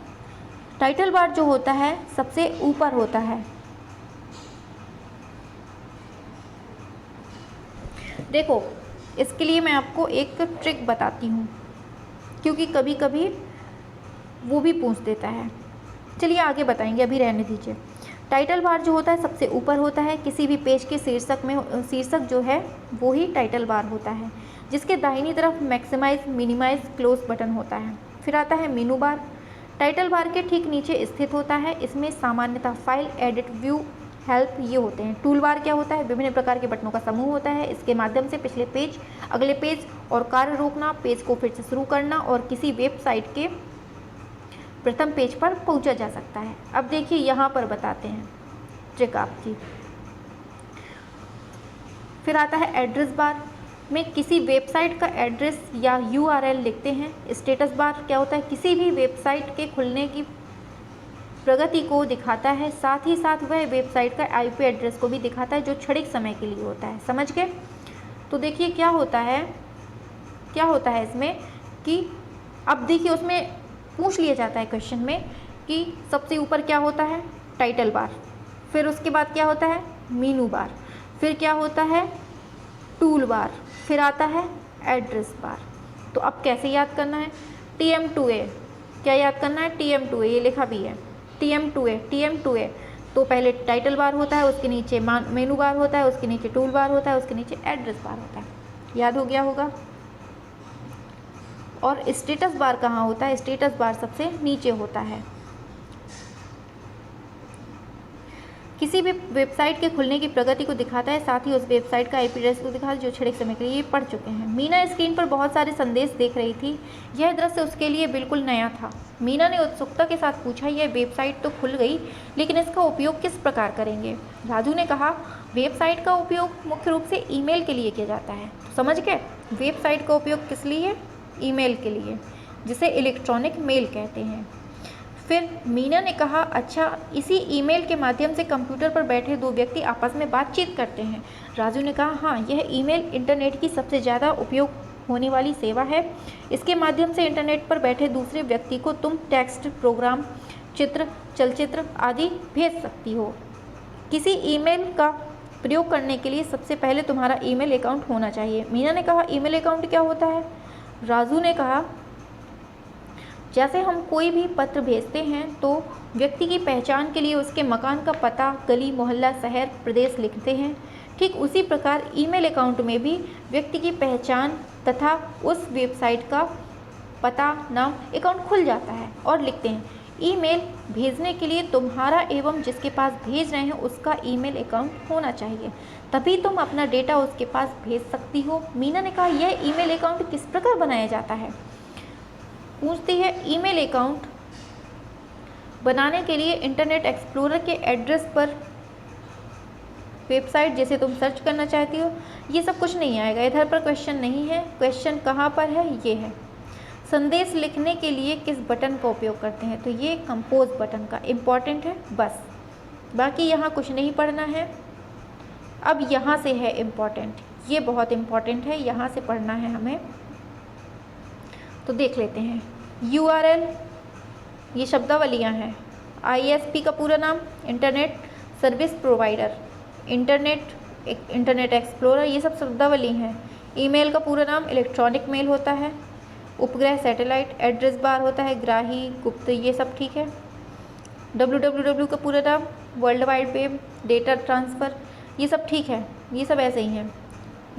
टाइटल बार जो होता है सबसे ऊपर होता है। देखो इसके लिए मैं आपको एक ट्रिक बताती हूँ, क्योंकि कभी कभी वो भी पूछ देता है। चलिए आगे बताएंगे, अभी रहने दीजिए। टाइटल बार जो होता है सबसे ऊपर होता है। किसी भी पेज के शीर्षक जो है वो ही टाइटल बार होता है, जिसके दाहिनी तरफ मैक्सिमाइज, मिनिमाइज, क्लोज बटन होता है। फिर आता है मेनू बार। टाइटल बार के ठीक नीचे स्थित होता है। इसमें सामान्यतः फाइल, एडिट, व्यू, हेल्प ये होते हैं। टूल बार क्या होता है? विभिन्न प्रकार के बटनों का समूह होता है। इसके माध्यम से पिछले पेज, अगले पेज और कार्य रोकना, पेज को फिर से शुरू करना और किसी वेबसाइट के प्रथम पेज पर पहुंचा जा सकता है। अब देखिए यहाँ पर बताते हैं ट्रिक आपकी। फिर आता है एड्रेस बार में किसी वेबसाइट का एड्रेस या URL लिखते हैं। स्टेटस बार क्या होता है? किसी भी वेबसाइट के खुलने की प्रगति को दिखाता है, साथ ही साथ वह वेबसाइट का IP एड्रेस को भी दिखाता है जो क्षणिक समय के लिए होता है। समझ गए? तो देखिए क्या होता है इसमें कि अब देखिए उसमें पूछ लिया जाता है क्वेश्चन में कि सबसे ऊपर क्या होता है? Title bar. फिर उसके बाद क्या होता है, मीनू बार, फिर क्या होता है, टूल बार, फिर आता है एड्रेस बार। तो अब कैसे याद करना है, TM2A, क्या याद करना है, TM2A, ये लिखा भी है TM2A। तो पहले टाइटल बार होता है, उसके नीचे मेनू बार होता है, उसके नीचे टूल बार होता है, उसके नीचे एड्रेस बार होता है। याद हो गया होगा। और स्टेटस बार कहाँ होता है, स्टेटस बार सबसे नीचे होता है। किसी भी वेबसाइट के खुलने की प्रगति को दिखाता है, साथ ही उस वेबसाइट का IP एड्रेस को दिखाता है जो छिड़क समय के लिए पढ़ चुके हैं। मीना स्क्रीन पर बहुत सारे संदेश देख रही थी। यह दृश्य उसके लिए बिल्कुल नया था। मीना ने उत्सुकता के साथ पूछा, यह वेबसाइट तो खुल गई, लेकिन इसका उपयोग किस प्रकार करेंगे। राजू ने कहा, वेबसाइट का उपयोग मुख्य रूप से ईमेल के लिए किया जाता है। तो समझ गए, वेबसाइट का उपयोग किस लिए, ईमेल के लिए, जिसे इलेक्ट्रॉनिक मेल कहते हैं। फिर मीना ने कहा, अच्छा, इसी ईमेल के माध्यम से कंप्यूटर पर बैठे दो व्यक्ति आपस में बातचीत करते हैं। राजू ने कहा, हाँ, यह ईमेल इंटरनेट की सबसे ज़्यादा उपयोग होने वाली सेवा है। इसके माध्यम से इंटरनेट पर बैठे दूसरे व्यक्ति को तुम टेक्स्ट, प्रोग्राम, चित्र, चलचित्र आदि भेज सकती हो। किसी ईमेल का प्रयोग करने के लिए सबसे पहले तुम्हारा ईमेल अकाउंट होना चाहिए। मीना ने कहा, ईमेल अकाउंट क्या होता है। राजू ने कहा, जैसे हम कोई भी पत्र भेजते हैं तो व्यक्ति की पहचान के लिए उसके मकान का पता, गली, मोहल्ला, शहर, प्रदेश लिखते हैं। ठीक उसी प्रकार ईमेल अकाउंट में भी व्यक्ति की पहचान तथा उस वेबसाइट का पता, नाम, अकाउंट खुल जाता है और लिखते हैं। ईमेल भेजने के लिए तुम्हारा एवं जिसके पास भेज रहे हैं उसका ईमेल अकाउंट होना चाहिए, तभी तुम अपना डेटा उसके पास भेज सकती हो। मीना ने कहा, यह ईमेल अकाउंट किस प्रकार बनाया जाता है। पूछती है, ईमेल अकाउंट बनाने के लिए इंटरनेट एक्सप्लोरर के एड्रेस पर वेबसाइट जैसे तुम सर्च करना चाहती हो, ये सब कुछ नहीं आएगा। इधर पर क्वेश्चन नहीं है, क्वेश्चन कहाँ पर है, ये है। संदेश लिखने के लिए किस बटन का उपयोग करते हैं, तो ये कंपोज बटन का, इम्पॉर्टेंट है बस, बाकी यहाँ कुछ नहीं पढ़ना है। अब यहाँ से है इम्पॉर्टेंट, ये बहुत इम्पॉर्टेंट है, यहाँ से पढ़ना है हमें। तो देख लेते हैं। URL, ये शब्दावलियाँ हैं। ISP का पूरा नाम, internet service provider, internet explorer, ये सब शब्दावली हैं। ईमेल का पूरा नाम इलेक्ट्रॉनिक मेल होता है। उपग्रह, सैटेलाइट, एड्रेस बार होता है, ग्राही, गुप्त, ये सब ठीक है। www का पूरा नाम world wide web, data transfer, ये सब ठीक है, ये सब ऐसे ही हैं।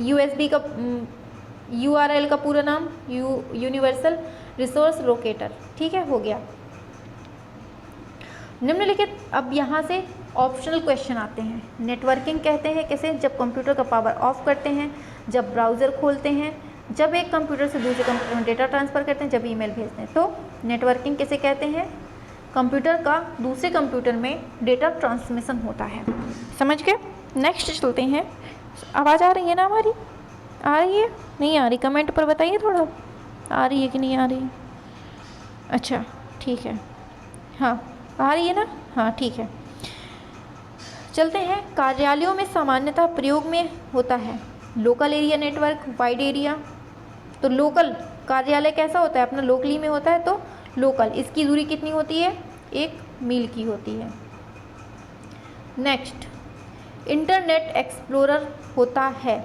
USB का URL का पूरा नाम यूनिवर्सल रिसोर्स लोकेटर, ठीक है, हो गया। निम्नलिखित, अब यहाँ से ऑप्शनल क्वेश्चन आते हैं। नेटवर्किंग कहते हैं किसे, जब कंप्यूटर का पावर ऑफ करते हैं, जब ब्राउज़र खोलते हैं, जब एक कंप्यूटर से दूसरे कंप्यूटर में डेटा ट्रांसफ़र करते हैं, जब ईमेल भेजते हैं। तो नेटवर्किंग किसे कहते हैं, कंप्यूटर का दूसरे कंप्यूटर में डेटा ट्रांसमिशन होता है। समझ गए। नेक्स्ट चलते हैं। आवाज़ आ रही है ना हमारी, आ रही है, नहीं आ रही, कमेंट पर बताइए थोड़ा, आ रही है कि नहीं आ रही। अच्छा ठीक है, हाँ आ रही है ना, हाँ ठीक है। चलते हैं। कार्यालयों में सामान्यतः प्रयोग में होता है local area network, wide area. तो लोकल कार्यालय कैसा होता है, अपना लोकली में होता है, तो लोकल, इसकी दूरी कितनी होती है, 1 मील की होती है। नेक्स्ट, इंटरनेट एक्सप्लोरर होता है,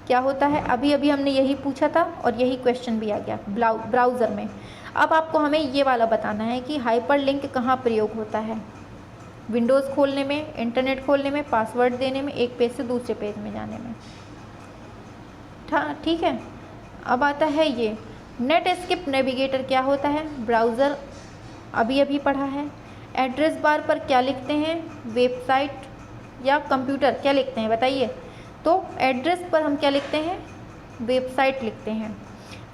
क्या होता है, अभी अभी हमने यही पूछा था और यही क्वेश्चन भी आ गया ब्राउज़र में। अब आपको हमें ये वाला बताना है कि हाइपरलिंक कहाँ प्रयोग होता है। विंडोज़ खोलने में, इंटरनेट खोलने में, पासवर्ड देने में, एक पेज से दूसरे पेज में जाने में। ठीक है। अब आता है ये नेट स्किप नेविगेटर, क्या होता है, ब्राउज़र, अभी अभी पढ़ा है। एड्रेस बार पर क्या लिखते हैं, वेबसाइट या कंप्यूटर, क्या लिखते हैं बताइए। तो एड्रेस पर हम क्या लिखते हैं, वेबसाइट लिखते हैं।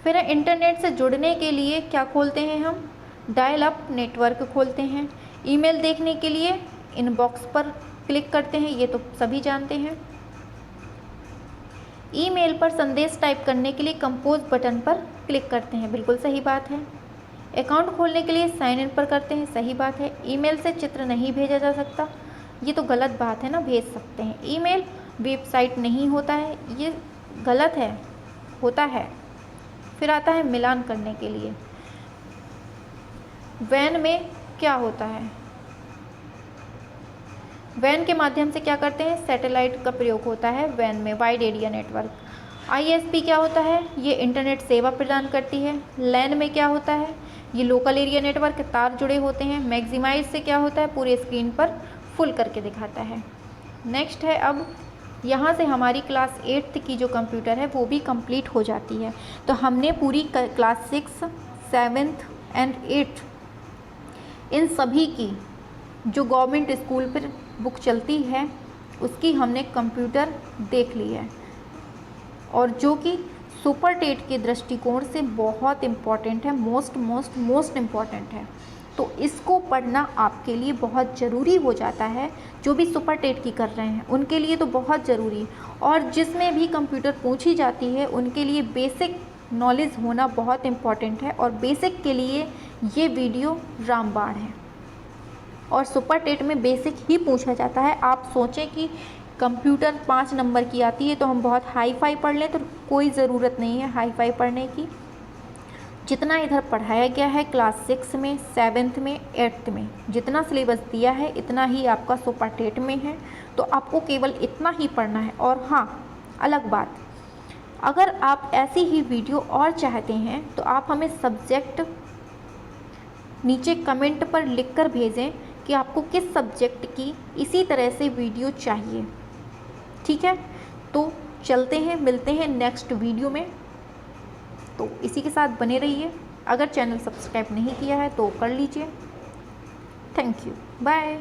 फिर इंटरनेट से जुड़ने के लिए क्या खोलते हैं हम, डायल अप नेटवर्क खोलते हैं। ईमेल देखने के लिए इनबॉक्स पर क्लिक करते हैं, ये तो सभी जानते हैं। ईमेल पर संदेश टाइप करने के लिए कंपोज बटन पर क्लिक करते हैं, बिल्कुल सही बात है। अकाउंट खोलने के लिए साइन इन पर करते हैं, सही बात है। ईमेल से चित्र नहीं भेजा जा सकता, ये तो गलत बात है ना, भेज सकते हैं। ईमेल वेबसाइट नहीं होता है, ये गलत है, होता है। फिर आता है मिलान करने के लिए। वैन में क्या होता है, वैन के माध्यम से क्या करते हैं, सैटेलाइट का प्रयोग होता है वैन में, वाइड एरिया नेटवर्क। ISP क्या होता है, ये इंटरनेट सेवा प्रदान करती है। लैन में क्या होता है, ये लोकल एरिया नेटवर्क, तार जुड़े होते हैं। मैक्सिमाइज से क्या होता है, पूरे स्क्रीन पर फुल करके दिखाता है। नेक्स्ट है, अब यहाँ से हमारी क्लास 8th की जो कंप्यूटर है वो भी कंप्लीट हो जाती है। तो हमने पूरी क्लास 6, 7th एंड 8th इन सभी की जो गवर्नमेंट स्कूल पर बुक चलती है उसकी हमने कंप्यूटर देख ली है, और जो कि सुपर टेट के दृष्टिकोण से बहुत इम्पॉर्टेंट है, मोस्ट इम्पॉर्टेंट है। तो इसको पढ़ना आपके लिए बहुत ज़रूरी हो जाता है। जो भी सुपर टेट की कर रहे हैं उनके लिए तो बहुत ज़रूरी, और जिसमें भी कंप्यूटर पूछी जाती है उनके लिए बेसिक नॉलेज होना बहुत इम्पॉर्टेंट है। और बेसिक के लिए ये वीडियो रामबाण है, और सुपर टेट में बेसिक ही पूछा जाता है। आप सोचें कि कंप्यूटर 5 नंबर की आती है तो हम बहुत हाई फाई पढ़ लें, तो कोई ज़रूरत नहीं है हाई फाई पढ़ने की। जितना इधर पढ़ाया गया है क्लास 6 में, 7th में, 8th में, जितना सिलेबस दिया है इतना ही आपका सुपर टेट में है। तो आपको केवल इतना ही पढ़ना है। और हाँ, अलग बात, अगर आप ऐसी ही वीडियो और चाहते हैं तो आप हमें सब्जेक्ट नीचे कमेंट पर लिखकर भेजें कि आपको किस सब्जेक्ट की इसी तरह से वीडियो चाहिए। ठीक है, तो चलते हैं, मिलते हैं नेक्स्ट वीडियो में। तो इसी के साथ बने रहिए। अगर चैनल सब्सक्राइब नहीं किया है तो कर लीजिए। Thank you, bye.